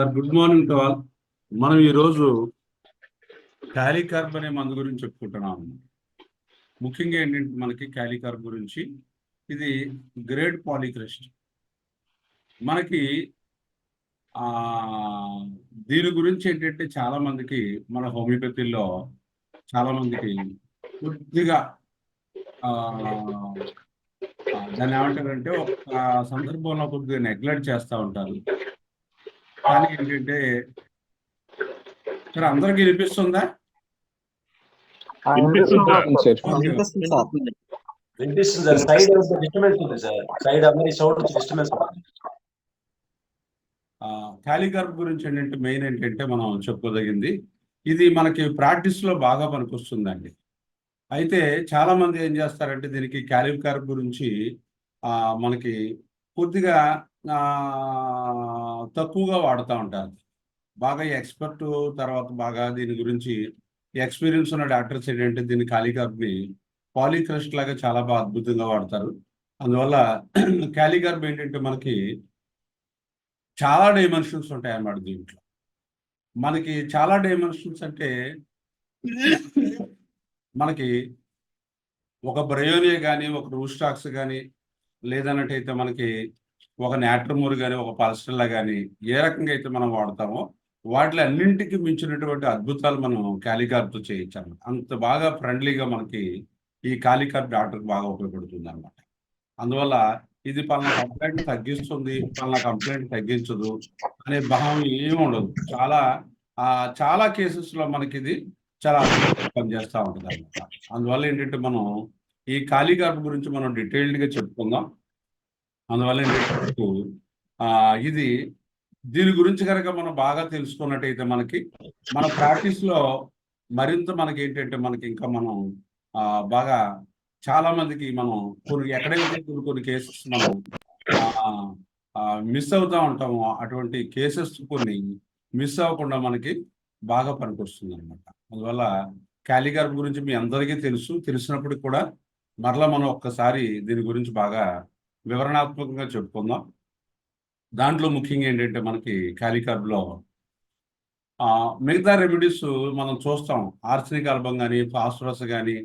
Sir, good morning to all. మనం ఈరోజు క్యాలీకార్బ్ అనే మందు గురించి చెప్పుకుంటున్నాము. ముఖ్యంగా ఏంటంటే మనకి క్యాలీకార్బ్ గురించి, ఇది గ్రేడ్ పాలిక్రిస్ట్. మనకి ఆ దీని గురించి ఏంటంటే చాలా మందికి మన హోమియోపతిలో చాలా మందికి కొద్దిగా ఆ దాన్ని ఏమంటారంటే ఒక సందర్భంలో కొద్దిగా నెగ్లెక్ట్ చేస్తూ ఉంటారు. కానీ ఏంటంటే సార్, అందరికీ వినిపిస్తుందా? వినిపిస్తుంది సార్. సైడ్ డిస్టర్బెన్స్ ఉంది సార్. సైడ్ అందరి సౌండ్ డిస్టర్బెన్స్ ఉంది. క్యాలీకార్బ్ గురించి ఏంటంటే మెయిన్ ఏంటంటే మనం చెప్పుకోదగింది, ఇది మనకి ప్రాక్టీస్ లో బాగా పనికొస్తుందండి. అయితే చాలా మంది ఏం చేస్తారంటే దీనికి క్యాలీకార్బ్ గురించి మనకి కొద్దిగా తక్కువగా వాడుతూ ఉంటారు. బాగా ఎక్స్పర్ట్ తర్వాత బాగా దీని గురించి ఎక్స్పీరియన్స్ ఉన్న డాక్టర్స్ ఏంటంటే దీన్ని క్యాలీకార్బ్ని పాలిక్రిస్ట్ లాగా చాలా బాగా అద్భుతంగా వాడతారు. అందువల్ల క్యాలీకార్బ్ ఏంటంటే మనకి చాలా డైమెన్షన్స్ ఉంటాయి అన్నమాట దీంట్లో. మనకి చాలా డైమెన్షన్స్ అంటే మనకి ఒక బ్రయోనియా కానీ, ఒక రూస్టాక్స్ కానీ, లేదన్నట్టయితే మనకి ఒక నాట్రమూర్ కానీ, ఒక పల్స్టల్లా కానీ ఏ రకంగా అయితే మనం వాడతామో వాటిలో అన్నింటికి మించినటువంటి అద్భుతాలు మనం క్యాలీకార్బ్తో చేయొచ్చు. అంత బాగా ఫ్రెండ్లీగా మనకి ఈ క్యాలీకార్బ్ డాక్టర్కి బాగా ఉపయోగపడుతుంది అనమాట. అందువల్ల ఇది పలానా కంప్లైంట్ తగ్గిస్తుంది, పలానా కంప్లైంట్ తగ్గించదు అనే భావం ఏమి ఉండదు. చాలా కేసెస్లో మనకి ఇది చాలా అద్భుతంగా పనిచేస్తూ ఉంటుంది అనమాట. అందువల్ల ఏంటంటే మనం ఈ క్యాలీకార్బ్ గురించి మనం డీటెయిల్డ్గా చెప్పుకుందాం. అందువల్ల ఏంటంటే ఇది దీని గురించి కనుక మనం బాగా తెలుసుకున్నట్టయితే మనకి మన ప్రాక్టీస్లో మరింత మనకి ఏంటంటే మనకి ఇంకా మనం బాగా చాలా మందికి మనం ఎక్కడైతే కొన్ని కేసెస్ మనం మిస్ అవుతూ ఉంటామో అటువంటి కేసెస్ కొన్ని మిస్ అవ్వకుండా మనకి బాగా పనికొస్తుంది అనమాట. అందువల్ల క్యాలీకార్బ్ గురించి మీ అందరికీ తెలిసినప్పటికి కూడా మరలా మనం ఒక్కసారి దీని గురించి బాగా వివరణాత్మకంగా చెప్పుకుందాం. దాంట్లో ముఖ్యంగా ఏంటంటే మనకి క్యాలీకార్బ్లో మిగతా రెమెడీస్ మనం చూస్తాం. ఆర్సెనిక్ ఆల్బం కానీ, ఫాస్ఫరస్ కానీ,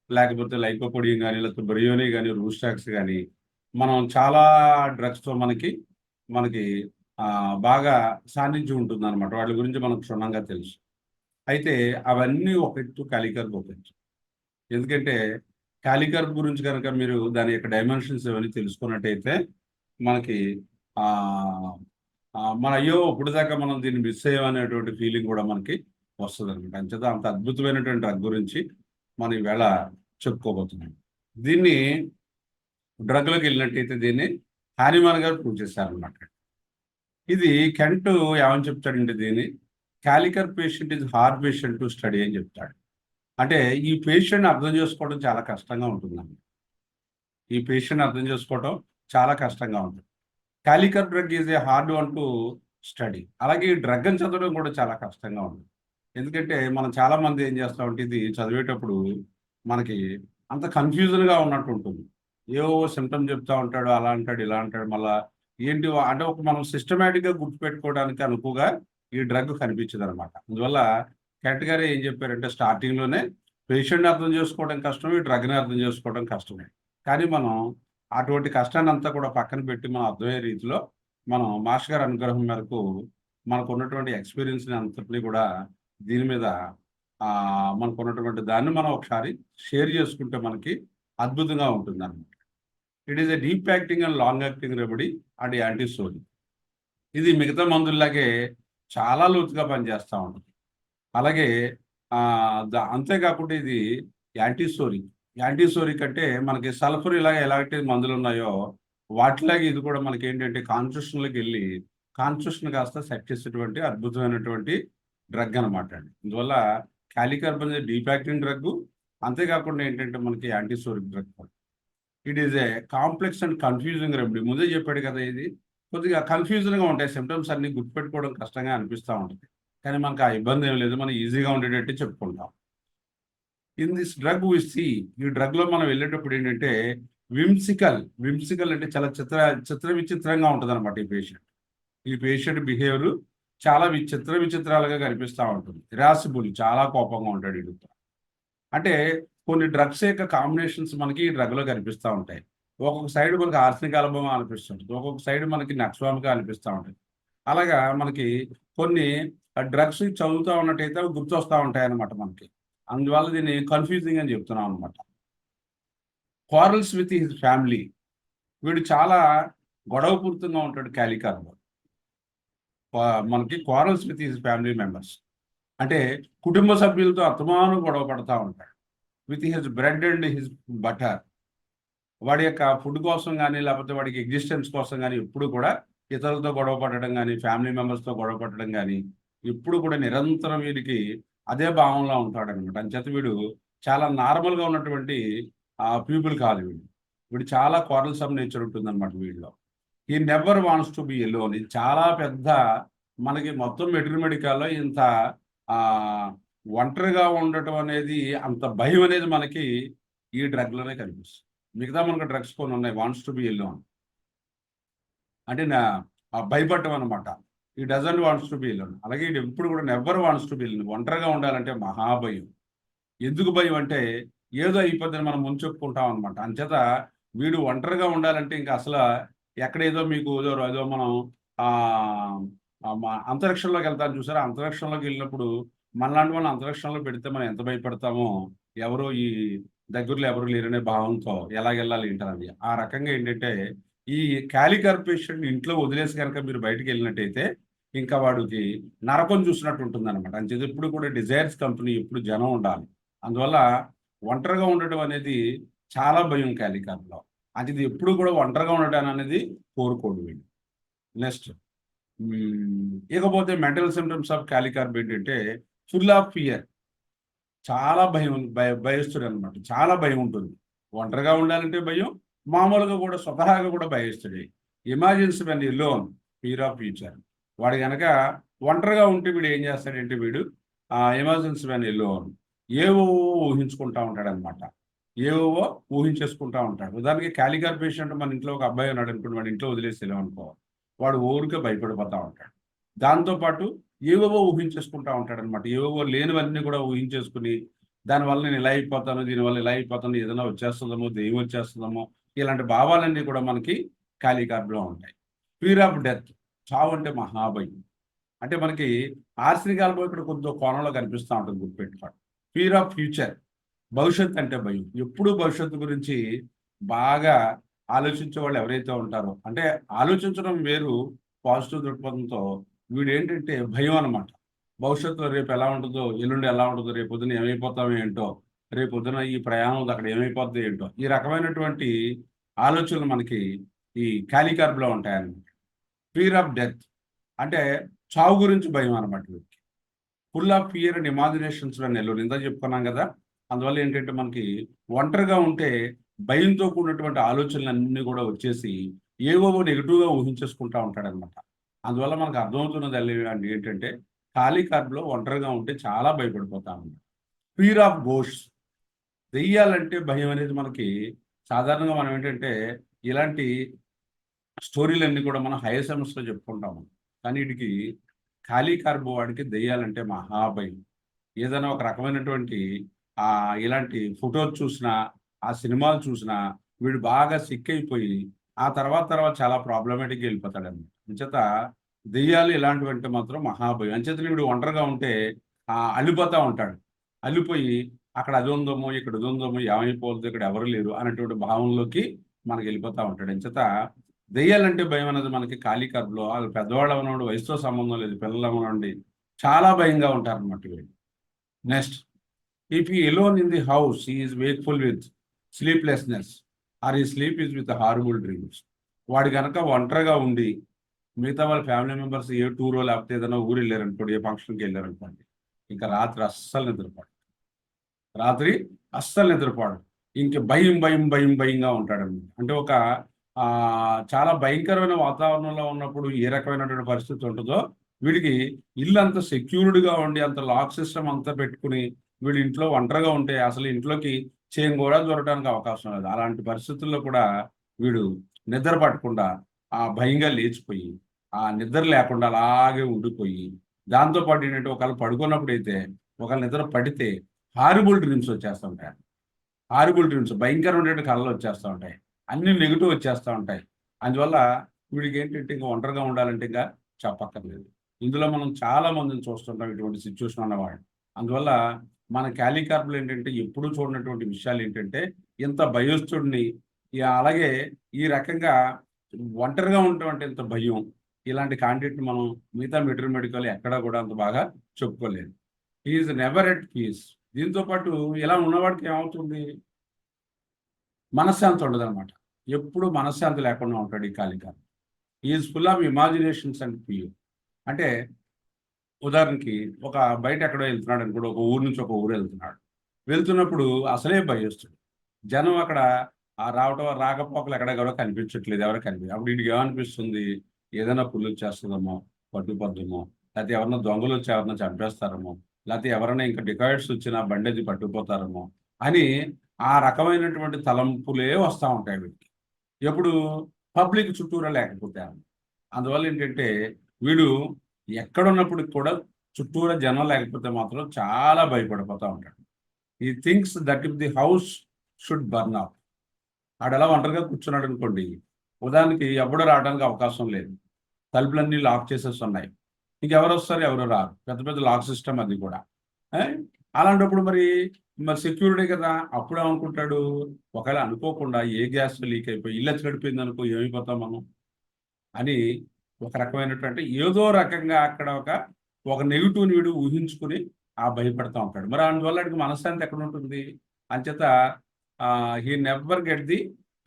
లేకపోతే లైకోపోడియం కానీ, లేకపోతే బ్రయోని కానీ, రూస్టాక్స్ కానీ మనం చాలా డ్రగ్స్తో మనకి బాగా సాన్నిధ్యం ఉంటుంది అనమాట. వాటి గురించి మనకు క్షుణ్ణంగా తెలుసు. అయితే అవన్నీ ఒక ఎత్తు, క్యాలీకార్బ్ ఒక ఎత్తు. ఎందుకంటే క్యాలీకార్బ్ గురించి కనుక మీరు దాని యొక్క డైమెన్షన్స్ ఇవన్నీ తెలుసుకున్నట్టయితే మనకి అయ్యో ఇప్పుడు దాకా మనం దీన్ని మిస్ అయ్యామనేటువంటి ఫీలింగ్ కూడా మనకి వస్తుంది అనమాట. అంచేత అంత అద్భుతమైనటువంటి డ్రగ్ గురించి మనం ఈవేళ చెప్పుకోబోతున్నాం. దీన్ని డ్రగ్లోకి వెళ్ళినట్టయితే దీన్ని హానిమాన్ గారు ప్రూవ్ చేశారనమాట. ఇది కెంట్ ఏమని చెప్తాడంటే దీన్ని calc carb patient is hard patient to study అని చెప్తాడు. అంటే ఈ పేషెంట్ని అర్థం చేసుకోవడం చాలా కష్టంగా ఉంటుందండి. ఈ పేషెంట్ని అర్థం చేసుకోవడం చాలా కష్టంగా ఉంటుంది. Calc carb drug is a hard one to study. అలాగే ఈ డ్రగ్ అని చదవడం కూడా చాలా కష్టంగా ఉంటుంది. ఎందుకంటే మనం చాలా మంది ఏం చేస్తామంటే ఇది చదివేటప్పుడు మనకి అంత కన్ఫ్యూజన్గా ఉన్నట్టు ఉంటుంది. ఏవో సిమ్టమ్ చెప్తా ఉంటాడు, అలా అంటాడు, ఇలా అంటాడు. మళ్ళా ఏంటి అంటే ఒక మనం సిస్టమేటిక్గా గుర్తుపెట్టుకోవడానికి అనుకుగా ఈ డ్రగ్ కనిపించదు అనమాట. అందువల్ల కెంట్ గారు ఏం చెప్పారంటే స్టార్టింగ్లోనే పేషెంట్ని అర్థం చేసుకోవడం కష్టం, ఈ డ్రగ్ని అర్థం చేసుకోవడం కష్టమే. కానీ మనం అటువంటి కష్టాన్ని అంతా కూడా పక్కన పెట్టి మనం అర్థమయ్యే రీతిలో మనం మాస్టర్ గారి అనుగ్రహం మేరకు మనకు ఉన్నటువంటి ఎక్స్పీరియన్స్ని అంతటినీ కూడా దీని మీద మనకు ఉన్నటువంటి దాన్ని మనం ఒకసారి షేర్ చేసుకుంటే మనకి అద్భుతంగా ఉంటుంది అనమాట. It is a deep acting and long acting remedy and antipsoric. ఇది మిగతా మందుల్లాగే చాలా లోతుగా పనిచేస్తూ ఉంటుంది. అలాగే అంతేకాకుండా ఇది యాంటీసోరిక్ అంటే మనకి సల్ఫర్ ఇలాగ ఎలాంటి మందులు ఉన్నాయో వాటిలాగే ఇది కూడా మనకి ఏంటంటే కాన్స్టిట్యూషన్లోకి వెళ్ళి కాన్స్టిట్యూషన్ కాస్త సెట్ చేసేటువంటి అద్భుతమైనటువంటి డ్రగ్ అనమాట అండి. అందువల్ల క్యాలీకార్బ్ అనేది డీప్ యాక్టింగ్ డ్రగ్, అంతేకాకుండా ఏంటంటే మనకి antipsoric drug. It is a complex and confusing remedy. ముందే చెప్పాడు కదా, ఇది కొద్దిగా కన్ఫ్యూజన్గా ఉంటాయి. సిమ్టమ్స్ అన్ని గుర్తుపెట్టుకోవడం కష్టంగా అనిపిస్తూ ఉంటుంది. కానీ మనకు ఆ ఇబ్బంది ఏం లేదు, మనం ఈజీగా ఉండేటట్టు చెప్పుకుంటాం. In this drug we see, ఈ డ్రగ్లో మనం వెళ్ళేటప్పుడు ఏంటంటే విమ్సికల్ అంటే చాలా చిత్ర విచిత్రంగా ఉంటుంది అనమాట ఈ పేషెంట్ బిహేవియర్ చాలా విచిత్రాలుగా కనిపిస్తూ ఉంటుంది. ఇరాసిబుల్, చాలా కోపంగా ఉంటాడు వీడు. అంటే కొన్ని డ్రగ్స్ యొక్క కాంబినేషన్స్ మనకి ఈ డ్రగ్లో కనిపిస్తూ ఉంటాయి. ఒక్కొక్క సైడ్ మనకి ఆర్సెనిక్ ఆల్బమ్ అనిపిస్తుంటుంది, ఒక్కొక్క సైడ్ మనకి నక్సవామిగా అనిపిస్తూ ఉంటుంది. అలాగా మనకి కొన్ని డ్రగ్స్ చదువుతూ ఉన్నట్టయితే అవి గుర్తొస్తూ ఉంటాయి అన్నమాట మనకి. అందువల్ల దీన్ని కన్ఫ్యూజింగ్ అని చెప్తున్నాం అనమాట. Quarrels with his family. వీడు చాలా గొడవపూరితంగా ఉంటాడు క్యాలికార్లో. మనకి quarrels with his family members అంటే కుటుంబ సభ్యులతో అతమానం గొడవ పడతా ఉంటాడు. With his bread and his butter. వాడి యొక్క ఫుడ్ కోసం కానీ లేకపోతే వాడికి ఎగ్జిస్టెన్స్ కోసం కానీ ఎప్పుడు కూడా ఇతరులతో గొడవ పడడం కానీ ఫ్యామిలీ మెంబర్స్తో గొడవ పడడం కానీ ఎప్పుడు కూడా నిరంతరం వీడికి అదే భావంలో ఉంటాడు అనమాట. అంచేత వీడు చాలా నార్మల్గా ఉన్నటువంటి పీపుల్ కాదు వీడు చాలా క్వారల్సమ్ నేచర్ ఉంటుంది అనమాట వీడిలో. ఈ never wants to be alone. ఇది చాలా పెద్ద మనకి మొత్తం మెడికల్లో ఇంత ఒంటరిగా ఉండటం అనేది, అంత భయం అనేది మనకి ఈ డ్రగ్లోనే కనిపిస్తుంది. మిగతా మనకు డ్రగ్స్ కొన్ని ఉన్నాయి వాంట్స్ టు బి ఎలోన్ అంటే భయపడటం అనమాట. ఈ doesn't wants to be alone. అలాగే ఇది ఎప్పుడు కూడా never wants to be alone. ఒంటరిగా ఉండాలంటే మహాభయం. ఎందుకు భయం అంటే ఏదో అయిపోద్దని మనం ముంచెప్పుకుంటాం అనమాట. అంచేత వీడు ఒంటరిగా ఉండాలంటే ఇంకా అసలు ఎక్కడేదో మీకు ఏదో మనం అంతరిక్షంలోకి వెళ్తాను చూసారా, అంతరిక్షంలోకి వెళ్ళినప్పుడు మనలాంటి వాళ్ళని అంతరిక్షంలో పెడితే మనం ఎంత భయపడతామో, ఎవరో ఈ దగ్గరలో ఎవరు లేరనే భావంతో ఎలాగెళ్ళాలి ఏంటన్నది. ఆ రకంగా ఏంటంటే ఈ క్యాలికర్ పేషెంట్ ఇంట్లో వదిలేసి కనుక మీరు బయటకు వెళ్ళినట్టయితే ఇంకా వాడికి నరకం చూసినట్టు ఉంటుంది అనమాట. అంచేది ఎప్పుడు కూడా డిజైర్స్ కంపెనీ ఎప్పుడు జనం ఉండాలి. అందువల్ల ఒంటరిగా ఉండటం అనేది చాలా భయం క్యాలికర్లో. అది ఎప్పుడు కూడా ఒంటరిగా ఉండటం అనేది కోరుకోడు వీడు. నెక్స్ట్ ఇకపోతే మెంటల్ సిమ్టమ్స్ ఆఫ్ క్యాలికార్బ్ ఏంటంటే ఫుల్ ఆఫ్ ఫియర్. చాలా భయస్తుడు అనమాట. చాలా భయం ఉంటుంది. ఒంటరిగా ఉండాలంటే భయం, మామూలుగా కూడా స్వతహాగా కూడా భయస్తుడే. Imagines when alone, fear of future. వాడు కనుక ఒంటరిగా ఉంటే వీడు ఏం చేస్తాడంటే వీడు ఇమాజిన్స్ వెన్ ఎలోన్ ఏవో ఊహించుకుంటా ఉంటాడు అనమాట. ఏవో ఊహించేసుకుంటా ఉంటాడు. ఉదాహరణకి క్యాలికార్ పేషెంట్ మన ఇంట్లో ఒక అబ్బాయి ఉన్నాడు అనుకోండి, వాడు ఇంట్లో వదిలేసి వెళ్ళామనుకో, వాడు ఊరికే భయపడిపోతూ ఉంటాడు. దాంతోపాటు ఏవేవో ఊహించేసుకుంటా ఉంటాడు అనమాట. ఏవేవో లేనివన్నీ కూడా ఊహించేసుకుని దానివల్ల నేను ఇలా అయిపోతాను, దీనివల్ల ఇలా అయిపోతాను, ఏదైనా వచ్చేస్తుందేమో, దెయ్యం వచ్చేస్తుందేమో, ఇలాంటి భావాలన్నీ కూడా మనకి క్యాలికార్బ్లో ఉంటాయి. Fear of death. చావు అంటే మహాభయం. అంటే మనకి ఆర్సెనిక్ ఆల్బమ్ ఇక్కడ కొద్దిగా కోణంలో కనిపిస్తూ ఉంటుంది, గుర్తుపెట్టుకోండి. Fear of future. భవిష్యత్తు అంటే భయం. ఎప్పుడు భవిష్యత్తు గురించి బాగా ఆలోచించే వాళ్ళు ఎవరైతే ఉంటారో, అంటే ఆలోచించడం వేరు పాజిటివ్ దృక్పథంతో, వీడు ఏంటంటే భయం అనమాట. భవిష్యత్తులో రేపు ఎలా ఉంటుందో, ఎల్లుండి ఎలా ఉంటుందో, రేపు పొద్దున ఏమైపోతామో ఏంటో, రేపు పొద్దున ఈ ప్రయాణం అక్కడ ఏమైపోద్దో ఏంటో, ఈ రకమైనటువంటి ఆలోచనలు మనకి ఈ క్యాలికార్బ్లో ఉంటాయన్నమాట. ఫియర్ ఆఫ్ డెత్ అంటే చావు గురించి భయం అనమాట వీడికి. Full of fear and imaginations Nellore ఇంత చెప్పుకున్నాం కదా. అందువల్ల ఏంటంటే మనకి ఒంటరిగా ఉంటే భయంతో కూడినటువంటి ఆలోచనలన్నీ కూడా వచ్చేసి ఏవో నెగిటివ్గా ఊహించేసుకుంటా ఉంటాడనమాట. అందువల్ల మనకు అర్థమవుతున్నది ఏంటంటే క్యాలికార్బ్లో ఒంటరిగా ఉంటే చాలా భయపడిపోతాము. Fear of ghosts. దెయ్యాలంటే భయం అనేది మనకి సాధారణంగా మనం ఏంటంటే ఇలాంటి స్టోరీలన్నీ కూడా మనం హైయర్ సెమిస్టర్లో చెప్పుకుంటాము. కానీ వీటికి క్యాలికార్బ్ వాడికి దెయ్యాలంటే మహాభయం. ఏదైనా ఒక రకమైనటువంటి ఇలాంటి ఫోటోలు చూసినా, ఆ సినిమాలు చూసినా వీడు బాగా సిక్ అయిపోయి ఆ తర్వాత చాలా ప్రాబ్లమేటిక్గా వెళ్ళిపోతాడన్నమాట. అంచేత దెయ్యాలు ఇలాంటివంటే మాత్రం మహాభయం. అంచేత వీడు ఒంటరిగా ఉంటే అల్లిపోతూ ఉంటాడు. అల్లిపోయి అక్కడ అది ఉందేమో, ఇక్కడ ఇది ఉందేమో, ఏమైపోతుంది, ఇక్కడ ఎవరు లేరు అనేటువంటి భావంలోకి మనకి వెళ్ళిపోతూ ఉంటాడు. అంచేత దెయ్యాలంటే భయం అనేది మనకి క్యాలికార్బ్లో వాళ్ళు పెద్దవాళ్ళు అవ్వనండి, వయసుతో సంబంధం లేదు, పిల్లలు అవ్వనండి, చాలా భయంగా ఉంటారన్నమాట వీళ్ళు. Next, if he alone in the house he is wakeful with sleeplessness or ఈ sleep is with horrible dreams. వాడు కనుక ఒంటరిగా ఉండి మిగతా వాళ్ళ ఫ్యామిలీ మెంబర్స్ ఏ టూరో లేకపోతే ఏదైనా ఊరు వెళ్ళారనుకోండి, ఏ ఫంక్షన్కి వెళ్ళారనుకోండి, ఇంకా రాత్రి అస్సలు నిద్రపోడు. ఇంక భయంగా ఉంటాడన్నమాట. అంటే ఒక చాలా భయంకరమైన వాతావరణంలో ఉన్నప్పుడు ఏ రకమైనటువంటి పరిస్థితి ఉంటుందో వీడికి ఇల్లు అంత సెక్యూర్డ్గా ఉండి అంత లాక్ సిస్టమ్ అంతా పెట్టుకుని వీడు ఇంట్లో ఒంటరిగా ఉంటే అసలు ఇంట్లోకి చేయం కూడా దొరకడానికి అవకాశం లేదు. అలాంటి పరిస్థితుల్లో కూడా వీడు నిద్ర పట్టకుండా భయంగా లేచిపోయి ఆ నిద్ర లేకుండా అలాగే ఉండిపోయి, దాంతోపాటు ఏంటంటే ఒకళ్ళు పడుకున్నప్పుడు అయితే ఒకళ్ళు నిద్ర పడితే హారిబుల్ డ్రీమ్స్ వచ్చేస్తూ ఉంటాయి. హారిబుల్ డ్రీమ్స్ భయంకరమైనటువంటి కళలు వచ్చేస్తూ ఉంటాయి. అన్ని నెగిటివ్ వచ్చేస్తూ ఉంటాయి. అందువల్ల వీడికి ఏంటంటే ఇంకా ఒంటరిగా ఉండాలంటే ఇంకా చెప్పక్కర్లేదు. ఇందులో మనం చాలా మందిని చూస్తుంటాం ఇటువంటి సిచ్యువేషన్ ఉన్నవాళ్ళు. అందువల్ల మన క్యాలీకార్పులు ఏంటంటే ఎప్పుడూ చూడనటువంటి విషయాలు ఏంటంటే ఇంత భయస్థుడిని, అలాగే ఈ రకంగా ఒంటరిగా ఉండటం అంటే ఇంత భయం, ఇలాంటి కాంటెంట్ మనం మిగతా మెడికల్ ఎక్కడా కూడా అంత బాగా చెప్పుకోలేదు. Is never at peace. దీంతో పాటు ఇలా ఉన్నవాడికి ఏమవుతుంది, మనశ్శాంతి ఉండదన్నమాట. ఎప్పుడు మనశ్శాంతి లేకుండా ఉంటాడు ఈ కాలికార్. Is full of imaginations and fear. అంటే ఉదాహరణకి ఒక బయట ఎక్కడో వెళ్తున్నాడు అనుకోండి, ఒక ఊరు నుంచి ఒక ఊరు వెళ్తున్నాడు. వెళ్తున్నప్పుడు అసలే భయస్తుంది. జనం అక్కడ రావటం రాకపోకలు ఎక్కడ కూడా కనిపించట్లేదు, ఎవరు అప్పుడు వీడికి ఏమనిపిస్తుంది, ఏదైనా పుల్లు వచ్చేస్తుందేమో, పట్టుపద్దుమో, లేకపోతే ఎవరన్నా దొంగలు వచ్చి ఎవరన్నా చంపేస్తారేమో, లేకపోతే ఎవరైనా ఇంకా డికాయిడ్స్ వచ్చినా బండేది పట్టుకుపోతారేమో అని ఆ రకమైనటువంటి తలంపులే వస్తూ ఉంటాయి వీడికి. ఎప్పుడు పబ్లిక్ చుట్టూరా లేకపోతే. అందువల్ల ఏంటంటే వీడు ఎక్కడున్నప్పటికి కూడా చుట్టూరా జనం లేకపోతే మాత్రం చాలా భయపడిపోతూ ఉంటాడు. ఈ things that if the house should burn up. ఆడెలా ఒంటరిగా కూర్చున్నాడు అనుకోండి, ఉదాహరణకి ఎవడో రావడానికి అవకాశం లేదు, తలుపులన్నీ లాక్ చేసేసి ఉన్నాయి, ఇంకెవరు వస్తారు, ఎవరు రారు, పెద్ద పెద్ద లాక్ సిస్టమ్ అది కూడా. అలాంటప్పుడు మరి సెక్యూరిటీ కదా. అప్పుడు ఏమనుకుంటాడు, ఒకవేళ అనుకోకుండా ఏ గ్యాస్ లీక్ అయిపోయి ఇల్లు గడిపోయింది అనుకో, ఏమైపోతాం మనం అని ఒక రకమైనటువంటి ఏదో రకంగా అక్కడ ఒక నెగిటివ్ వీడు ఊహించుకుని భయపడతా ఉంటాడు. మరి అందువల్ల వాడికి మనశ్శాంతి ఎక్కడ ఉంటుంది, అంచేత he never get the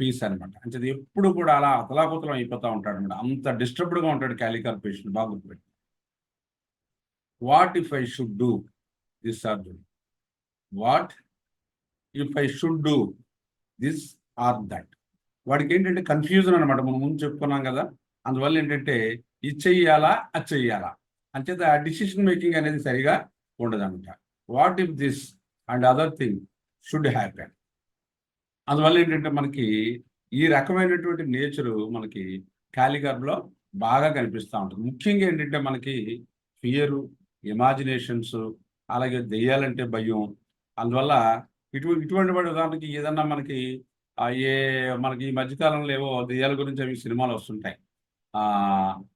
peace అనమాట. అంచేత ఎప్పుడు కూడా అలా అతలాకుతలం అయిపోతూ ఉంటాడు అనమాట. అంత డిస్టర్బ్డ్గా ఉంటాడు క్యాలికార్ పేషెంట్. బాగా గుర్తుపెట్టి, what if I should do this or do, what if I should do this or that. వాడికి ఏంటంటే కన్ఫ్యూజన్ అనమాట. మనం ముందు చెప్పుకున్నాం కదా. అందువల్ల ఏంటంటే ఇది చెయ్యాలా అది చెయ్యాలా, అంచేత డిసిషన్ మేకింగ్ అనేది సరిగా ఉండదన్నమాట. What if this and other thing should happen. అందువల్ల ఏంటంటే మనకి ఈ రకమైనటువంటి నేచరు మనకి క్యాలికార్లో బాగా కనిపిస్తూ ఉంటుంది. ముఖ్యంగా ఏంటంటే మనకి ఫియరు, ఇమాజినేషన్స్, అలాగే దెయ్యాలంటే భయం. అందువల్ల ఇటువంటి వాడి ఉదాహరణకి ఏదన్నా మనకి మనకి ఈ మధ్యకాలంలో ఏవో దెయ్యాల గురించి అవి సినిమాలు వస్తుంటాయి.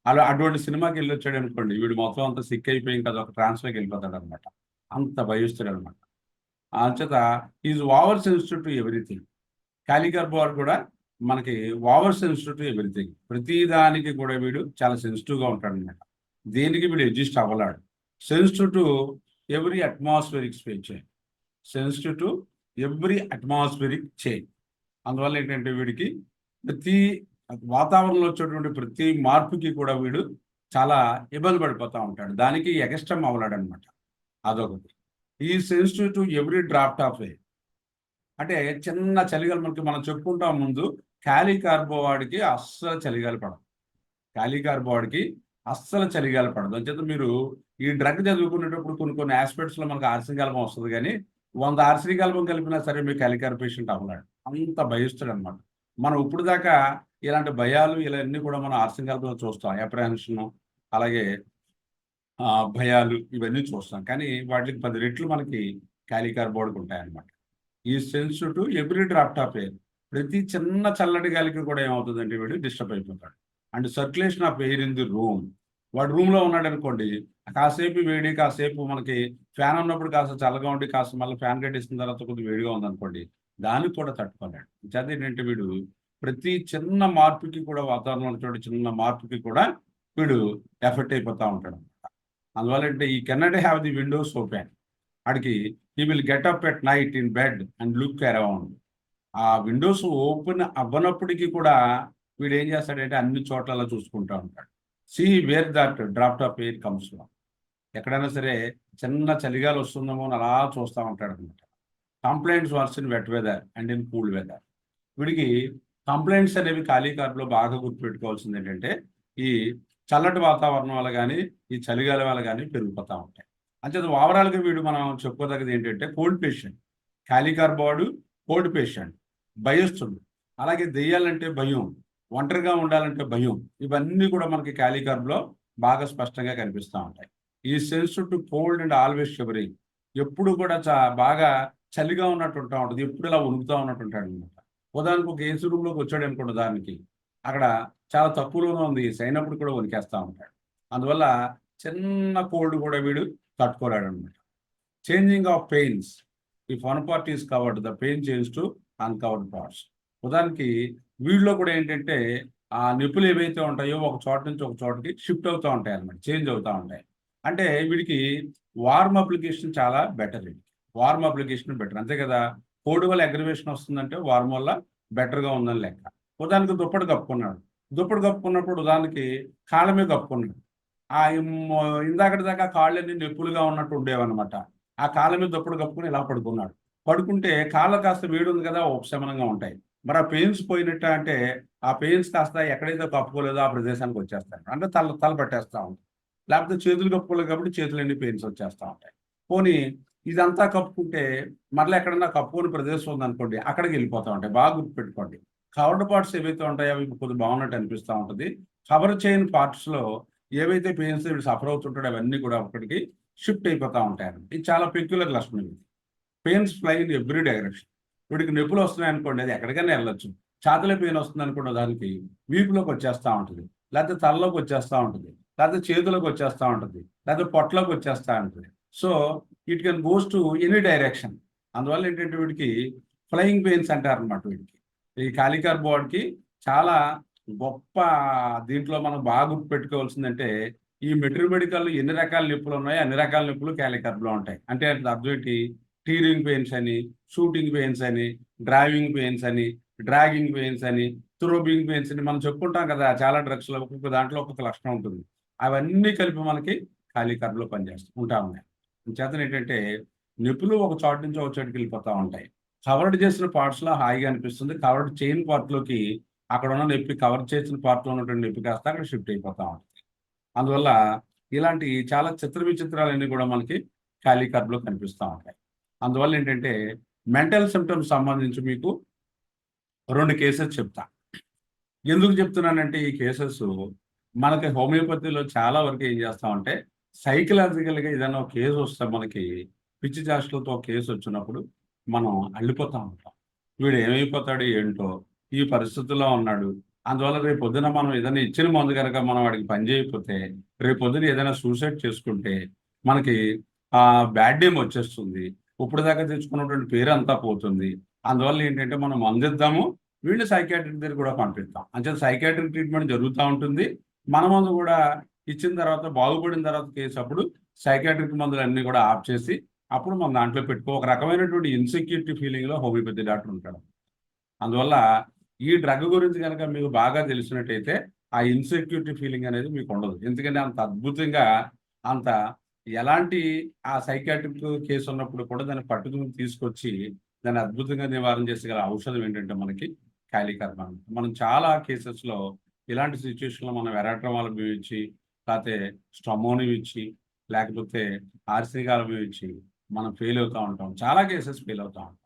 అలా అటువంటి సినిమాకి వెళ్ళి వచ్చాడు అనుకోండి, వీడు మొత్తం అంతా సిక్ అయిపోయి కదా ఒక ట్రాన్స్లోకి వెళ్ళిపోతాడు అనమాట. అంత భయిస్తాడు అనమాట. అంచేత is over sensitive to everything. Kali carb వాడు కూడా మనకి ఓవర్ సెన్సిటివ్ టు ఎవ్రీథింగ్. ప్రతిదానికి కూడా వీడు చాలా సెన్సిటివ్గా ఉంటాడు అనమాట. దేనికి వీడు అడ్జస్ట్ అవ్వలాడు. Sensitive to every atmospheric change. Sensitive to every atmospheric change. అందువల్ల ఏంటంటే వీడికి ప్రతి వాతావరణంలో వచ్చేటువంటి ప్రతి మార్పుకి కూడా వీడు చాలా ఇబ్బంది పడిపోతూ ఉంటాడు. దానికి ఎగస్టమ్ అవ్వలాడు అనమాట. అదొకటి. ఈ sensitive to every draft of air. అంటే చిన్న చలిగాలి మనకి మనం చెప్పుకుంటాం ముందు, క్యాలికార్బో వాడికి అస్సలు చలిగాలి పడదు. క్యాలికార్బో వాడికి అస్సలు చలిగాలి పడదు. అంచేత మీరు ఈ డ్రగ్ చదువుకునేటప్పుడు కొన్ని ఆస్పెక్ట్స్లో మనకు ఆర్సనికాల్బం వస్తుంది, కానీ 100 ఆర్సనికాల్బం కలిపినా సరే మీకు క్యాలికార్ పేషెంట్ అవ్వలేడు. అంత భయిస్తాడు అనమాట. మనం ఇప్పుడు దాకా ఇలాంటి భయాలు ఇలాన్నీ కూడా మనం ఆర్సనికాల్బంలో చూస్తాం. అప్రహెన్షన్, అలాగే భయాలు ఇవన్నీ చూస్తాం. కానీ వాటికి 10 రెట్లు మనకి క్యాలికార్ బోర్డుకు ఉంటాయన్నమాట. ఈ sensitive to every draft of air. ప్రతి చిన్న చల్లటి గాలికి కూడా ఏమవుతుందంటే వీడు డిస్టర్బ్ అయిపోతాడు. And circulation of air in the room. వాడు రూమ్లో ఉన్నాడు అనుకోండి, కాసేపు వేడి, కాసేపు మనకి ఫ్యాన్ ఉన్నప్పుడు కాస్త చల్లగా ఉండి కాస్త మళ్ళీ ఫ్యాన్ కట్టేసిన తర్వాత కొద్దిగా వేడిగా ఉందనుకోండి, దానికి కూడా తట్టుకోలేడు. చేత ఏంటంటే వీడు ప్రతి చిన్న మార్పుకి కూడా, వాతావరణంలో చిన్న మార్పుకి కూడా వీడు ఎఫెక్ట్ అయిపోతూ ఉంటాడు అనమాట. అందువల్ల అంటే ఈ cannot have the windows open. వాడికి he will get up at night in bed and look around. ఆ విండోస్ ఓపెన్ అవ్వనప్పటికీ కూడా వీడు ఏం చేస్తాడంటే అన్ని చోట్ల చూసుకుంటూ ఉంటాడు. See where that draft of air comes from. ఎక్కడైనా సరే చిన్న చలిగాలు వస్తుందేమో అని అలా చూస్తూ ఉంటాడు అనమాట. Complaints worse in wet weather and in cool weather. వీడికి కంప్లైంట్స్ అనేవి క్యాలికార్లో బాగా గుర్తుపెట్టుకోవాల్సింది ఏంటంటే ఈ చల్లటి వాతావరణం వల్ల కానీ ఈ చలిగాలి వల్ల కానీ పెరిగిపోతూ ఉంటాయి. అంచేత ఓవరాల్గా వీడు మనం చెప్పుకోదగ్గది ఏంటంటే కోల్డ్ పేషెంట్. క్యాలికార్ వాడు కోల్డ్ పేషెంట్, భయస్తుడు. అలాగే దెయ్యాలంటే భయం. ఒంటరిగా ఉండాలంటే భయం, ఇవన్నీ కూడా మనకి కాలికర్బ్లో బాగా స్పష్టంగా కనిపిస్తూ ఉంటాయి. ఈ sensitive to cold and always shivering, ఎప్పుడు కూడా బాగా చలిగా ఉన్నట్టు ఉంటా ఉంటుంది, ఎప్పుడు ఇలా వణుకుతూ ఉన్నట్టు ఉంటాడు అనమాట. ఉదాహరణకు ఒక ఏసీ రూమ్లోకి వచ్చాడు అనుకోండి, దానికి అక్కడ చాలా తక్కువలోనే ఉంది ఏసీ, అయినప్పుడు కూడా వణికేస్తూ ఉంటాడు. అందువల్ల చిన్న కోల్డ్ కూడా వీడు తట్టుకోలేడు అనమాట. Changing of pains, if one part is covered the pain change to uncovered parts. ఉదాహరణకి వీళ్ళలో కూడా ఏంటంటే ఆ నొప్పులు ఏవైతే ఉంటాయో ఒక చోట నుంచి ఒక చోటకి షిఫ్ట్ అవుతూ ఉంటాయి అన్నమాట, చేంజ్ అవుతూ ఉంటాయి. అంటే వీడికి వార్మ్ అప్లికేషన్ చాలా బెటర్, వార్మ్ అప్లికేషన్ బెటర్, అంతే కదా. కోల్డ్ వల్ల అగ్రివేషన్ వస్తుందంటే వార్మ్ వల్ల బెటర్గా ఉందని లెక్క. ఉదాహరణకి దుప్పటి కప్పుకున్నాడు, దుప్పటి కప్పుకున్నప్పుడు ఉదాహరణకి కాళ్ళ మీద కప్పుకున్నాడు, ఆ ఇందాకటి దాకా కాళ్ళన్నీ నొప్పులుగా ఉన్నట్టు ఉండేవన్నమాట. ఆ కాళ్ళ మీద దుప్పటి కప్పుకుని ఇలా పడుకున్నాడు, పడుకుంటే కాళ్ళ కాస్త వేడి ఉంది కదా, ఉపశమనంగా ఉంటాయి. మరి ఆ పెయిన్స్ పోయినట్ట అంటే ఆ పెయిన్స్ కాస్త ఎక్కడైతే కప్పుకోలేదో ఆ ప్రదేశానికి వచ్చేస్తాయి, అంటే తల పట్టేస్తూ ఉంటుంది. లేకపోతే చేతులు కప్పుకోలేదు కాబట్టి చేతులన్నీ పెయిన్స్ వచ్చేస్తూ ఉంటాయి. పోనీ ఇదంతా కప్పుకుంటే మరలా ఎక్కడన్నా కప్పుకొని ప్రదేశం ఉందనుకోండి, అక్కడికి వెళ్ళిపోతూ ఉంటాయి. బాగా గుర్తుపెట్టుకోండి, కవర్డ్ పార్ట్స్ ఏవైతే ఉంటాయో అవి కొద్దిగా బాగున్నట్టు అనిపిస్తూ ఉంటుంది. కవర్ చేయని పార్ట్స్లో ఏవైతే పెయిన్స్ వీడు సఫర్ అవుతుంటాడో అవన్నీ కూడా అక్కడికి షిఫ్ట్ అయిపోతూ ఉంటాయి. ఇది చాలా పెక్యులర్ లక్షణం. ఇది pains fly in every direction. వీడికి నొప్పులు వస్తున్నాయి అనుకోండి, అది ఎక్కడికైనా వెళ్ళొచ్చు. ఛాతీలో పెయిన్ వస్తుంది అనుకోండి, దానికి వీపులోకి వచ్చేస్తూ ఉంటుంది, లేకపోతే తలలోకి వచ్చేస్తూ ఉంటుంది, లేకపోతే చేతులకు వచ్చేస్తూ ఉంటుంది, లేకపోతే పొట్టలోకి వచ్చేస్తూ ఉంటుంది. So it can goes to any direction. అందువల్ల ఏంటంటే వీడికి ఫ్లయింగ్ పెయిన్స్ అంటారు అనమాట. వీడికి ఈ కాలికర్ బోర్డ్కి చాలా గొప్ప, దీంట్లో మనం బాగా గుర్తుపెట్టుకోవాల్సిందంటే ఈ మెడికల్ ఎన్ని రకాల నొప్పులు ఉన్నాయో అన్ని రకాల నొప్పులు కాలికర్బ్లో ఉంటాయి. అంటే అర్థం ఏంటి, టీరింగ్ పెయిన్స్ అని, షూటింగ్ పెయిన్స్ అని, డ్రైవింగ్ పెయిన్స్ అని, డ్రాగింగ్ పెయిన్స్ అని, థ్రోబింగ్ పెయిన్స్ అని మనం చెప్పుకుంటాం కదా. చాలా డ్రగ్స్లో ఒక్కొక్క దాంట్లో ఒక్కొక్క లక్షణం ఉంటుంది. అవన్నీ కలిపి మనకి కాలికర్బ్లో ఉంటా ఉన్నాయి. చేతన ఏంటంటే నొప్పులు ఒక చోటు నుంచి ఒక చోటుకి వెళ్ళిపోతూ ఉంటాయి. కవర్డ్ చేసిన పార్ట్స్లో హాయిగా అనిపిస్తుంది, కవర్డ్ చేయని పార్ట్లోకి అక్కడ ఉన్న నొప్పి, కవర్ చేసిన పార్ట్లో ఉన్నటువంటి నొప్పి కాస్త అక్కడ షిఫ్ట్ అయిపోతూ ఉంటుంది. అందువల్ల ఇలాంటి చాలా విచిత్రాలన్నీ కూడా మనకి కాలికర్బ్లో కనిపిస్తూ ఉంటాయి. అందువల్ల ఏంటంటే మెంటల్ సిమ్టమ్స్ సంబంధించి మీకు 2 కేసెస్ చెప్తా. ఎందుకు చెప్తున్నానంటే ఈ కేసెస్ మనకి హోమియోపతిలో చాలా వరకు ఏం చేస్తామంటే సైకలాజికల్గా ఏదైనా ఒక కేసు వస్తే మనకి పిచ్చి చేష్టలతో కేసు వచ్చినప్పుడు మనం అల్లిపోతూ ఉంటాం. వీడు ఏమైపోతాడు ఏంటో, ఈ పరిస్థితుల్లో ఉన్నాడు, అందువల్ల రేపు పొద్దున మనం ఏదైనా ఇచ్చిన మందు కనుక మనం వాడికి పని చేయకపోతే రేపు పొద్దున ఏదైనా సూసైడ్ చేసుకుంటే మనకి బ్యాడ్ నేమ్ వచ్చేస్తుంది, ఇప్పుడు దాకా తెచ్చుకున్నటువంటి పేరు అంతా పోతుంది. అందువల్ల ఏంటంటే మనం మందు ఇద్దాము, వీళ్ళు సైకాట్రిక్ దగ్గర కూడా పంపిస్తాం. అంటే సైకాట్రిక్ ట్రీట్మెంట్ జరుగుతూ ఉంటుంది. మన మందు కూడా ఇచ్చిన తర్వాత బాగుపడిన తర్వాత కేసు అప్పుడు సైకాట్రిక్ మందులు అన్నీ కూడా ఆఫ్ చేసి అప్పుడు మనం దాంట్లో పెట్టుకో, ఒక రకమైనటువంటి ఇన్సెక్యూరిటీ ఫీలింగ్లో హోమియోపతి డాక్టర్ ఉంటాడు. అందువల్ల ఈ డ్రగ్ గురించి కనుక మీకు బాగా తెలిసినట్టయితే ఆ ఇన్సెక్యూరిటీ ఫీలింగ్ అనేది మీకు ఉండదు. ఎందుకంటే అంత అద్భుతంగా, అంత ఎలాంటి ఆ సైకాట్రిక్ కేసు ఉన్నప్పుడు కూడా దాన్ని పట్టుకుని తీసుకొచ్చి దాన్ని అద్భుతంగా నివారణ చేసగల ఔషధం ఏంటంటే మనకి కాలికర్బ్. మనం చాలా కేసెస్లో ఇలాంటి సిచ్యువేషన్లో మనం ఎరాట్రమాల్ ఇచ్చి, లేకపోతే స్టమోనివ్ ఇచ్చి, లేకపోతే ఆర్సినికాలం ఇచ్చి మనం ఫెయిల్ అవుతూ ఉంటాం. చాలా కేసెస్ ఫెయిల్ అవుతూ ఉంటాం.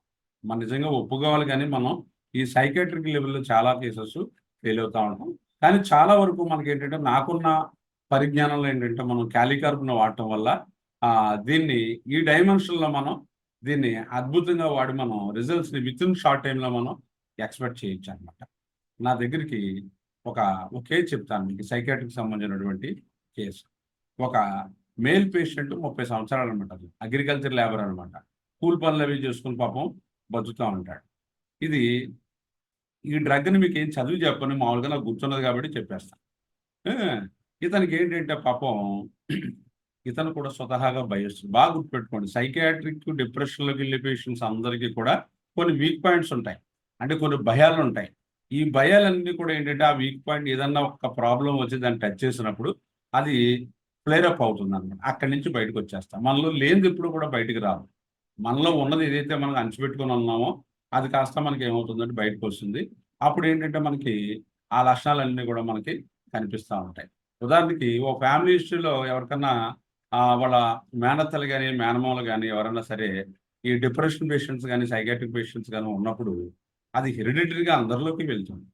మనం నిజంగా ఒప్పుకోవాలి, కానీ మనం ఈ సైకాట్రిక్ లెవెల్లో చాలా కేసెస్ ఫెయిల్ అవుతూ ఉంటాం. కానీ చాలా వరకు మనకి ఏంటంటే నాకున్న పరిజ్ఞానంలో ఏంటంటే మనం కాలికర్బ్ను వాడటం వల్ల దీన్ని ఈ డైమెన్షన్లో మనం దీన్ని అద్భుతంగా వాడి మనం రిజల్ట్స్ని విత్ ఇన్ షార్ట్ టైంలో మనం ఎక్స్పెక్ట్ చేయొచ్చు అనమాట. నా దగ్గరికి ఒక కేసు చెప్తాను మీకు, సైకాట్రిక్ సంబంధించినటువంటి కేసు. ఒక మేల్ పేషెంట్ 30 సంవత్సరాలు అనమాట, అది అగ్రికల్చర్ లేబర్ అనమాట. కూలి పనులు అవి చేసుకుని పాపం బతుకుతూ ఉంటాడు. ఈ డ్రగ్ని మీకు ఏం చదివి చెప్పని మామూలుగా నాకు గుర్తున్నది కాబట్టి చెప్పేస్తాను. ఇతనికి ఏంటంటే పాపం ఇతను కూడా స్వతహాగా భయస్తుంది. బాగా గుర్తుపెట్టుకోండి, సైకాట్రిక్ డిప్రెషన్లోకి వెళ్ళే పేషెంట్స్ అందరికీ కూడా కొన్ని వీక్ పాయింట్స్ ఉంటాయి, అంటే కొన్ని భయాలు ఉంటాయి. ఈ భయాలన్నీ కూడా ఏంటంటే ఆ వీక్ పాయింట్ ఏదన్నా ఒక ప్రాబ్లం వచ్చి దాన్ని టచ్ చేసినప్పుడు అది ఫ్లేరప్ అవుతుంది అనమాట. అక్కడి నుంచి బయటకు వచ్చేస్తాం. మనలో లేనిది ఎప్పుడు కూడా బయటకు రాదు. మనలో ఉన్నది ఏదైతే మనం అంచిపెట్టుకుని ఉన్నామో అది కాస్త మనకి ఏమవుతుందంటే బయటకు వస్తుంది. అప్పుడు ఏంటంటే మనకి ఆ లక్షణాలన్నీ కూడా మనకి కనిపిస్తూ ఉంటాయి. ఉదాహరణకి ఓ ఫ్యామిలీ హిస్టరీలో ఎవరికన్నా వాళ్ళ మేనత్తలు కానీ మేనమామలు కానీ ఎవరన్నా సరే ఈ డిప్రెషన్ పేషెంట్స్ కానీ సైకాట్రిక్ పేషెంట్స్ కానీ ఉన్నప్పుడు అది హెరిడిటరీగా అందరిలోకి వెళ్తుంది.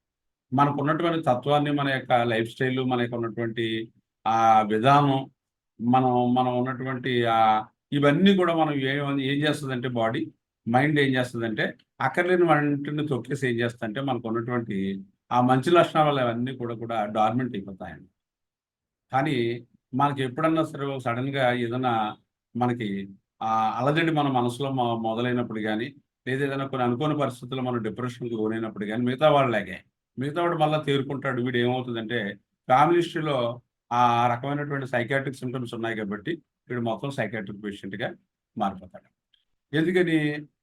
మనకు ఉన్నటువంటి తత్వాన్ని, మన యొక్క లైఫ్ స్టైల్, మన యొక్క ఉన్నటువంటి ఆ విధానం, మనం మనం ఉన్నటువంటి ఇవన్నీ కూడా మనం ఏం చేస్తుందంటే బాడీ మైండ్ ఏం చేస్తుందంటే అక్కర్లేని వాటిని తొక్కేసి ఏం చేస్తుందంటే మనకు ఉన్నటువంటి ఆ మంచి లక్షణాలు అవన్నీ కూడా డార్మెంట్ అయిపోతాయండి. కానీ మనకి ఎప్పుడన్నా సరే సడన్ గా ఏదైనా మనకి అలజడి మన మనసులో మొదలైనప్పుడు కానీ, లేదా ఏదైనా కొన్ని అనుకోని పరిస్థితుల్లో మనం డిప్రెషన్కి లోనైనప్పుడు కానీ మిగతా వాడు మళ్ళీ తేరుకుంటాడు. వీడు ఏమవుతుందంటే ఫ్యామిలీ హిస్టరీలో ఆ రకమైనటువంటి సైకాట్రిక్ సిమ్టమ్స్ ఉన్నాయి కాబట్టి వీడు మొత్తం సైకాట్రిక్ పేషెంట్గా మారిపోతాడు. ఎందుకని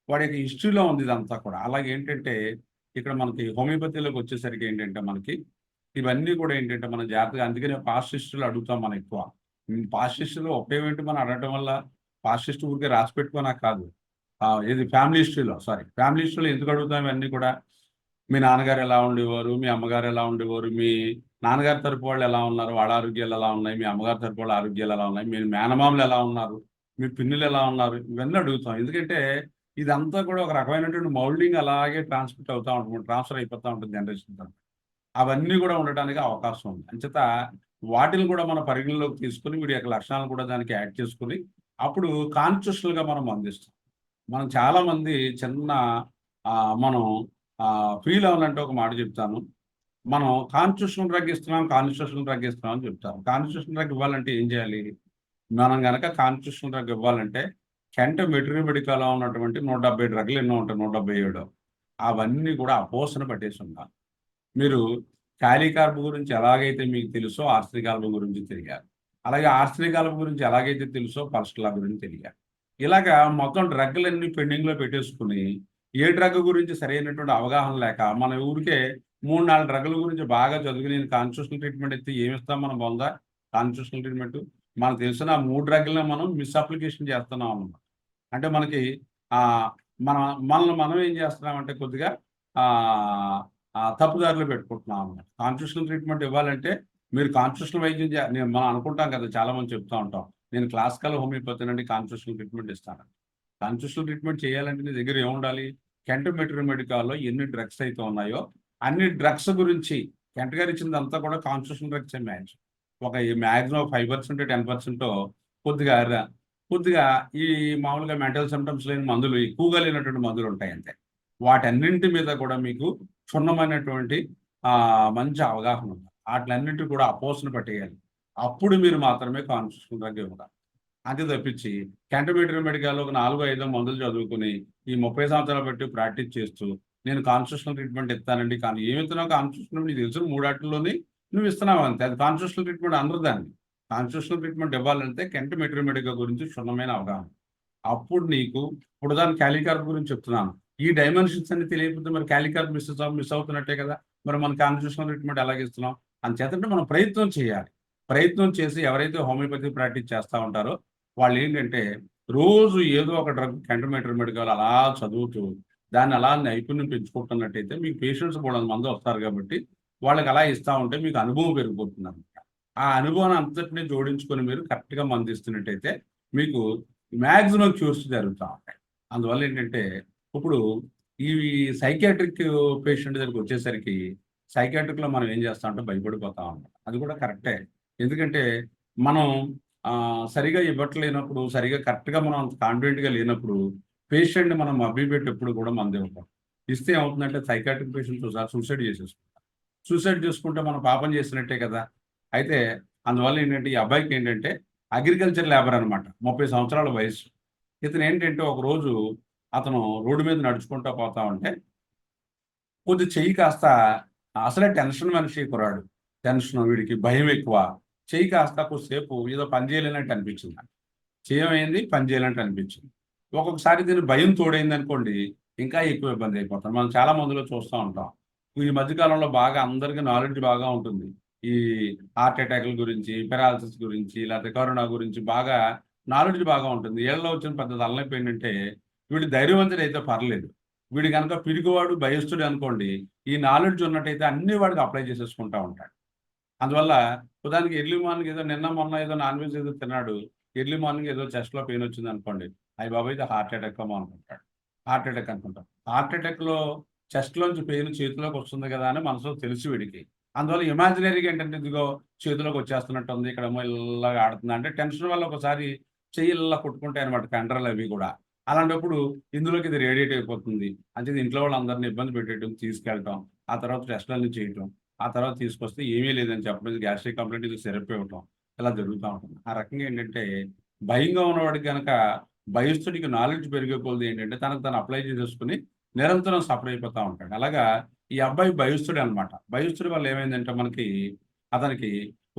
వాడి యొక్క హిస్టరీలో ఉంది ఇదంతా కూడా. అలాగే ఏంటంటే ఇక్కడ మనకి హోమియోపతిలోకి వచ్చేసరికి ఏంటంటే మనకి ఇవన్నీ కూడా ఏంటంటే మనం జాగ్రత్తగా, అందుకనే పాస్ట్ హిస్టరీలో అడుగుతాం మనం ఎక్కువ. పాస్ట్ హిస్టరీలో ఉపయోగం ఏంటి మనం అడగటం వల్ల? పాస్ట్ హిస్టరీ ఊరికే రాసి పెట్టుకోనా కాదు. ఇది ఫ్యామిలీ హిస్టరీలో ఎందుకు అడుగుతాం ఇవన్నీ కూడా? మీ నాన్నగారు ఎలా ఉండేవారు, మీ అమ్మగారు ఎలా ఉండేవారు, మీ నాన్నగారి తరపు వాళ్ళు ఎలా ఉన్నారు, వాళ్ళ ఆరోగ్యాలు ఎలా ఉన్నాయి, మీ అమ్మగారి తరపు వాళ్ళ ఆరోగ్యాలు ఎలా ఉన్నాయి, మీ మేనమామలు ఎలా ఉన్నారు, మీ పిన్నులు ఎలా ఉన్నారు, ఇవన్నీ అడుగుతాం. ఎందుకంటే ఇదంతా కూడా ఒక రకమైనటువంటి మౌల్డింగ్ అలాగే ట్రాన్స్ఫర్ అయిపోతూ ఉంటుంది జనరేషన్ తర్వాత. అవన్నీ కూడా ఉండటానికి అవకాశం ఉంది. అంచేత వాటిని కూడా మన పరిగణలోకి తీసుకుని వీడి యొక్క లక్షణాలను కూడా దానికి యాడ్ చేసుకుని అప్పుడు కాన్స్టిట్యూషనల్గా మనం అందిస్తాం. మనం చాలా మంది చిన్న మనం ఫీల్ అవ్వాలంటే ఒక మాట చెప్తాను. మనం కాన్స్టిట్యూషనల్ డ్రగ్ ఇస్తున్నాం అని చెప్తారు. కాన్స్టిట్యూషనల్ డ్రగ్ ఇవ్వాలంటే ఏం చేయాలి? మనం కనుక కాన్స్టిట్యూషనల్ డ్రగ్ ఇవ్వాలంటే కెంట మెట్రిమెడికాలో ఉన్నటువంటి 170 డ్రగ్లు ఎన్నో ఉంటాయి, 177 అవన్నీ కూడా అపోసన పట్టేసి ఉండాలి. మీరు కాలికార్బ్ గురించి ఎలాగైతే మీకు తెలుసో ఆర్సెనిక్ గురించి తెలియాలి. అలాగే ఆర్సెనిక్ గురించి ఎలాగైతే తెలుసో పల్స్టలా గురించి తెలియాలి. ఇలాగా మొత్తం డ్రగ్లన్నీ పెండింగ్లో పెట్టేసుకుని ఏ డ్రగ్ గురించి సరైనటువంటి అవగాహన లేక మన ఊరికే 3-4 డ్రగ్ల గురించి బాగా చదువుకుని నేను కాన్స్టిట్యూషనల్ ట్రీట్మెంట్ అయితే ఏమిస్తాం మనం పొందా? కాన్స్టిట్యూషనల్ ట్రీట్మెంట్ మనకు తెలిసిన 3 డ్రగ్లను మనం మిస్అప్లికేషన్ చేస్తున్నాం అన్నమాట. అంటే మనకి మనం ఏం చేస్తున్నామంటే కొద్దిగా తప్పుదారిలో పెట్టుకుంటున్నాం అన్నమాట. కాన్స్టిట్యూషనల్ ట్రీట్మెంట్ ఇవ్వాలంటే మీరు కాన్స్టిట్యూషనల్ వైద్యం మనం అనుకుంటాం కదా, చాలా మంది చెప్తూ ఉంటాం, నేను క్లాసికల్ హోమియోపతి నుండి కాన్స్టిట్యూషనల్ ట్రీట్మెంట్ ఇస్తాను. కాన్స్టిట్యూషనల్ ట్రీట్మెంట్ చేయాలంటే నీ దగ్గర ఏముండాలి? కెంట్ మెట్రిమెడికాల్లో ఎన్ని డ్రగ్స్ అయితే ఉన్నాయో అన్ని డ్రగ్స్ గురించి కెంట్ గారు ఇచ్చిందంతా కూడా కాన్స్టిట్యూషనల్ డ్రగ్స్ మ్యాచ్. ఒక మ్యాక్సిమం 5% 10% కొద్దిగా ఈ మామూలుగా మెంటల్ సిమ్టమ్స్ లేని మందులు, ఎక్కువగా లేనటువంటి మందులు ఉంటాయి అంతే. వాటన్నింటి మీద కూడా మీకు క్షుణ్ణమైనటువంటి మంచి అవగాహన ఉంది. వాటిలన్నింటి కూడా అపోసన పట్టేయాలి. అప్పుడు మీరు మాత్రమే కాన్స్టిట్యూషనల్ డ్రగ్ ఇవ్వాలి. అంతే తప్పించి కెంట్ మెట్రిమెడికాలో ఒక 4-5 మందులు చదువుకుని ఈ 30 సంవత్సరాలు బట్టి ప్రాక్టీస్ చేస్తూ నేను కాన్స్టిట్యూషనల్ ట్రీట్మెంట్ ఇస్తానండి, కానీ ఏమి ఇస్తున్నావు కాన్స్టిట్యూషనల్ నీకు తెలిసిన 3 వాటిల్లోని నువ్వు ఇస్తున్నావు అంతే. అది కాన్స్టిట్యూషనల్ ట్రీట్మెంట్ అందరు దాన్ని. కాన్స్టిట్యూషనల్ ట్రీట్మెంట్ ఇవ్వాలంటే కెంట్ మెట్రిమెడికా గురించి క్షుణ్ణమైన అవగాహన. అప్పుడు నీకు ఇప్పుడు దాని కాలికార్బ్ గురించి చెప్తున్నాను. ఈ డైమెన్షన్స్ అన్ని తెలియకపోతే మరి కాలికార్బ్ మిస్ అవుతున్నట్టే కదా. మరి మన కాన్స్టిట్యూషనల్ ట్రీట్మెంట్ ఎలాగ ఇస్తున్నాం అని చేతంటే మనం ప్రయత్నం చేయాలి. ప్రయత్నం చేసి ఎవరైతే హోమియోపతి ప్రాక్టీస్ చేస్తూ ఉంటారో వాళ్ళు ఏంటంటే రోజు ఏదో ఒక డ్రగ్ కెంట్ మెట్రిమెడికాలో అలా చదువుతూ దాన్ని అలా నైపుణ్యం పెంచుకుంటున్నట్టయితే మీకు పేషెంట్స్ కూడా మంది వస్తారు కాబట్టి వాళ్ళకి అలా ఇస్తూ ఉంటే మీకు అనుభవం పెరిగిపోతుంది అనమాట. ఆ అనుభవాన్ని అంతటినీ జోడించుకొని మీరు కరెక్ట్గా మందిస్తున్నట్టయితే మీకు మ్యాక్సిమం క్యూర్స్ జరుగుతూ ఉంటాయి. అందువల్ల ఏంటంటే ఇప్పుడు ఈ సైకాట్రిక్ పేషెంట్ దగ్గరికి వచ్చేసరికి సైకాట్రిక్లో మనం ఏం చేస్తామంటే భయపడిపోతా ఉంటాం. అది కూడా కరెక్టే. ఎందుకంటే మనం సరిగా ఇవ్వట్లేనప్పుడు, సరిగా కరెక్ట్గా మనం కాన్ఫిడెంట్గా లేనప్పుడు పేషెంట్ని మనం మభ్యపెట్టి ఎప్పుడు కూడా మంది ఇవ్వటం. ఇస్తే ఏమవుతుందంటే సైకాట్రిక్ పేషెంట్ సూసైడ్ చేసేసుకుంటాం. సూసైడ్ చేసుకుంటే మనం పాపం చేసినట్టే కదా. అయితే అందువల్ల ఏంటంటే ఈ అబ్బాయికి ఏంటంటే అగ్రికల్చర్ లేబర్ అనమాట, 30 సంవత్సరాల వయసు. ఇతను ఏంటంటే ఒకరోజు అతను రోడ్డు మీద నడుచుకుంటూ పోతా ఉంటే కొద్ది చెయ్యి కాస్త, అసలే టెన్షన్ మనిషి కురాడు, టెన్షన్, వీడికి భయం ఎక్కువ. చెయ్యి కాస్త కొద్దిసేపు ఏదో పని చేయలేనట్టు అనిపించింది. చేయమైంది పని చేయలేనట్టు అనిపించింది. ఒక్కొక్కసారి దీని భయం తోడైంది అనుకోండి ఇంకా ఎక్కువ ఇబ్బంది అయిపోతాం. మనం చాలా మందిలో చూస్తూ ఉంటాం. ఈ మధ్యకాలంలో బాగా అందరికీ నాలెడ్జ్ బాగా ఉంటుంది. ఈ హార్ట్ అటాక్ల గురించి, పెరాలసిస్ గురించి, లేకపోతే కరోనా గురించి బాగా నాలెడ్జ్ బాగా ఉంటుంది. ఏళ్ళలో వచ్చిన పెద్ద తలనొప్పి ఏంటంటే వీడు ధైర్యవంతుడు అయితే పర్లేదు, వీడు కనుక పిరిగివాడు భయస్తుడు అనుకోండి, ఈ నాలెడ్జ్ ఉన్నట్టయితే అన్ని వాడికి అప్లై చేసేసుకుంటా ఉంటాడు. అందువల్ల ఉదాహరణకి ఎర్లీ మార్నింగ్ ఏదో మొన్న ఏదో నాన్ వెజ్ ఏదో తిన్నాడు, ఎర్లీ మార్నింగ్ ఏదో చెస్ట్లో పెయిన్ వచ్చింది అనుకోండి, అయ్యి బాబాయ్ ఇది హార్ట్ అటాక్ అనుకుంటాడు. హార్ట్ అటాక్ అనుకుంటాం. హార్ట్ అటాక్లో చెస్ట్లోంచి పెయిన్ చేతిలోకి వస్తుంది కదా అని మనసులో తెలుసు వీడికి. అందువల్ల ఇమాజినరీగా ఏంటంటే ఇదిగో చేతిలోకి వచ్చేస్తున్నట్టు ఉంది, ఇక్కడేమో ఇలాగా ఆడుతుంది అంటే టెన్షన్ వల్ల ఒకసారి చెయ్యి ఇలా కొట్టుకుంటాయి అనమాట కండరాలు అవి కూడా. అలాంటప్పుడు ఇందులోకి ఇది రేడియేట్ అయిపోతుంది. అంచేది ఇంట్లో వాళ్ళందరిని ఇబ్బంది పెట్టేయడం, తీసుకెళ్ళటం, ఆ తర్వాత టెస్టులన్నీ చేయటం, ఆ తర్వాత తీసుకొస్తే ఏమీ లేదని చెప్పడం, ఇది గ్యాస్ట్రిక్ కంప్లైంట్, ఇది సిరప్ ఇవ్వటం, ఇలా జరుగుతూ ఉంటుంది. ఆ రకంగా ఏంటంటే భయంగా ఉన్నవాడికి కనుక భయస్థుడికి నాలెడ్జ్ పెరిగే కొలది ఏంటంటే తనకు తను అప్లై చేసేసుకుని నిరంతరం సఫర్ అయిపోతూ ఉంటాడు. అలాగా ఈ అబ్బాయి భయస్థుడే అనమాట. భయస్థుడి వల్ల ఏమైందంటే మనకి అతనికి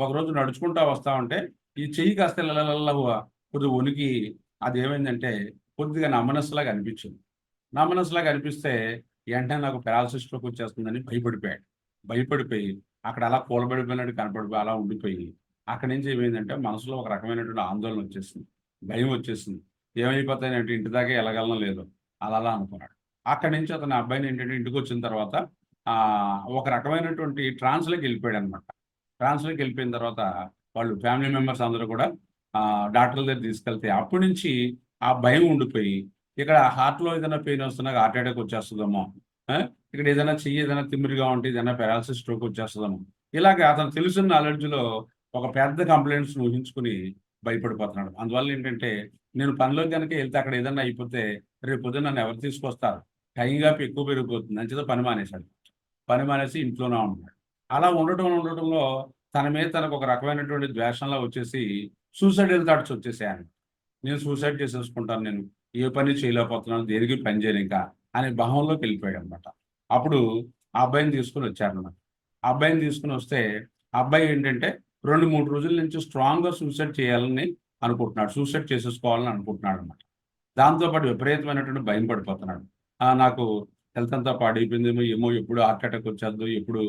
ఒకరోజు నడుచుకుంటా వస్తా ఉంటే ఈ చెయ్యి కాస్త కొద్దిగా వణికి అది ఏమైందంటే కొద్దిగా నమ్మనస్సులాగా అనిపించింది. నమ్మనస్సులాగా అనిపిస్తే వెంటనే నాకు పెరాలసిస్ స్ట్రోక్ వచ్చేస్తుందని భయపడిపోయాడు. భయపడిపోయి అక్కడ అలా కూలబడిపోయినట్టు కనపడిపోయి అలా ఉండిపోయి అక్కడి నుంచి ఏమైందంటే మనసులో ఒక రకమైనటువంటి ఆందోళన వచ్చేసింది, భయం వచ్చేసింది. ఏమైపోతాయంటే ఇంటి దాకా వెళ్ళగలను లేదు అలా అలా అనుకున్నాడు. అక్కడి నుంచి అతని అబ్బాయిని ఏంటంటే ఇంటికి వచ్చిన తర్వాత ఒక రకమైనటువంటి ట్రాన్స్లోకి వెళ్ళిపోయాడు అనమాట. ట్రాన్స్లోకి వెళ్ళిపోయిన తర్వాత వాళ్ళు ఫ్యామిలీ మెంబర్స్ అందరూ కూడా డాక్టర్ల దగ్గర తీసుకెళ్తే అప్పటి నుంచి ఆ భయం ఉండిపోయి ఇక్కడ హార్ట్లో ఏదైనా పెయిన్ వస్తున్నా హార్ట్ అటాక్ వచ్చేస్తుందేమో, ఇక్కడ ఏదైనా చెయ్యి ఏదైనా తిమ్మిరిగా ఉంటే ఏదైనా పెరాలసిస్ స్ట్రోక్ వచ్చేస్తుందేమో, ఇలాగ అతను తెలిసిన నాలెడ్జ్లో ఒక పెద్ద కంప్లైంట్స్ ఊహించుకుని భయపడిపోతున్నాడు. అందువల్ల ఏంటంటే నేను పనిలోకి కనుక వెళ్తే అక్కడ ఏదైనా అయిపోతే రేపు పొద్దున్న నన్ను ఎవరు తీసుకొస్తారు, టైంగా ఎక్కువ పెరిగిపోతుంది అంచేత పని మానేశాడు. పని మానేసి ఇంట్లోనే ఉన్నాడు. అలా ఉండటంలో తన మీద తనకు ఒక రకమైనటువంటి ద్వేషంలా వచ్చేసి సూసైడల్ థాట్స్ వచ్చేసాయని. నేను సూసైడ్ చేసేసుకుంటాను, నేను ఏ పని చేయలేకపోతున్నాను, దేనికి పని చేయను ఇంకా అనే భావంలోకి వెళ్ళిపోయాడు అనమాట. అప్పుడు ఆ అబ్బాయిని తీసుకుని వచ్చారన్నమాట. ఆ అబ్బాయిని తీసుకుని వస్తే ఆ అబ్బాయి ఏంటంటే 2-3 రోజుల నుంచి స్ట్రాంగ్గా సూసైడ్ చేయాలని అనుకుంటున్నాడు, సూసైడ్ చేసేసుకోవాలని అనుకుంటున్నాడు అనమాట. దాంతోపాటు విపరీతమైనటువంటి భయం పడిపోతున్నాడు. నాకు హెల్త్ అంతా పాడైపోయిందేమో, ఏమో ఎప్పుడు హార్ట్ అటాక్ వచ్చేద్దు, ఎప్పుడు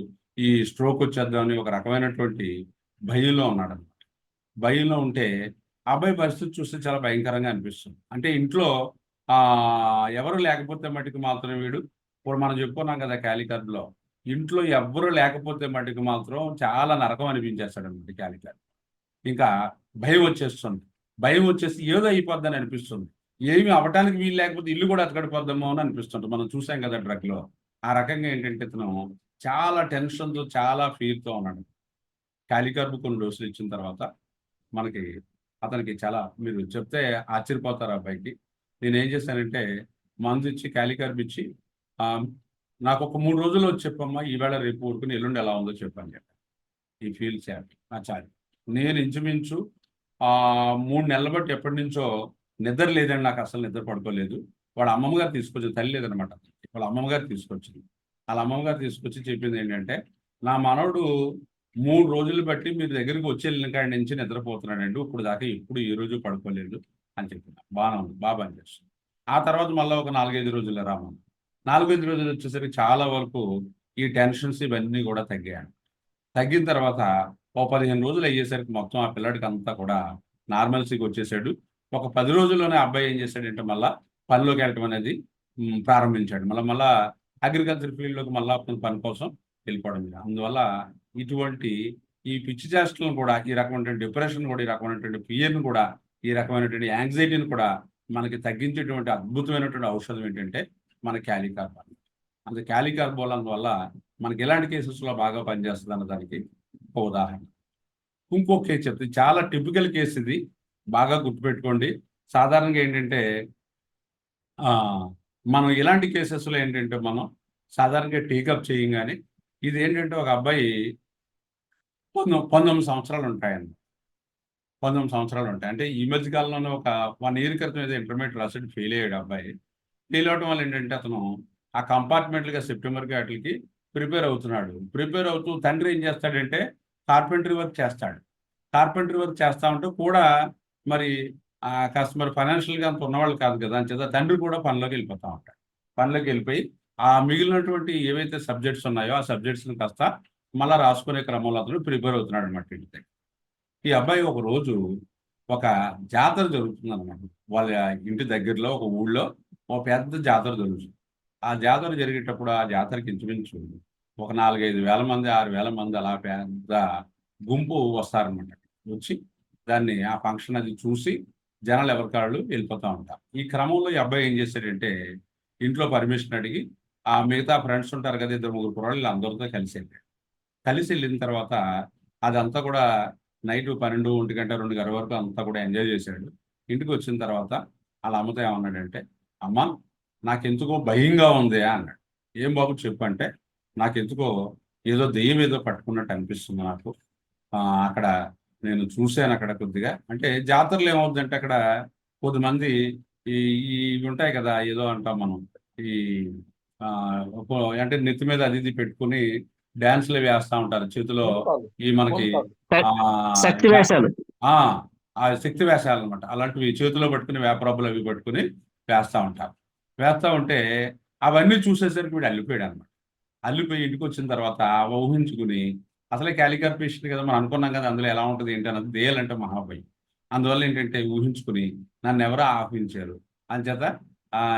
ఈ స్ట్రోక్ వచ్చేద్దాం అని ఒక రకమైనటువంటి భయంలో ఉన్నాడు. భయంలో ఉంటే అబ్బాయి పరిస్థితి చూస్తే చాలా భయంకరంగా అనిపిస్తుంది. అంటే ఇంట్లో ఎవరు లేకపోతే మటుకు మాత్రం వీడు, ఇప్పుడు మనం చెప్పుకున్నాం కదా క్యాలికర్లో, ఇంట్లో ఎవ్వరు లేకపోతే మటుకు మాత్రం చాలా నరకం అనిపించేస్తాడు అనమాట క్యాలికర్. ఇంకా భయం వచ్చేస్తుంది. భయం వచ్చేసి ఏదో అయిపోద్దని అనిపిస్తుంది. ఏమి అవ్వటానికి వీలు లేకపోతే ఇల్లు కూడా అతకడిపోద్దామో అని అనిపిస్తుంది. మనం చూసాం కదా డ్రగ్లో. ఆ రకంగా ఏంటంటే ఇతను చాలా టెన్షన్తో చాలా ఫీర్తో ఉన్నాడు. క్యాలికర్బ్ కొన్ని డోసులు ఇచ్చిన తర్వాత మనకి అతనికి చాలా, మీరు చెప్తే ఆశ్చర్యపోతారు అబ్బాయికి. నేనేం చేశానంటే మందు ఇచ్చి క్యాలికర్బ్ ఇచ్చి నాకు ఒక 3 రోజుల్లో వచ్చి చెప్పమ్మా, ఈవేళ రేపు ఊరుకుని ఎల్లుండి ఎలా ఉందో చెప్పని చెప్పాను. ఈ ఫీల్ హ్యాపీ నా చాలు. నేను ఇంచుమించు 3 నెలల బట్టి ఎప్పటి నుంచో నిద్ర లేదండి, నాకు అసలు నిద్ర పడుకోలేదు. వాళ్ళ అమ్మమ్మ గారు తీసుకొచ్చింది, తల్లి లేదనమాట, వాళ్ళ అమ్మమ్మ గారు తీసుకొచ్చింది. వాళ్ళ అమ్మమ్మ గారు తీసుకొచ్చి చెప్పింది ఏంటంటే నా మనవడు 3 రోజులు బట్టి మీరు దగ్గరికి వచ్చి వెళ్ళిన కాడి నుంచి నిద్రపోతున్నాడండి, ఇప్పుడు దాకా ఎప్పుడు ఈ రోజు పడుకోలేదు అని చెప్పిన. బాగా ఉంది, బాగా అనిపిస్తుంది. ఆ తర్వాత మళ్ళీ ఒక 4-5 రోజులు రామని, 4-5 రోజులు వచ్చేసరికి చాలా వరకు ఈ టెన్షన్స్ ఇవన్నీ కూడా తగ్గాయి. తగ్గిన తర్వాత ఒక 15 రోజులు అయ్యేసరికి మొత్తం ఆ పిల్లడికి అంతా కూడా నార్మల్సీకి వచ్చేసాడు. ఒక 10 రోజుల్లోనే అబ్బాయి ఏం చేశాడంటే మళ్ళా పనిలోకి వెళ్ళటం అనేది ప్రారంభించాడు. మళ్ళా అగ్రికల్చర్ ఫీల్డ్లోకి మళ్ళా పని కోసం వెళ్ళిపోవడం. అందువల్ల ఇటువంటి ఈ పిచ్చి చేష్టలను కూడా, ఈ రకమైనటువంటి డిప్రెషన్ కూడా, ఈ రకమైనటువంటి ఫియర్ని కూడా, ఈ రకమైనటువంటి యాంగ్జైటీని కూడా మనకి తగ్గించేటువంటి అద్భుతమైనటువంటి ఔషధం ఏంటంటే మన క్యాలికార్బ్. అంత క్యాలికార్బోల్ వల్ల మనకి ఎలాంటి కేసెస్లో బాగా పనిచేస్తుంది అన్న దానికి ఒక ఉదాహరణ. ఇంకొక కేసు చెప్తే చాలా టిపికల్ కేసు ఇది, బాగా గుర్తుపెట్టుకోండి. సాధారణంగా ఏంటంటే మనం ఇలాంటి కేసెస్లో ఏంటంటే మనం సాధారణంగా టేకప్ చేయంగానే ఇది ఏంటంటే ఒక అబ్బాయి 19 సంవత్సరాలు ఉంటాయండి. 19 సంవత్సరాలు ఉంటాయి. అంటే ఈ మధ్య కాలంలోనే ఒక 1 ఇయర్ క్రితం ఏదో ఇంటర్మీడియట్ రాసాడు, ఫెయిల్ అయ్యాడు అబ్బాయి. ఫెయిల్ అవడం వల్ల ఏంటంటే అతను ఆ కంపార్ట్మెంట్లుగా సెప్టెంబర్కి వాటికి ప్రిపేర్ అవుతున్నాడు. ప్రిపేర్ అవుతూ తండ్రి ఏం చేస్తాడంటే కార్పెంటరీ వర్క్ చేస్తాడు. కార్పెంటరీ వర్క్ చేస్తూ ఉంటే కూడా మరి కాస్త మరి ఫైనాన్షియల్గా అంత ఉన్నవాళ్ళు కాదు కదా అని చేత తండ్రి కూడా పనిలోకి వెళ్ళిపోతూ ఉంటాడు. పనిలోకి వెళ్ళిపోయి ఆ మిగిలినటువంటి ఏవైతే సబ్జెక్ట్స్ ఉన్నాయో ఆ సబ్జెక్ట్స్ని కాస్త మళ్ళీ రాసుకునే క్రమంలో అతను ప్రిపేర్ అవుతున్నాడు అనమాట ఇంటి. ఈ అబ్బాయి ఒక రోజు ఒక జాతర జరుగుతుంది అనమాట. వాళ్ళ ఇంటి దగ్గరలో ఒక ఊళ్ళో ఒక పెద్ద జాతర జరుగుతుంది. ఆ జాతర జరిగేటప్పుడు ఆ జాతరకి ఇంచుమించు ఒక 4-5 వేల మంది 6 వేల మంది అలా పెద్ద గుంపు వస్తారనమాట. వచ్చి దాన్ని ఆ ఫంక్షన్ అది చూసి జనాలు ఎవరికాళ్ళు వెళ్ళిపోతూ ఉంటారు. ఈ క్రమంలో ఈ అబ్బాయి ఏం చేశాడంటే ఇంట్లో పర్మిషన్ అడిగి ఆ మిగతా ఫ్రెండ్స్ ఉంటారు కదా, 2-3 కుర్రాళ్ళు అందరితో కలిసి వెళ్ళాడు. కలిసి వెళ్ళిన తర్వాత అదంతా కూడా నైట్ 12, 1 గంట, 2 గంటల వరకు అంతా కూడా ఎంజాయ్ చేశాడు. ఇంటికి వచ్చిన తర్వాత వాళ్ళ అమ్మతో ఏమన్నాడంటే, అమ్మ నాకెందుకో భయంగా ఉంది అన్నాడు. ఏం బాబు చెప్పు అంటే, నాకెందుకో ఏదో దెయ్యం ఏదో పట్టుకున్నట్టు అనిపిస్తుంది నాకు. అక్కడ నేను చూశాను అక్కడ కొద్దిగా. అంటే జాతరలో ఏమవుతుందంటే అక్కడ కొద్దిమంది ఈ ఇవి ఉంటాయి కదా, ఏదో అంటాం మనం, ఈ అంటే నెత్తి మీద అది ఇది పెట్టుకుని డాన్స్లు వేస్తా ఉంటారు చేతిలో. ఈ మనకి ఆ శక్తి వేషాలు. ఆ ఆ శక్తి వేషాలు అనమాట. అలాంటివి చేతిలో పట్టుకుని వేపరబ్బులు అవి పట్టుకుని వేస్తా ఉంటారు. వేస్తా ఉంటే అవన్నీ చూసేసరికి వీడు అల్లిపోయాడు అనమాట. అల్లిపోయి ఇంటికి వచ్చిన తర్వాత ఊహించుకుని, అసలే క్యాలికర్ పేషెంట్ కదా, మనం అనుకున్నాం కదా అందులో ఎలా ఉంటుంది ఏంటి అన్నది, దెయ్యాలంటే మహాభయం. అందువల్ల ఏంటంటే ఊహించుకుని నన్ను ఎవరో ఆహ్వానించారు అంచేత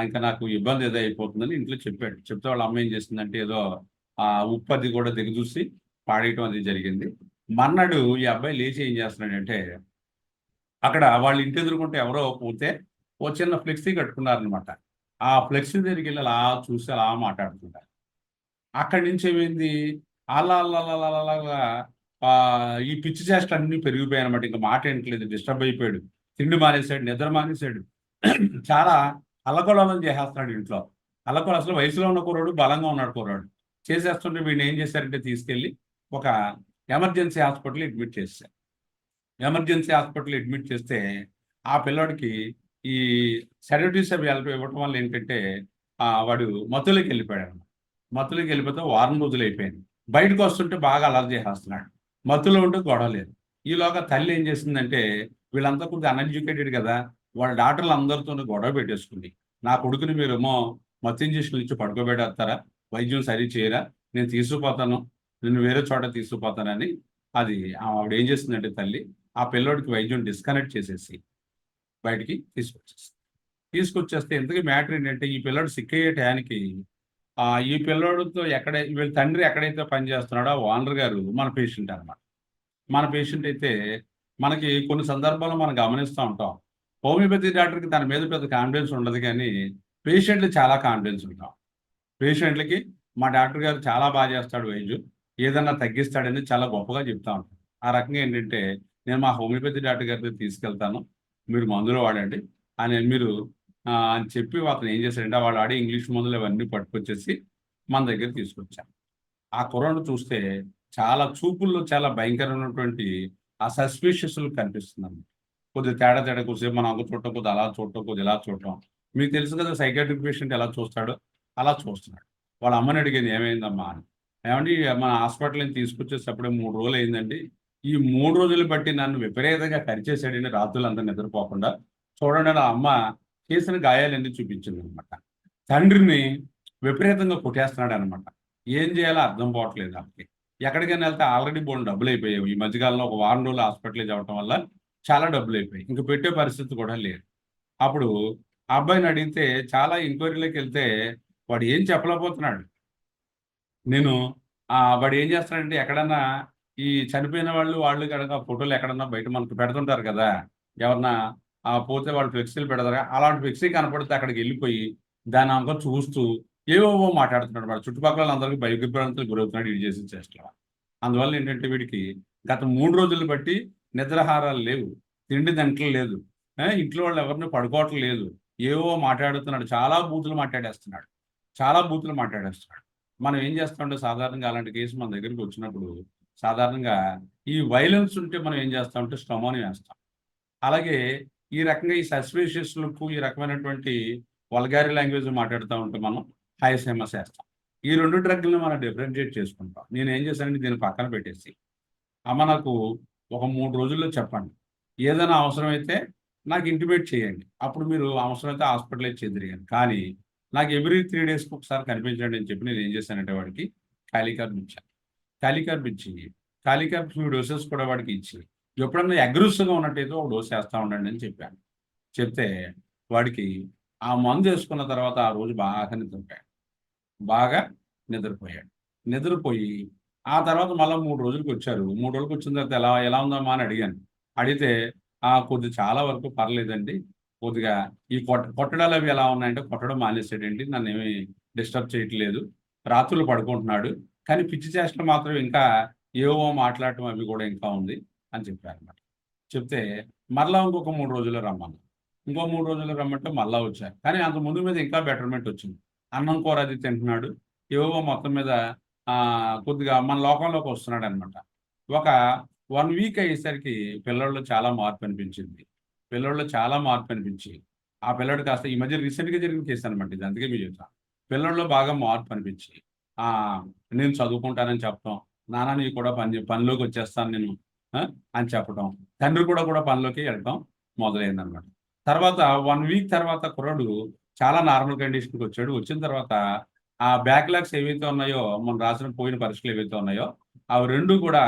ఇంకా నాకు ఇబ్బంది ఏదో అయిపోతుందని ఇంట్లో చెప్పాడు. చెప్తే వాళ్ళ అమ్మ ఏం చేసిందంటే ఏదో ఉప్పు అది కూడా దిగజూసి పాడేయటం అది జరిగింది. మర్నాడు ఈ అబ్బాయి లేచి ఏం చేస్తున్నాడంటే, అక్కడ వాళ్ళ ఇంటి ఎదురుకుంటే ఎవరో పోతే ఓ చిన్న ఫ్లెక్సీ కట్టుకున్నారనమాట. ఆ ఫ్లెక్సీ దగ్గరికి వెళ్ళి అలా చూసి అలా మాట్లాడుతుంటారు. అక్కడి నుంచి ఏమైంది, అలా అలాగా ఈ పిచ్చి చేష్టలు అన్నీ పెరిగిపోయాయి అనమాట. ఇంకా మాట ఏంటలేదు, డిస్టర్బ్ అయిపోయాడు, తిండి మానేశాడు, నిద్ర మానేశాడు, చాలా అల్లకొల్లం చేసేస్తున్నాడు ఇంట్లో. అల్లకొల్లం అసలు వయసులో ఉన్న కుర్రాడు, బలంగా ఉన్నాడు కుర్రాడు. చేసేస్తుంటే వీడిని ఏం చేశారంటే తీసుకెళ్ళి ఒక ఎమర్జెన్సీ హాస్పిటల్ అడ్మిట్ చేశారు. ఎమర్జెన్సీ హాస్పిటల్ అడ్మిట్ చేస్తే ఆ పిల్లోడికి ఈ సెడేటివ్స్ అవి ఇవ్వటం వల్ల ఏంటంటే వాడు మత్తులోకి వెళ్ళిపోయాడు అనమాట. మత్తులోకి వెళ్ళిపోతే వారం రోజులు అయిపోయింది. బయటకు వస్తుంటే బాగా అలర్ట్ చేసేస్తున్నాడు. మత్తులో ఉంటే గొడవ లేదు. ఈలోగా తల్లి ఏం చేసిందంటే, వీళ్ళంతా కొద్దిగా అన్ఎడ్యుకేటెడ్ కదా, వాళ్ళ డాక్టర్లు అందరితో గొడవ పెట్టేసుకుంది. నా కొడుకుని మీరేమో మత్తు ఇంజక్షన్లు ఇచ్చి పడుకోబెట్టేస్తారా, వైద్యం సరి చేయరా, నేను తీసుకుపోతాను, నిన్ను వేరే చోట తీసుకుపోతానని అది ఆవిడ ఏం చేసిందంటే తల్లి, ఆ పిల్లోడికి వైద్యం డిస్కనెక్ట్ చేసేసి బయటికి తీసుకొచ్చేస్తే ఇంతకీ మ్యాటర్ ఏంటంటే, ఈ పిల్లోడు సిక్ అయ్యే టయానికి ఈ పిల్లోడితో వీళ్ళ తండ్రి ఎక్కడైతే పనిచేస్తున్నాడో ఆ ఓనర్ గారు మన పేషెంట్ అనమాట. మన పేషెంట్ అయితే మనకి కొన్ని సందర్భాల్లో మనం గమనిస్తూ ఉంటాం, హోమియోపతి డాక్టర్కి తన మీద పెద్ద కాన్ఫిడెన్స్ ఉండదు, కానీ పేషెంట్లు చాలా కాన్ఫిడెన్స్ ఉంటాం. పేషెంట్లకి మా డాక్టర్ గారు చాలా బాగా చేస్తాడు వైద్యం, ఏదన్నా తగ్గిస్తాడని చాలా గొప్పగా చెప్తా ఉంటాం. ఆ రకంగా ఏంటంటే, నేను మా హోమియోపతి డాక్టర్ గారికి తీసుకెళ్తాను, మీరు మందులు వాడండి అని చెప్పి అతను ఏం చేశాడంటే, వాళ్ళు ఆడే ఇంగ్లీష్ మందులు అవన్నీ పట్టుకొచ్చేసి మన దగ్గర తీసుకొచ్చాను. ఆ కుర్రాడు చూస్తే చాలా చూపుల్లో చాలా భయంకరమైనటువంటి ఆ సస్పిషియస్లు కనిపిస్తున్నాను. కొద్దిగా తేడా కొద్దిసేపు మనం అంగ చూడటం, కొద్దిగా అలా చూడటం, కొద్దిగా ఇలా చూడటం. మీకు తెలుసు కదా సైకాట్రిక్ పేషెంట్ ఎలా చూస్తాడో అలా చూస్తున్నాడు. వాళ్ళ అమ్మని అడిగింది, ఏమైందమ్మా అని. ఏమంటే మన హాస్పిటల్ని తీసుకొచ్చేటప్పుడే 3 రోజులు అయిందండి, ఈ 3 రోజులు బట్టి నన్ను విపరీతంగా కరిచేసాడండి, రాత్రులంతా నిద్రపోకుండా. చూడండి ఆ అమ్మ చేసిన గాయాలన్నీ చూపించింది అనమాట. తండ్రిని విపరీతంగా కొట్టేస్తున్నాడు అనమాట. ఏం చేయాలో అర్థం పోవట్లేదు ఆమెకి. ఎక్కడికైనా వెళ్తే ఆల్రెడీ బోల్డు డబ్బులు అయిపోయాయి. ఈ మధ్యకాలంలో ఒక వారం రోజులు హాస్పిటల్ అవ్వటం వల్ల చాలా డబ్బులు అయిపోయాయి. ఇంక పెట్టే పరిస్థితి కూడా లేదు. అప్పుడు ఆ అబ్బాయిని అడిగితే చాలా ఎంక్వైరీలోకి వెళ్తే వాడు ఏం చెప్పలేకపోతున్నాడు. నేను వాడు ఏం చేస్తున్నాడంటే, ఎక్కడన్నా ఈ చనిపోయిన వాళ్ళు కనుక ఫోటోలు ఎక్కడన్నా బయట మనకు పెడుతుంటారు కదా, ఎవరన్నా పోతే వాళ్ళు ఫ్లెక్సీలు పెడతారు, అలాంటి ఫ్లెక్సీ కనపడితే అక్కడికి వెళ్ళిపోయి దాని అంతా చూస్తూ ఏవేవో మాట్లాడుతున్నాడు. వాడు చుట్టుపక్కల అందరికీ భయభ్రాంతులకు గురవుతున్నాడు ఇది చేసిన చేష్టలు. అందువల్ల ఏంటంటే వీడికి గత 3 రోజులు బట్టి నిద్రాహారాలు లేవు, తిండి దంటలు లేదు, ఇంట్లో వాళ్ళు ఎవరిని పడుకోవటం లేదు, ఏవో మాట్లాడుతున్నాడు, చాలా బూతులు మాట్లాడేస్తున్నాడు. మనం ఏం చేస్తామంటే, సాధారణంగా అలాంటి కేసు మన దగ్గరికి వచ్చినప్పుడు సాధారణంగా ఈ వైలెన్స్ ఉంటే మనం ఏం చేస్తామంటే స్టమోని వేస్తాం. అలాగే ఈ రకంగా ఈ సస్పిషియస్ లుక్, ఈ రకమైనటువంటి వల్గారీ లాంగ్వేజ్ మాట్లాడుతూ ఉంటే మనం హైసెమస్ వేస్తాం. ఈ 2 డ్రగ్లను మనం డిఫరెన్షియేట్ చేసుకుంటాం. నేను ఏం చేశానంటే దీన్ని పక్కన పెట్టేసి, అమ్మ నాకు ఒక 3 రోజుల్లో చెప్పండి, ఏదైనా అవసరమైతే నాకు ఇంటిమేట్ చేయండి, అప్పుడు మీరు అవసరమైతే హాస్పిటలైజ్ చేద్దిరిగాను, కానీ నాకు ఎవ్రీ 3 డేస్కి ఒకసారి కనిపించండి అని చెప్పి నేను ఏం చేశానంటే వాడికి కాలికార్బ్ ఇచ్చాను. కాలికార్బ్ 2 డోసెస్ కూడా వాడికి ఇచ్చి, ఎప్పుడన్నా అగ్రెసివ్గా ఉన్నట్టయితే ఒక డోస్ వేస్తూ ఉండండి అని చెప్పాను. చెప్తే వాడికి ఆ మందు వేసుకున్న తర్వాత ఆ రోజు బాగా నిద్రపోయి ఆ తర్వాత మళ్ళీ 3 రోజులకి వచ్చారు. 3 రోజులకి వచ్చిన తర్వాత ఎలా ఉందమ్మా అని అడిగాను. అడిగితే కొద్దిగా చాలా వరకు పర్లేదండి, కొద్దిగా ఈ కొట్టడాలు అవి ఎలా ఉన్నాయంటే కొట్టడం మానేసాడండి, నన్ను ఏమి డిస్టర్బ్ చేయట్లేదు, రాత్రులు పడుకుంటున్నాడు, కానీ పిచ్చి చేష్టలు మాత్రం ఇంకా ఏవో మాట్లాడటం అవి కూడా ఇంకా ఉంది అని చెప్పారన్నమాట. చెప్తే మరలా ఇంకొక 3 రోజుల్లో రమ్మన్నారు. ఇంకో 3 రోజుల్లో రమ్మంటే మళ్ళా వచ్చారు. కానీ అంత ముందు మీద ఇంకా బెటర్మెంట్ వచ్చింది. అన్నం కూర అది తింటున్నాడు. ఏవో మొత్తం మీద కొద్దిగా మన లోకంలోకి వస్తున్నాడనమాట. ఒక 1 వీక్ అయ్యేసరికి పిల్లోడిలో చాలా మార్పు అనిపించింది. పిల్లోడిలో చాలా మార్పు అనిపించి, ఆ పిల్లోడు కాస్త ఈ మధ్య రీసెంట్‌గా జరిగిన కేస్ అనమాట ఇది. అందుకే మీకు చెప్తున్నా. పిల్లోడిలో బాగా మార్పు అనిపించి, నేను చదువుకుంటానని చెప్పడం, నాన్న నీకు కూడా పనిలోకి వచ్చేస్తాను నేను అని చెప్పడం. తండ్రి కూడా పనిలోకి వెళ్ళడం మొదలైందనమాట. తర్వాత 1 వీక్ తర్వాత కుర్రాడు చాలా నార్మల్ కండిషన్‌కి వచ్చాడు. వచ్చిన తర్వాత ఆ బ్యాక్‌లాగ్స్ ఏవైతే ఉన్నాయో, మనం రాసిన పోయిన పరీక్షలు ఏవైతే ఉన్నాయో, అవి 2 కూడా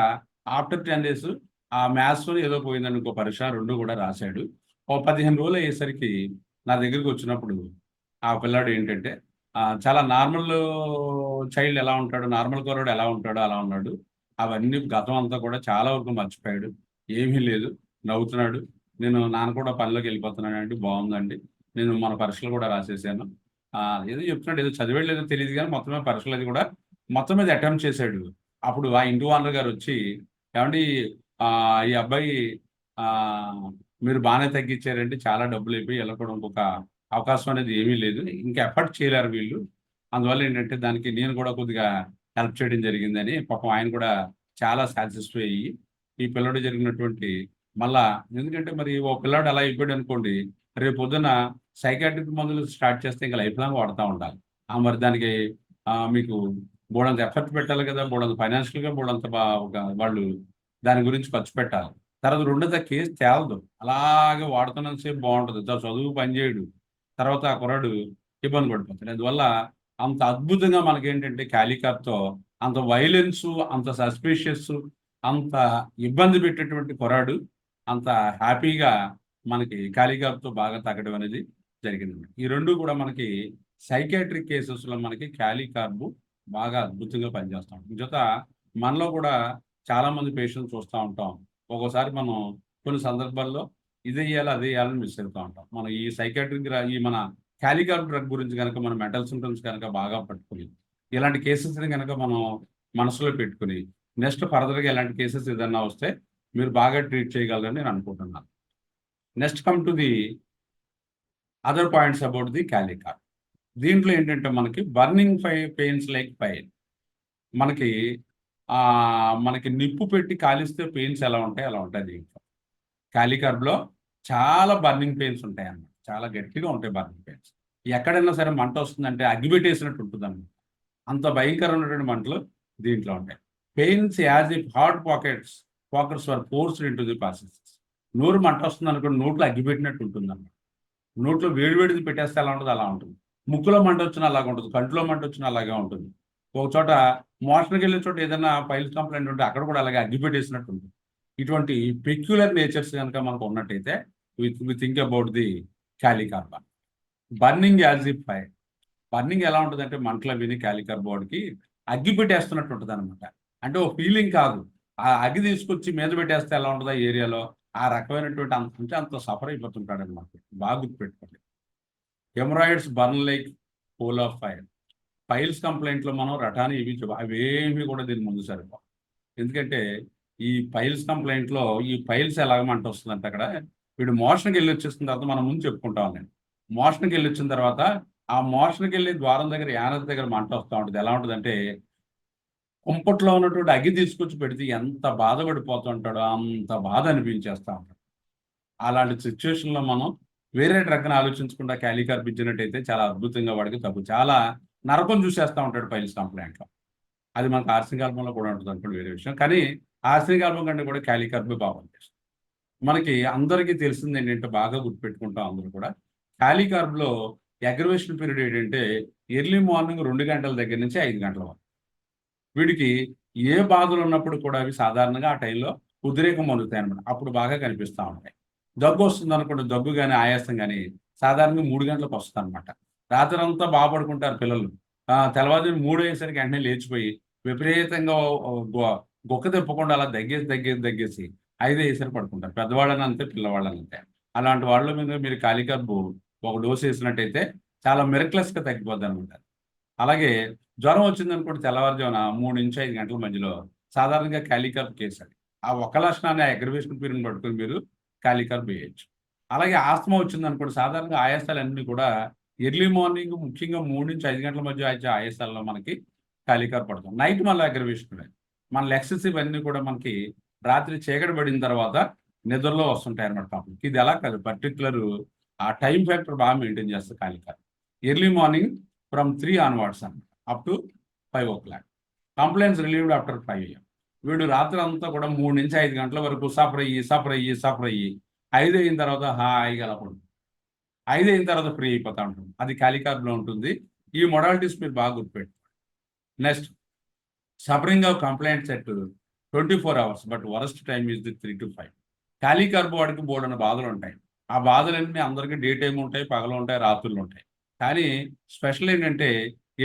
ఆఫ్టర్ 10 డేస్ ఆ మ్యాథ్స్‌లో ఏదో పోయిందని ఇంకో పరీక్ష 2 కూడా రాశాడు. ఓ 15 రోజులు అయ్యేసరికి నా దగ్గరికి వచ్చినప్పుడు ఆ పిల్లాడు ఏంటంటే చాలా నార్మల్ చైల్డ్ ఎలా ఉంటాడో, నార్మల్ కుర్రాడు ఎలా ఉంటాడో అలా ఉన్నాడు. అవన్నీ గతం అంతా కూడా చాలా వరకు మర్చిపోయాడు. ఏమీ లేదు, నవ్వుతున్నాడు. నేను నాన్న కూడా పనిలోకి వెళ్ళిపోతున్నానండి. బాగుందండి. నేను మన పరీక్షలు కూడా రాసేసాను. ఏదో చెప్తున్నాడు, ఏదో చదివాడో లేదో తెలీదు గానీ మొత్తం మీద పరీక్షలు అది కూడా మొత్తం మీద అటెంప్ట్ చేశాడు. అప్పుడు ఆ ఇంటి ఓనర్ గారు వచ్చి, "ఏవండీ ఈ అబ్బాయి మీరు బానే తగ్గించారండి. చాలా డబ్బులయిపోయి ఇలా కూడా ఇంకొక అవకాశం అనేది ఏమీ లేదు. ఇంకా ఎఫర్ట్ చేయలేరు వీళ్ళు. అందువల్ల ఏంటంటే దానికి నేను కూడా కొద్దిగా హెల్ప్ చేయడం జరిగిందని." పాపం ఆయన కూడా చాలా సాటిస్ఫై అయ్యి, ఈ పిల్లోడు జరిగినటువంటి మళ్ళా ఎందుకంటే మరి ఓ పిల్లాడు అలా అయిపోయాడనుకోండి, రేపు పొద్దున సైకియాట్రిక్ మందులు స్టార్ట్ చేస్తే ఇంక లైఫ్ లాంగ్ వాడతా ఉండాలి. మరి దానికి మీకు బోలెడంత ఎఫర్ట్ పెట్టాలి కదా! బోలెడంత ఫైనాన్షియల్‌గా బోలెడంత వాళ్ళు దాని గురించి ఖర్చు పెట్టాలి. తర్వాత రెండోది ఆ కేస్ తేలదు. అలాగే వాడుతున్నంత సేపు బావుంటది. చదువు పని చేయడు. తర్వాత ఆ కుర్రాడు ఇబ్బంది పడిపోతాడు. అందువల్ల అంత అద్భుతంగా మనకేంటంటే కాలికర్‌తో అంత వయలెన్సు, అంత సస్పీషియస్సు, అంత ఇబ్బంది పెట్టేటువంటి కుర్రాడు అంత హ్యాపీగా మనకి కాలికర్‌తో బాగా తగ్గడం అనేది జరిగిందండి. ఈ 2 కూడా మనకి సైకియాట్రిక్ కేసెస్‌లో మనకి కాలికార్బ్ బాగా అద్భుతంగా పనిచేస్తా ఉంటుంది. జత మనలో కూడా చాలామంది పేషెంట్స్ చూస్తా ఉంటాం. ఒక్కోసారి మనం కొన్ని సందర్భాల్లో ఇదెయ్యాలి, అదెయ్యాలని మిస్ అవుతా ఉంటాం. మనం ఈ సైకియాట్రిక్ ఈ మన కాలికార్బ్ డ్రగ్ గురించి గనక మనం మెంటల్ సింప్టమ్స్ గనక బాగా పట్టుకొని, ఇలాంటి కేసెస్‌ని గనక మనం మనసులో పెట్టుకొని, నెక్స్ట్ ఫర్దర్‌గా ఇలాంటి కేసెస్ ఏదన్నా వస్తే మీరు బాగా ట్రీట్ చేయగలరని నేను అనుకుంటున్నాను. Next come to the other points about the kali carb. దీంట్లో ఏంటంటే మనకి బర్నింగ్ పెయిన్స్ లైక్ ఫైర్. మనకి మనకి నిప్పు పెట్టి కాలిస్తే పెయిన్స్ ఎలా ఉంటాయి అలా ఉంటాయి దీంట్లో. కాలికార్బ్‌లో చాలా బర్నింగ్ పెయిన్స్ ఉంటాయన్నమాట. చాలా గట్టిగా ఉంటాయి బర్నింగ్ పెయిన్స్. ఎక్కడైనా సరే మంట వస్తుందంటే అగ్గిపెట్టేసినట్టు ఉంటుందన్నమాట. అంత భయంకరమైనటువంటి మంటలు దీంట్లో ఉంటాయి. Pains as if hot pockets were forced into the passages. నోరు మంట వస్తుందనుకోండి, నోట్లో అగ్గిపెట్టినట్టు ఉంటుందన్నమాట. నోట్లో వేడివేడిది పెట్టేస్తే ఎలా ఉంటదో అలా ఉంటుంది. ముక్కులో మంట వచ్చినా అలాగే ఉంటుంది. కంట్లో మంట వచ్చినా అలాగే ఉంటుంది. ఒక చోట మోషన్‌కెళ్ళే చోట ఏదైనా పైల్స్ కంప్లెయింట్ ఉంటే అక్కడ కూడా అలాగే అగ్గిపెట్టేసినట్టు ఉంటుంది. ఇటువంటి పెక్యులర్ నేచర్స్ గనక మనకు ఉన్నట్టయితే we think about the kali carb. Burning as if fire. Burning ఎలా ఉంటదంటే మంటలవిని కాలికార్బ్ బాడీకి అగ్గి పెట్టేస్తున్నట్టు ఉంటదనమాట. అంటే ఓ ఫీలింగ్ కాదు. ఆ అగ్గి తీసుకొచ్చి మీద పెట్టేస్తే ఎలా ఉంటదో ఆ ఏరియాలో, ఆ రకమైనటువంటి అంత సఫర్ అయిపోతుంటాడనమాట. బాగా గుర్తుపెట్టుకోండి. Hemorrhoids burn like coal of fire. Piles కంప్లెయింట్‌లో మనం రటాని ఇవి అవేమి కూడా దీని ముందు సరిపోవు. ఎందుకంటే ఈ పైల్స్ కంప్లెయింట్‌లో ఈ పైల్స్ ఎలాగ మంటొస్తుందంటే అక్కడ వీడు మోషన్‌కెళ్ళి వచ్చేసిన తర్వాత మనం ముందు చెప్పుకుంటాంలెండి. మోషన్‌కెళ్ళి వచ్చిన తర్వాత ఆ మోషన్‌కెళ్ళి ద్వారం దగ్గర యానస్ దగ్గర మంట వస్తా ఉంటది. ఎలా ఉంటదంటే కుంపట్లో ఉన్నటువంటి అగ్గి తీసుకొచ్చి పెడితే ఎంత బాధపడిపోతూ ఉంటాడో అంత బాధ అనిపించేస్తా ఉంటది. అలాంటి సిట్యుయేషన్‌లో మనం వేరే డ్రగ్‌ని ఆలోచించకుండా కాలికార్బ్ ఇచ్చినట్టయితే చాలా అద్భుతంగా వాడికి చాలా నరకం చూసేస్తా ఉంటాడు పైల్స్ కంప్లెయింట్‌లో. అది మనకు ఆర్సెనిక్ కూడా ఉంటదనుకోండి వేరే విషయం. కానీ ఆర్సెనిక్ కంటే కూడా కాలికార్బే బాగా పనిచేస్తుంది. మనకి అందరికీ తెలిసిందేంటంటే బాగా గుర్తుపెట్టుకుంటాం అందరూ కూడా. కాలికార్బ్‌లో అగ్రవేషన్ పీరియడ్ ఏంటంటే ఎర్లీ మార్నింగ్ 2 గంటల దగ్గర నుంచి 5 గంటల వరకు. వీడికి ఏ బాధలున్నప్పుడు కూడా అవి సాధారణంగా ఆ టైంలో ఉద్రేకం పొందుతాయన్నమాట. అప్పుడు బాగా కనిపిస్తా ఉంటాయి. దగ్గొస్తుందనుకోండి, దగ్గు గాని, ఆయాసం గాని సాధారణంగా 3 గంటలకు వస్తదనమాట. రాత్రంతా బా పడుకుంటారు పిల్లలు. తెల్లవారుజామున 3 అయ్యేసరికి వెంటనే లేచిపోయి విపరీతంగా గుక్క తిప్పకుండా అలా దగ్గేసి 5 అయ్యేసరికి పడుకుంటారు. పెద్దవాళ్ళని అంతే, పిల్లవాళ్ళని అంతే. అలాంటి వాళ్ళ మీద మీరు కాలికార్బ్ ఒక డోస్ ఏసినట్టయితే చాలా మిరక్లెస్‌గా తగ్గిపోద్దనమాట. అలాగే జ్వరం వచ్చిందనుకోండి తెల్లవారుజామున 3 నుంచి 5 గంటల మధ్యలో సాధారణంగా కాలికార్బ్ కేసు అది. ఆ ఒక్క లక్షణాన్ని అగ్రవేషన్ పీరియడ్ పట్టుకుని మీరు కాలికార్బ్ వేయచ్చు. అలాగే ఆస్తమా వచ్చిందనుకోండి సాధారణంగా ఆయాసాలన్నీ కూడా ఎర్లీ మార్నింగ్ ముఖ్యంగా 3 నుంచి 5 గంటల మధ్య వచ్చే ఆయాసాల్లో మనకి కాలికార్బ్ పడతాం. నైట్ మళ్ళీ అగ్రవేషన్ మన ఎక్సెసివ్ అన్నీ కూడా మనకి రాత్రి చీకటి పడిన తర్వాత నిద్రలో వస్తుంటాయి అన్నమాట పాపం. ఇది ఎలా కాదు పర్టికులర్ ఆ టైం ఫ్యాక్టర్ బాగా మెయింటైన్ చేస్తుంది కాలికార్బ్. ఎర్లీ మార్నింగ్ ఫ్రమ్ 3 ఆన్వర్డ్స్ అన్నమాట up to 5 o'clock. Complaints relieved after 5 AM. వీడు రాత్రి అంతా కూడా 3 నుంచి 5 గంటల వరకు సఫర్ అయ్యి 5 అయిన తర్వాత హాయిగా అలా పడుతుంది. 5 అయిన తర్వాత ఫ్రీ అయిపోతా ఉంటుంది. అది కాలికార్బ్లో ఉంటుంది. ఈ మొడాలిటీస్ మీరు బాగా గుర్తుపెట్టుకోండి. Next suffering of complaints at 24 hours but worst time is the 3 to 5. కాలికార్బ్ వాడికి బోల్డన్న బాధలు ఉంటాయి. ఆ బాధలన్నీ అందరికీ డే టైం ఉంటాయి, పగలు ఉంటాయి, రాత్రులు ఉంటాయి. కానీ స్పెషల్ ఏంటంటే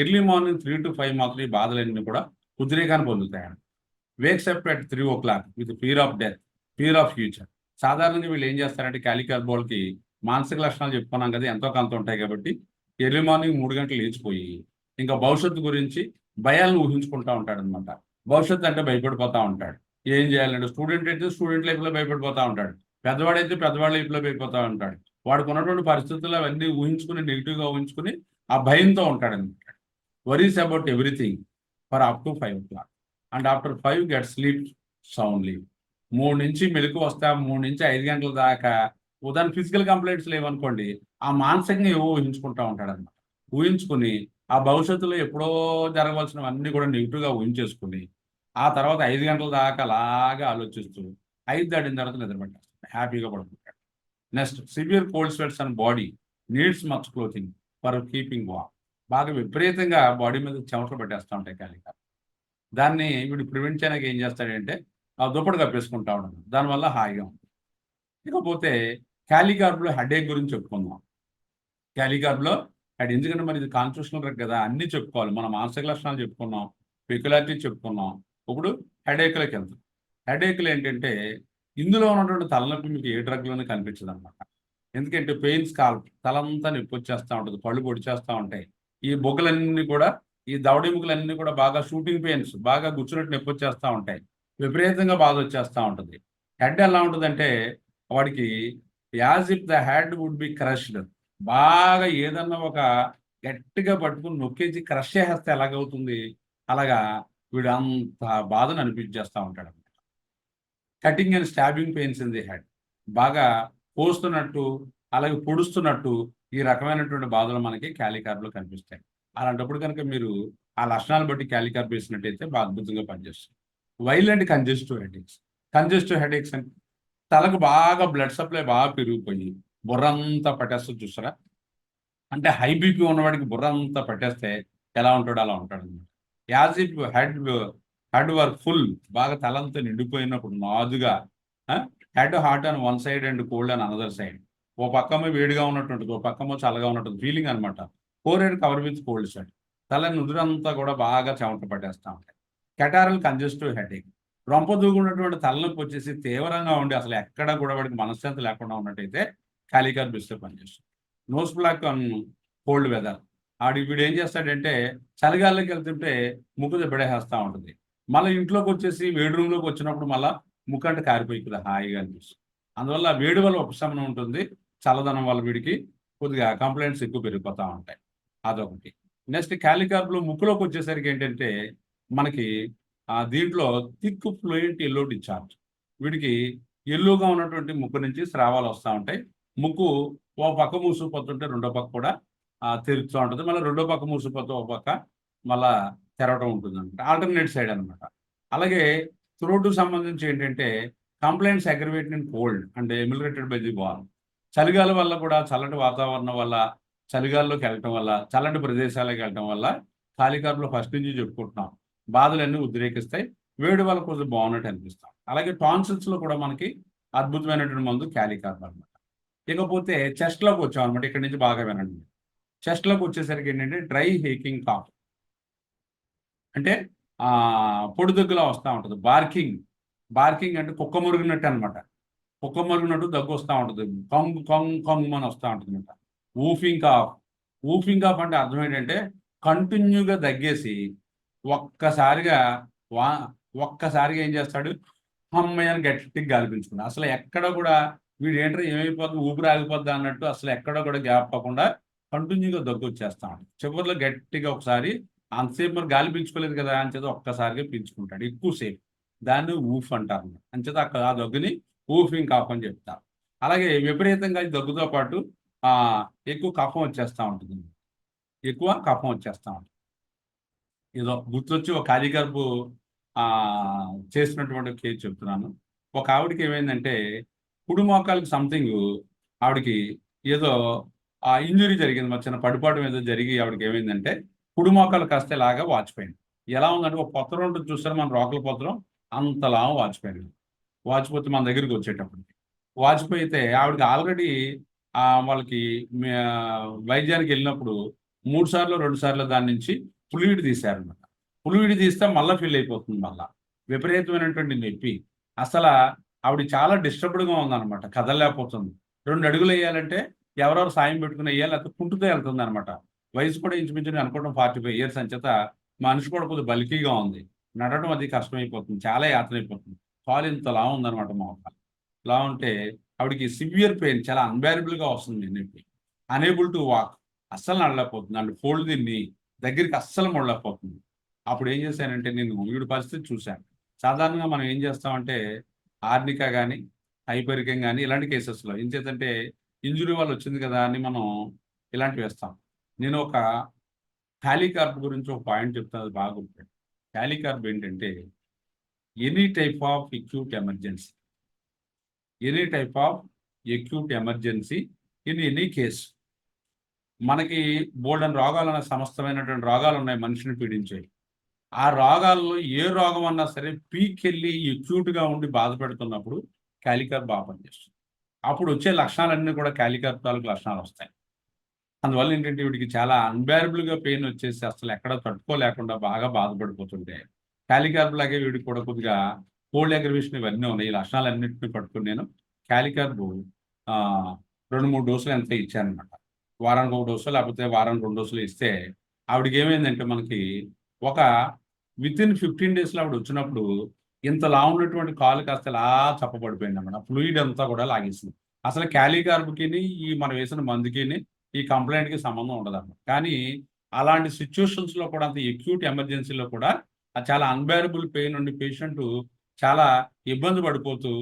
ఎర్లీ మార్నింగ్ 3 to 5 మాత్రం ఈ బాధలన్నీ కూడా ఉద్రేకాన్ని పొందుతాయి. Wakes up at 3 o'clock with fear of death, fear of future. సాధారణంగా వీళ్ళు ఏం చేస్తారంటే కాలికార్బ్ వాళ్ళకి మానసిక లక్షణాలు చెప్పుకున్నాం కదా ఎంతో కొంత ఉంటాయి కాబట్టి ఎర్లీ మార్నింగ్ 3 గంటలు లేచిపోయి ఇంకా భవిష్యత్తు గురించి భయాలను ఊహించుకుంటా ఉంటాడు అనమాట. భవిష్యత్తు అంటే భయపడిపోతా ఉంటాడు. ఏం చేయాలంటే స్టూడెంట్ అయితే స్టూడెంట్ లైఫ్లో భయపడిపోతా ఉంటాడు, పెద్దవాడైతే పెద్దవాళ్ళ లైఫ్లో భయపడిపోతా ఉంటాడు. వాడికి ఉన్నటువంటి పరిస్థితులు అవన్నీ ఊహించుకుని నెగిటివ్గా ఊహించుకుని ఆ భయంతో ఉంటాడు అనమాట. Worries about everything for up to 5 o'clock and after 5 get sleep soundly. 3 నుంచి మెలకు వస్తా 3 నుంచి 5 గంటల దాకా ఉదాహరణ ఫిజికల్ కంప్లైంట్స్ లేవనుకోండి ఆ మానసికంగా ఏవో ఊహించుకుంటా ఉంటాడు అనమాట. ఊహించుకుని ఆ భవిష్యత్తులో ఎప్పుడో జరగవలసినవన్నీ కూడా నెగిటివ్గా ఊహించేసుకుని ఆ తర్వాత 5 గంటల దాకా అలాగా ఆలోచిస్తూ 5 దాటిన తర్వాత నిద్రపట్టేస్తాడు, హ్యాపీగా పడుకుంటాడు. Next severe cold sweats and body needs much clothing for keeping warm. బాగా విపరీతంగా బాడీ మీద చెమటలు పట్టేస్తూ ఉంటాయి కాలికార్బ్. దాన్ని వీడు ప్రివెంట్ చేయడానికి ఏం చేస్తాడంటే ఆ దుప్పటి కప్పేసుకుంటా ఉండడం, దానివల్ల హాయిగా ఉంటుంది. ఇకపోతే కాలికార్బ్లో హెడేక్ గురించి చెప్పుకుందాం. కాలికార్బ్లో హెడ్ ఎందుకంటే మరి ఇది కాన్స్టిట్యూషనల్ డ్రగ్ కదా అన్నీ చెప్పుకోవాలి. మనం మానసిక లక్షణాలు చెప్పుకున్నాం, పెక్యులారిటీ చెప్పుకున్నాం, ఇప్పుడు హెడేక్లోకి వెళ్తాం. హెడేక్లు ఏంటంటే ఇందులో ఉన్నటువంటి తలనొప్పి మీకు ఏ డ్రగ్లోనే కనిపించదు అనమాట. ఎందుకంటే పెయిన్ స్కాల్ప్ తలంతా నొప్పి వచ్చేస్తూ ఉంటుంది, పళ్ళు పొడిచేస్తూ ఉంటాయి. ఈ బొగ్గలన్నీ కూడా ఈ దవడెముకలన్నీ కూడా బాగా షూటింగ్ పెయిన్స్ బాగా గుచ్చినట్టు నొప్పి వచ్చేస్తూ ఉంటాయి, విపరీతంగా బాధ వచ్చేస్తూ ఉంటుంది. హెడ్ ఎలా ఉంటుందంటే వాడికి as if the head would be crushed. బాగా ఏదన్నా ఒక గట్టిగా పట్టుకుని నొక్కేసి క్రష్ చేస్తే ఎలాగవుతుంది అలాగా వీడు అంత బాధను అనిపించేస్తూ ఉంటాడు అనమాట. Cutting and stabbing pains in the head బాగా పోస్తున్నట్టు అలాగే పొడుస్తున్నట్టు ఈ రకమైనటువంటి బాధలు మనకి కాలికార్బ్లో కనిపిస్తాయి. అలాంటప్పుడు కనుక మీరు ఆ లక్షణాలు బట్టి కాలికార్బ్ వేసినట్టయితే బాగా అద్భుతంగా పనిచేస్తుంది. వైలెంట్ కంజెస్టివ్ హెడేక్స్ అంటే తలకు బాగా బ్లడ్ సప్లై బాగా పెరిగిపోయి బుర్ర అంతా పట్టేస్తుంది చూసారా. అంటే హై బీపీ ఉన్నవాడికి బుర్ర అంతా పట్టేస్తే ఎలా ఉంటాడో అలా ఉంటాడు అనమాట. As if head work full బాగా తలంతా నిండిపోయినప్పుడు నాదుగా హెడ్ హాట్ అని వన్ సైడ్ అండ్ కోల్డ్ అని అనదర్ సైడ్. ఓ పక్కమో వేడిగా ఉన్నట్టు ఓ పక్కమో చల్లగా ఉన్నట్టు ఫీలింగ్ అనమాట. Four head cover with cold sweat. తల నుదురంతా కూడా బాగా చెమట పట్టేస్తూ ఉంటాయి. కెటారల్ కంజెస్టివ్ హెడేక్ రొంప దూకున్నటువంటి తలనొప్పి వచ్చేసి తీవ్రంగా ఉండి అసలు ఎక్కడ కూడా వాడికి మనశ్శాంతి లేకుండా ఉన్నట్టయితే కాలికార్బ్ ఇస్తే పనిచేస్తుంది. Nose block on cold weather వీడు ఏం చేస్తాడంటే చలిగాల్లోకి వెళ్తుంటే ముక్కు దెబ్బడేస్తూ ఉంటుంది. మళ్ళీ ఇంట్లోకి వచ్చేసి వేడి రూమ్లోకి వచ్చినప్పుడు మళ్ళీ ముక్కు అంటే కారిపోయి హాయిగా అనిపిస్తుంది. అందువల్ల వేడి వల్ల ఉపశమనం ఉంటుంది, చల్లదనం వల్ల వీడికి కొద్దిగా కంప్లైంట్స్ ఎక్కువ పెరిగిపోతూ ఉంటాయి. అదొకటి. నెక్స్ట్ కాలికార్బ్లో ముక్కులోకి వచ్చేసరికి ఏంటంటే మనకి దీంట్లో థిక్ ఫ్లూయెంట్ ఎల్లో డిశ్చార్జ్. వీడికి ఎల్లోగా ఉన్నటువంటి ముక్కు నుంచి స్రావాలు వస్తూ ఉంటాయి. ముక్కు ఓ పక్క మూసుకుపోతుంటే రెండో పక్క కూడా తెరుస్తూ ఉంటుంది, మళ్ళీ రెండో పక్క మూసుకుపోతే ఓ పక్క మళ్ళా తెరవడం ఉంటుంది అనమాట, ఆల్టర్నేట్ సైడ్ అనమాట. అలాగే థ్రోట్కు సంబంధించి ఏంటంటే complaints aggravated in cold and ameliorated by the wall. చలిగాలి వల్ల కూడా చల్లటి వాతావరణం వల్ల చలిగాల్లోకి వెళ్ళటం వల్ల చల్లటి ప్రదేశాలకు వెళ్ళటం వల్ల కాలికార్బ్లో ఫస్ట్ నుంచి చెప్పుకుంటున్నాం బాధలన్నీ ఉద్రేకిస్తాయి, వేడి వల్ల కొంచెం బాగున్నట్టు అనిపిస్తాం. అలాగే టాన్సిల్స్లో కూడా మనకి అద్భుతమైనటువంటి మందు కాలికార్బ్ అనమాట. ఇకపోతే చెస్ట్లోకి వచ్చాం అనమాట. ఇక్కడ నుంచి బాగా వినండి. చెస్ట్లోకి వచ్చేసరికి ఏంటంటే డ్రై హేకింగ్ కాఫ్ అంటే పొడి దగ్గులా వస్తూ ఉంటుంది. బార్కింగ్ అంటే కుక్క మురిగినట్టు అనమాట. కుక్క మురిగినట్టు దగ్గు వస్తూ ఉంటుంది, కంగు అని వస్తూ ఉంటుంది అనమాట. ఊఫింగ్ కాఫ్ అంటే అర్థం ఏంటంటే కంటిన్యూగా దగ్గేసి ఒక్కసారిగా వా ఒక్కసారిగా ఏం చేస్తాడు, అమ్మయ్య అని గట్టిగా గాలిపించుకున్నాడు. అసలు ఎక్కడ కూడా వీడు ఏంటో ఏమైపోతుంది, ఊపిరి ఆగిపోద్ది అన్నట్టు అసలు ఎక్కడ కూడా గ్యాప్ అవ్వకుండా కంటిన్యూగా దగ్గు వచ్చేస్తాడు. చివరిలో గట్టిగా ఒకసారి అంతసేపు మరి గాలి పీల్చుకోలేదు కదా అని చేత ఒక్కసారిగా పీల్చుకుంటాడు ఎక్కువసేపు. దాన్ని ఊఫ్ అంటారు. అంచేత అక్కడ ఆ దగ్గుని ఊఫింగ్ కాఫ్ అని చెప్తారు. అలాగే విపరీతంగా ఈ దగ్గుతో పాటు ఎక్కువ కఫం వచ్చేస్తూ ఉంటుంది. ఎక్కువ కఫం వచ్చేస్తూ ఉంటుంది. ఏదో గుర్తొచ్చి ఒక కాళీకర్పు చేసినటువంటి కేసు చెప్తున్నాను. ఒక ఆవిడకి ఏమైందంటే కుడి మోకాలకి సంథింగ్ ఆవిడకి ఏదో ఇంజురీ జరిగింది. మరి చిన్న పడిపాటు ఏదో జరిగి ఆవిడకి ఏమైందంటే కుడి మోకాలు కాస్త ఇలాగా వాచిపోయింది. ఎలా ఉందంటే ఒక పొత్తరం ఉంటుంది చూస్తారు మన రోకల పొత్తరం, అంతలా వాచిపోయింది. వాచిపోతే మన దగ్గరికి వచ్చేటప్పటికి వాచిపోయితే ఆవిడకి ఆల్రెడీ వాళ్ళకి వైద్యానికి వెళ్ళినప్పుడు 3 సార్లు 2 సార్లు దాని నుంచి ఫ్లూయిడ్ తీశారనమాట. ఫ్లూయిడ్ తీస్తే మళ్ళీ ఫిల్ అయిపోతుంది. మళ్ళా విపరీతమైనటువంటి నొప్పి. అసలు ఆవిడ చాలా డిస్టర్బ్డ్గా ఉందన్నమాట. కదలలేకపోతుంది. 2 అడుగులు వేయాలంటే ఎవరెవరు సాయం పెట్టుకుని వేయాలి, లేకపోతే కుంటుతో వెళ్తుంది అనమాట. వయసు కూడా ఇంచుమించు అనుకోవడం 45 ఇయర్స్ అంచేత మనిషి కూడా కొద్దిగా బల్కీగా ఉంది. నడవడం అది కష్టమైపోతుంది. చాలా యాతన అయిపోతుంది. కాలు ఇంతలా ఉందన్నమాట. మోకాలు ఇలా ఉంటే ఆవిడకి సివియర్ పెయిన్, చాలా అన్బేరబుల్గా వస్తుంది నొప్పి. అనేబుల్ టు వాక్, అస్సలు నడలేకపోతుంది. అండ్ ఫోల్డ్ దీన్ని దగ్గరికి అస్సలు మొడలేకపోతుంది. అప్పుడు ఏం చేశానంటే నేను వీడి పరిస్థితి చూశాను. సాధారణంగా మనం ఏం చేస్తామంటే ఆర్నికా కానీ హైపరికం కానీ ఇలాంటి కేసెస్లో ఏం చేద్దంటే ఇంజురీ వల్ల వచ్చింది కదా అని మనం ఇలాంటివి వేస్తాం. నేను ఒక కాలీకార్ప్ గురించి ఒక పాయింట్ చెప్తాను, అది బాగా గుర్తు. కాలీకార్ప్ ఏంటంటే any type of acute emergency, any type of acute emergency in any case. మనకి బోల్డెన్ రోగాలు అనే సమస్తమైనటువంటి రోగాలు ఉన్నాయి మనిషిని పీడించేవి. ఆ రోగాల్లో ఏ రోగం అన్నా సరే పీకెళ్ళి ఎక్యూట్గా ఉండి బాధపెడుతున్నప్పుడు కాలీకార్ప్ బాగా పనిచేస్తుంది. అప్పుడు వచ్చే లక్షణాలన్నీ కూడా కాలీకార్ప్ తాలూకు లక్షణాలు వస్తాయి. అందువల్ల ఏంటంటే వీడికి చాలా అన్బేరబుల్గా పెయిన్ వచ్చేసి అసలు ఎక్కడ తట్టుకోలేకుండా బాగా బాధపడిపోతుంటే కాలీకార్ప్ లాగే వీడికి కూడా కొద్దిగా కోల్డ్ అగ్రివేషన్ ఇవన్నీ ఉన్నాయి. ఈ లక్షణాలన్నింటినీ పట్టుకుని నేను కాలీకార్ప్ 2-3 డోసులు ఎంత ఇచ్చానమాట. వారానికి 1 డోసు లేకపోతే వారానికి 2 డోసులు ఇస్తే ఆవిడకి ఏమైందంటే మనకి ఒక వితిన్ 15 డేస్లో ఆవిడ వచ్చినప్పుడు ఇంతలా ఉన్నటువంటి కాలు కాస్త ఇలా చప్పబడిపోయింది అన్నమాట. ఫ్లూయిడ్ అంతా కూడా లాగేసింది. అసలు కాలీకార్ప్కి ఈ మనం వేసిన మందుకి ఈ కంప్లైంట్కి సంబంధం ఉండదన్నమాట. కానీ అలాంటి సిచ్యువేషన్స్లో కూడా అంత ఎక్యూట్ ఎమర్జెన్సీలో కూడా చాలా అన్బేరబుల్ పెయిన్ ఉండి పేషెంట్ చాలా ఇబ్బంది పడిపోతూ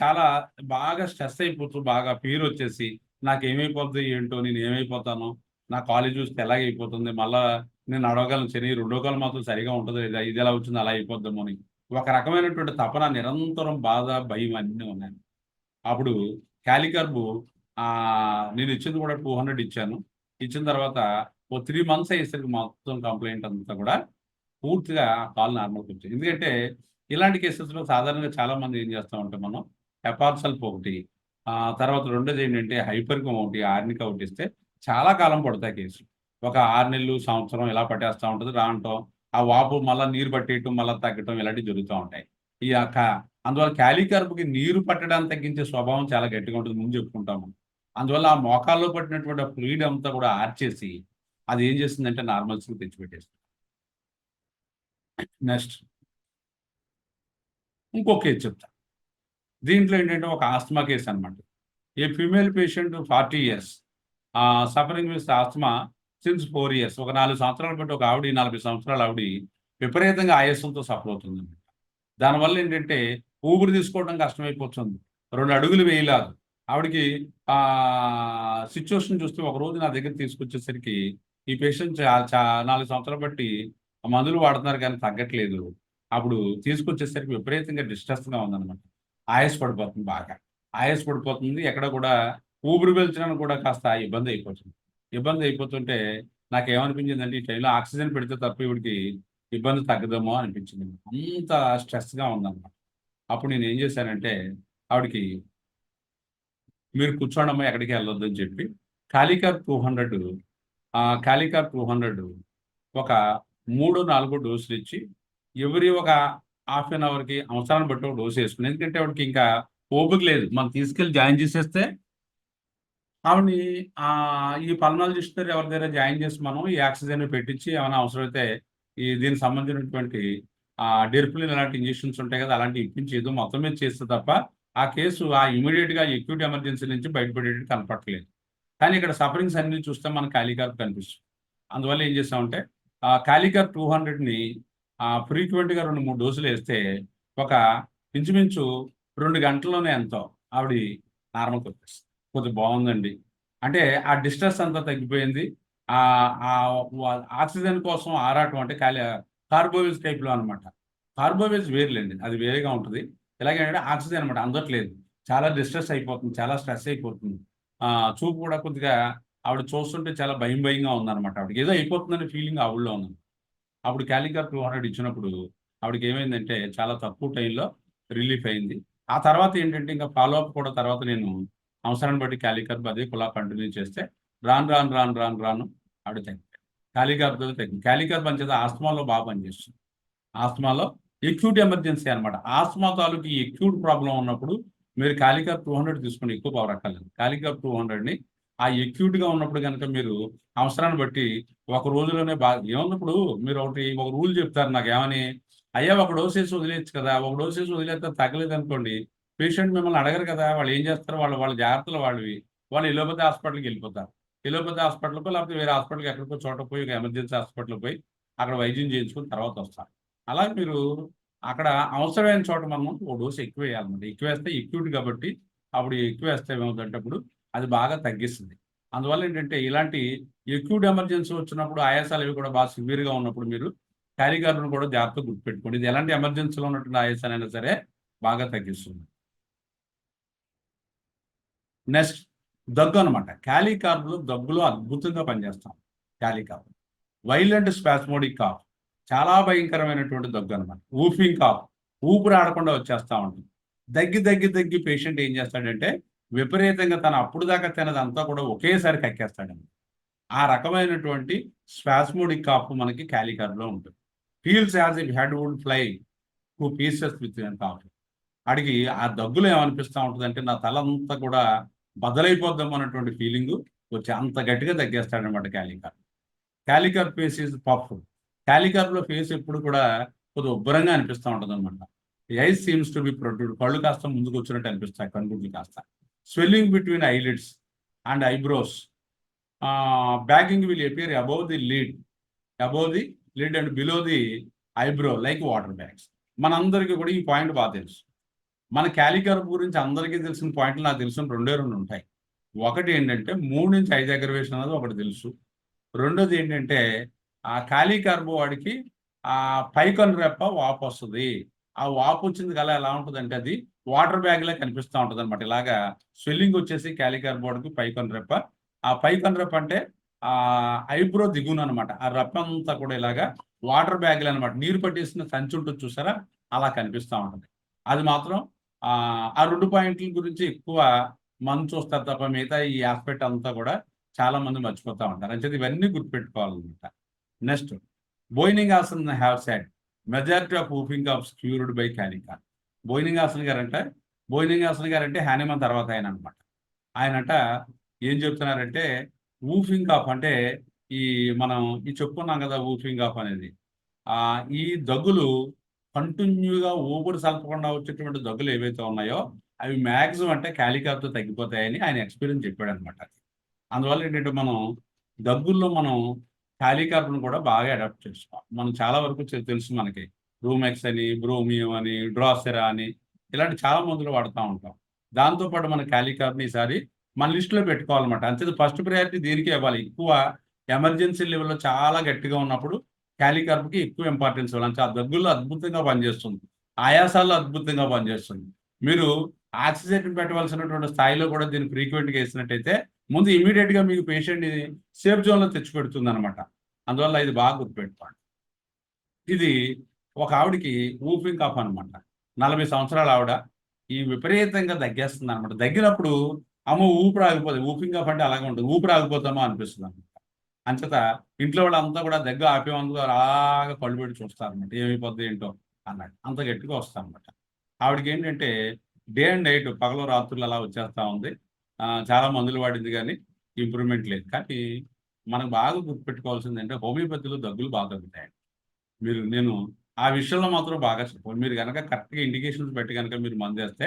చాలా బాగా స్ట్రెస్ అయిపోతూ బాగా ఫీర్ వచ్చేసి నాకు ఏమైపోద్ది ఏంటో, నేను ఏమైపోతాను, నా కాలేజ్ చూస్తే ఎలాగైపోతుంది, మళ్ళా నేను నడవగలను, శని 2వ కాలు మాత్రం సరిగా ఉంటుంది లేదా, ఇది ఎలా వచ్చింది అలా అయిపోద్దాము అని ఒక రకమైనటువంటి తపన, నిరంతరం బాధ, భయం అన్నీ ఉన్నాయి. అప్పుడు కాలీకార్ప్ నేను ఇచ్చింది కూడా 200 ఇచ్చాను. ఇచ్చిన తర్వాత ఓ 3 మంత్స్ అయ్యేసరికి మొత్తం కంప్లైంట్ అంతా కూడా పూర్తిగా కాల్ నార్మల్కి వచ్చింది. ఎందుకంటే ఇలాంటి కేసెస్లో సాధారణంగా చాలా మంది ఏం చేస్తూ ఉంటాం మనం, హెపార్సల్ఫ్ ఒకటి, తర్వాత రెండోది ఏంటంటే హైపర్కం ఒకటి, ఆర్నికా ఒకటి ఇస్తే చాలా కాలం పడతాయి కేసులు. ఒక 6 నెలలు, సంవత్సరం ఇలా పట్టేస్తూ ఉంటుంది. రావటం ఆ వాపు మళ్ళీ నీరు పట్టేయటం, మళ్ళీ తగ్గటం ఇలాంటివి జరుగుతూ ఉంటాయి. ఈ అందువల్ల కాలీకార్ప్కి నీరు పట్టడానికి తగ్గించే స్వభావం చాలా గట్టిగా ఉంటుంది, ముందు చెప్పుకుంటాము. అందువల్ల ఆ మోకాల్లో పట్టినటువంటి ఫ్లూయిడ్ అంతా కూడా ఆర్చేసి అది ఏం చేస్తుందంటే నార్మల్స్కి తెచ్చిపెట్టేస్తుంది. నెక్స్ట్ ఇంకో కేసు చెప్తా. దీంట్లో ఏంటంటే ఒక ఆస్తమా కేసు అనమాట. A female patient 40 years suffering with asthma since 4 years. ఒక 4 సంవత్సరాలు బట్టి ఒక ఆవిడ, 40 సంవత్సరాల ఆవిడ విపరీతంగా ఆయాసంతో సఫర్ అవుతుంది అనమాట. దానివల్ల ఏంటంటే ఊపిరి తీసుకోవడం కష్టమైపోతుంది. 2 అడుగులు వేయలేదు. ఆవిడకి సిచ్యువేషన్ చూస్తే ఒకరోజు నా దగ్గర తీసుకొచ్చేసరికి ఈ పేషెంట్ 4 సంవత్సరాలు బట్టి మందులు వాడుతున్నారు కానీ తగ్గట్లేదు. అప్పుడు తీసుకొచ్చేసరికి విపరీతంగా డిస్ట్రెస్గా ఉందన్నమాట. ఆయాస పడిపోతుంది, బాగా ఆయాస పడిపోతుంది. ఎక్కడ కూడా ఊపిరి పీల్చడానికి కూడా కాస్త ఇబ్బంది అయిపోతుంది. ఇబ్బంది అయిపోతుంటే నాకేమనిపించిందంటే ఈ టైంలో ఆక్సిజన్ పెడితే తప్ప ఇవిడికి ఇబ్బంది తగ్గదేమో అనిపించింది. అంత స్ట్రెస్గా ఉందన్నమాట. అప్పుడు నేను ఏం చేశానంటే ఆవిడకి మీరు కూర్చోండమ్మా, ఎక్కడికి వెళ్ళొద్దని చెప్పి కాలీకార్ప్ 200 ఒక 3-4 డోసులు ఇచ్చి ఎవరి ఒక ½ an hourకి అవసరాన్ని బట్టి ఒక డోసు వేసుకుని, ఎందుకంటే ఆవిడకి ఇంకా ఓపిక లేదు. మనం తీసుకెళ్ళి జాయిన్ చేసేస్తే ఆవిడని ఈ పల్మాలజిస్ట్ దగ్గర ఎవరి దగ్గర జాయిన్ చేసి మనం ఈ ఆక్సిజన్ పెట్టించి ఏమైనా అవసరమైతే దీనికి సంబంధించినటువంటి డెర్పులిన్ అలాంటి ఇంజెక్షన్స్ ఉంటాయి కదా, అలాంటి ఇప్పించి ఏదో మొత్తం మీద చేస్తే తప్ప ఆ కేసు ఇమీడియట్గా ఎక్యూట్ ఎమర్జెన్సీ నుంచి బయటపడేది కనపడలేదు. కానీ ఇక్కడ సఫరింగ్స్ అన్ని చూస్తే మనకు కాలికార్ప్ కనిపిస్తుంది. అందువల్ల ఏం చేస్తామంటే కాలికార్ప్ 200ని ఫ్రీక్వెంట్గా 2-3 డోసులు వేస్తే ఒక ఇంచుమించు 2 గంటల్లోనే ఎంతో ఆవిడ నార్మల్కి వచ్చేస్తుంది. కొద్దిగా బాగుందండి. అంటే ఆ డిస్ట్రెస్ అంతా తగ్గిపోయింది. ఆక్సిజన్ కోసం ఆరాటం అంటే కార్బోవేజ్ టైప్లో అనమాట. కార్బోవేజ్ వేరులేండి, అది వేరేగా ఉంటుంది. ఎలాగంటే ఆక్సిజన్ అనమాట అందట్లేదు, చాలా డిస్ట్రెస్ అయిపోతుంది, చాలా స్ట్రెస్ అయిపోతుంది. చూపు కూడా కొద్దిగా ఆవిడ చూస్తుంటే చాలా భయంగా ఉందన్నమాట. ఆవిడకి ఏదో అయిపోతుందనే ఫీలింగ్ ఆవిడలో ఉంది. అప్పుడు కాలికార్ప్ 200 ఇచ్చినప్పుడు ఆవిడకి ఏమైందంటే చాలా తక్కువ టైంలో రిలీఫ్ అయింది. ఆ తర్వాత ఏంటంటే ఇంకా ఫాలోఅప్ కూడా తర్వాత నేను అవసరాన్ని బట్టి కాలికార్ప్ అదే కులా కంటిన్యూ చేస్తే రాను ఆవిడ తగ్గింది. కాలికార్ప్తో తగ్గింది. కాలికార్ప్ అంచేత ఆస్తమాలో బాగా పనిచేస్తుంది. ఆస్తమాలో ఎక్యూట్ ఎమర్జెన్సీ అనమాట. ఆస్తమా తాలూకు ఎక్యూట్ ప్రాబ్లం ఉన్నప్పుడు మీరు కాలికార్ప్ 200 తీసుకుని ఎక్కువ పవర్ అక్కర్లేదు. కాలికార్ప్ 200ని ఎక్యూట్గా ఉన్నప్పుడు కనుక మీరు అవసరాన్ని బట్టి ఒక రోజులోనే బాగా ఏమన్నప్పుడు మీరు ఒక రూల్ చెప్తారు నాకు ఏమని, అయ్యా ఒక డోస్ వేసి వదిలేయచ్చు కదా, ఒక డోస్ వేసి వదిలేస్తే తగ్గలేదు అనుకోండి, పేషెంట్ మిమ్మల్ని అడగరు కదా, వాళ్ళు ఏం చేస్తారు, వాళ్ళ జాగ్రత్తలు వాళ్ళు ఎలోపతి హాస్పిటల్కి వెళ్ళిపోతారు. ఎలోపతి హాస్పిటల్కో లేకపోతే వేరే హాస్పిటల్కి ఎక్కడికో చోట పోయి ఒక ఎమర్జెన్సీ హాస్పిటల్కి పోయి అక్కడ వైద్యం చేయించుకుని తర్వాత వస్తారు. అలాగే మీరు అక్కడ అవసరమైన చోట మనం ఓ డోసు ఎక్కువ వేయాలన్నమాట. ఎక్కువ వేస్తే ఎక్యూట్ కాబట్టి అప్పుడు ఎక్కువ వేస్తే ఏమవుతుందంటే అప్పుడు అది బాగా తగ్గిస్తుంది. అందువల్ల ఏంటంటే ఇలాంటి ఎక్యూట్ ఎమర్జెన్సీ వచ్చినప్పుడు ఆయాసాలు అవి కూడా బాగా సివియర్గా ఉన్నప్పుడు మీరు కాలికార్ప్ను కూడా జాగ్రత్తగా గుర్తుపెట్టుకోండి. ఇది ఎలాంటి ఎమర్జెన్సీలో ఉన్నటువంటి ఆయాసాలైనా సరే బాగా తగ్గిస్తుంది. నెక్స్ట్ దగ్గు అనమాట. కాలికార్ప్లో దగ్గులో అద్భుతంగా పనిచేస్తాం. కాలికార్ప్ వైలెంట్ స్పాస్మోడిక్ కాఫ్, చాలా భయంకరమైనటువంటి దగ్గు అనమాట. ఊఫింగ్ కాఫ్, ఊపిరి ఆడకుండా వచ్చేస్తూ ఉంటుంది. దగ్గి పేషెంట్ ఏం చేస్తాడంటే విపరీతంగా తన అప్పుడు దాకా తినదంతా కూడా ఒకేసారి కక్కేస్తాడండి. ఆ రకమైనటువంటి స్పాస్మోడిక్ కాఫ్ మనకి కాలికార్ప్లో ఉంటుంది. Feels as if head would fly to pieces with cough. అడిగి ఆ దగ్గులో ఏమనిపిస్తూ ఉంటుంది అంటే నా తలంతా కూడా బదలైపోద్దాం అన్నటువంటి ఫీలింగ్ వచ్చి అంత గట్టిగా తగ్గేస్తాడనమాట కాలికార్ప్. కాలికార్ప్ ఫేస్ ఈజ్ పఫ్. కాలికార్ప్లో ఫేస్ ఎప్పుడు కూడా కొద్దిగా ఉబ్బరంగా అనిపిస్తూ ఉంటుంది అనమాట. ఐస్ సీమ్స్ టు బి ప్రొడ్యూడ్, కళ్ళు కాస్త ముందుకు వచ్చినట్టు అనిపిస్తాయి, కనుగుడ్లు కాస్త. Swelling between eyelids and eyebrows, bagging will appear above the lid and below the eyebrow like water bags. మనందరికీ కూడా ఈ పాయింట్ బాగా తెలుసు. మన కాలికార్ప్ గురించి అందరికీ తెలిసిన పాయింట్లు నాకు తెలిసిన 2 ఉంటాయి. ఒకటి ఏంటంటే 3 నుంచి 5 అగ్రవేషన్ అనేది ఒకటి తెలుసు. రెండోది ఏంటంటే కాలికార్ప్ వాడికి పైకన్ను రెప్ప వాపు వస్తుంది. ఆ వాపు వచ్చింది కల ఎలా ఉంటుందంటే అది వాటర్ బ్యాగ్లా కనిపిస్తూ ఉంటుంది అనమాట. ఇలాగా స్వెల్లింగ్ వచ్చేసి కాలికార్ప్ వాడికి పైకన్ను రెప్ప. ఆ పైకన్ను రెప్ప అంటే ఐబ్రో దిగును అనమాట. ఆ రెప్ప అంతా కూడా ఇలాగా వాటర్ బ్యాగ్లు అనమాట. నీరు పట్టేసిన సంచి ఉంటుంది చూసారా, అలా కనిపిస్తూ ఉంటుంది. అది మాత్రం ఆ 2 పాయింట్ల గురించి ఎక్కువ మంది చూస్తారు తప్ప మిగతా ఈ ఆస్పెక్ట్ అంతా కూడా చాలా మంది మర్చిపోతూ ఉంటారు. అంటే ఇవన్నీ గుర్తుపెట్టుకోవాలన్నమాట. Next Boenninghausen have said majority of whooping coughs cured by kali carb. Boenninghausen గారంటే హానిమన్ తర్వాత ఆయన అనమాట. ఆయనంట ఏం చెప్తున్నారంటే ఊఫింగ్ కాఫ్ అంటే మనం చెప్పుకున్నాం కదా ఊఫింగ్ కాఫ్ అనేది, ఈ దగ్గులు కంటిన్యూగా ఊపిరి సలపకుండా వచ్చేటువంటి దగ్గులు ఏవైతే ఉన్నాయో అవి మ్యాక్సిమం అంటే కాలికార్ప్తో తగ్గిపోతాయని ఆయన ఎక్స్పీరియన్స్ చెప్పాడు అనమాట. అందువల్ల ఏంటంటే మనం దగ్గుల్లో మనం కాలికార్ప్ను కూడా బాగా అడాప్ట్ చేసుకోవాలి. మనం చాలా వరకు తెలుసు మనకి రూమెక్స్ అని, బ్రోమియం అని, డ్రాసెరా అని ఇలాంటి చాలా మందులు వాడుతూ ఉంటాం. దాంతోపాటు మన కాలికార్ప్ని ఈసారి మన లిస్టులో పెట్టుకోవాలన్నమాట. అంతే ఫస్ట్ ప్రయారిటీ దీనికే ఇవ్వాలి. ఎక్కువ ఎమర్జెన్సీ లెవెల్లో చాలా గట్టిగా ఉన్నప్పుడు కాలికార్ప్కి ఎక్కువ ఇంపార్టెన్స్ ఇవ్వాలి. అంటే ఆ దగ్గుల్లో అద్భుతంగా పనిచేస్తుంది, ఆయాసాల్లో అద్భుతంగా పనిచేస్తుంది. మీరు ఆక్సిజన్ పెట్టవలసినటువంటి స్థాయిలో కూడా దీన్ని ఫ్రీక్వెంట్గా వేసినట్టయితే ముందు ఇమీడియట్గా మీకు పేషెంట్ని సేఫ్ జోన్లో తెచ్చిపెడుతుంది అనమాట. అందువల్ల ఇది బాగా గుర్తుపెట్టుకోండి. ఇది ఒక ఆవిడకి ఊఫింగ్ కాఫ్ అనమాట. 40 సంవత్సరాల ఆవిడ విపరీతంగా దగ్గేస్తుంది అనమాట. దగ్గినప్పుడు ఊపిరి ఆగిపోతుంది. ఊఫింగ్ కాఫ్ అంటే అలాగే ఉంటుంది, ఊపిరి ఆగిపోతామో అనిపిస్తుంది అనమాట. అంచేత ఇంట్లో వాళ్ళంతా కూడా దగ్గర ఆపేమందుకు అలాగా కళ్ళు పెట్టి చూస్తారు అనమాట, ఏమైపోద్ది ఏంటో అన్నట్టు. అంత గట్టిగా వస్తుంది అనమాట. ఆవిడకి ఏంటంటే డే అండ్ నైట్, పగలు రాత్రులు అలా వచ్చేస్తూ ఉంది. చాలా మందులు వాడింది కానీ ఇంప్రూవ్మెంట్ లేదు. కానీ మనకు బాగా గుర్తుపెట్టుకోవాల్సింది అంటే హోమియోపతిలో దగ్గులు బాగా తగ్గుతాయి. నేను ఆ విషయంలో మాత్రం బాగా చెప్పాలి. మీరు కనుక కరెక్ట్గా ఇండికేషన్స్ పెట్టి కనుక మీరు మందు వేస్తే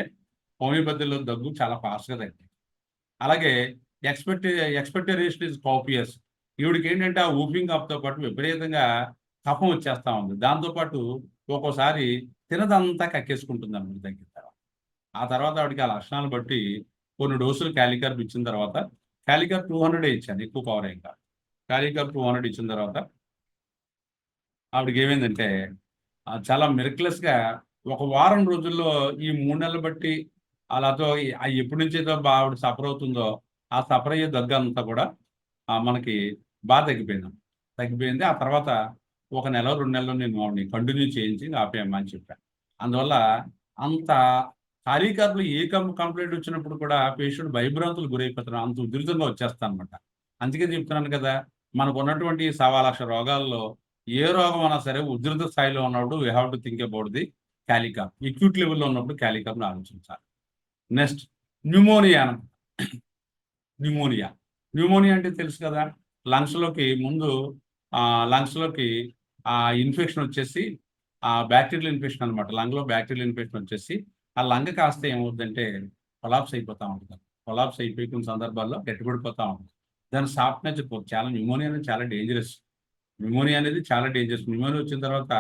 హోమియోపతిలో దగ్గు చాలా ఫాస్ట్గా తగ్గుతాయి. అలాగే ఎక్స్పెక్టేషన్ ఇస్ కాపియస్. ఈవిడికి ఏంటంటే ఆ ఊపింగ్ తో పాటు విపరీతంగా కఫం వచ్చేస్తా ఉంది. దాంతోపాటు ఒక్కోసారి తినదంతా కక్కేసుకుంటుంది అన్నమాట తగ్గిన తర్వాత. ఆ తర్వాత ఆవిడకి ఆ లక్షణాలు బట్టి కొన్ని డోసులు క్యాలికర్బ్ ఇచ్చిన తర్వాత క్యాలికర్బ్ 200 ఇచ్చాను, ఎక్కువ పవర్ ఏం కాదు. క్యాలికర్బ్ 200 ఇచ్చిన తర్వాత ఆవిడకి ఏమైందంటే చాలా మిరక్లెస్గా ఒక వారం రోజుల్లో ఈ 3 నెలలు బట్టి అలాతో ఎప్పటి నుంచి అయితే ఆవిడ సఫర్ అవుతుందో ఆ సఫర్ అయ్యే దగ్గు అంతా కూడా మనకి బాగా తగ్గిపోయింది. ఆ తర్వాత ఒక నెల 2 నెలలు నేను ఆవిడని కంటిన్యూ చేయించి ఆపేయమని చెప్పాను. అందువల్ల అంత కార్యకర్తలు ఏ కంప్లైంట్ వచ్చినప్పుడు కూడా పేషెంట్ భయభ్రాంతులు గురైపోతున్నారు, అంత ఉధృతంగా వచ్చేస్తాను అనమాట. అందుకే చెప్తున్నాను కదా, మనకు ఉన్నటువంటి 1,00,000 రోగాల్లో ఏ రోగం అన్నా సరే ఉధృత స్థాయిలో ఉన్నప్పుడు we have to think about the kali carb. Acute లెవెల్లో ఉన్నప్పుడు క్యాలికప్ని ఆలోచించాలి. Next pneumonia. న్యూమోనియా అంటే తెలుసు కదా, లంగ్స్లోకి ఇన్ఫెక్షన్ వచ్చేసి బ్యాక్టీరియల్ ఇన్ఫెక్షన్ అనమాట. లంగ్లో బ్యాక్టీరియల్ ఇన్ఫెక్షన్ వచ్చేసి ఆ లంగ్ కాస్త ఏమవుతుందంటే కొలాప్స్ అయిపోతూ ఉంటుంది. కొలాప్స్ అయిపోయి కొన్ని సందర్భాల్లో గట్టిపడిపోతూ ఉంటుంది. దాని సాఫ్ట్నెస్ చాలా న్యూమోనియా అనేది చాలా డేంజరస్. న్యూమోనియా వచ్చిన తర్వాత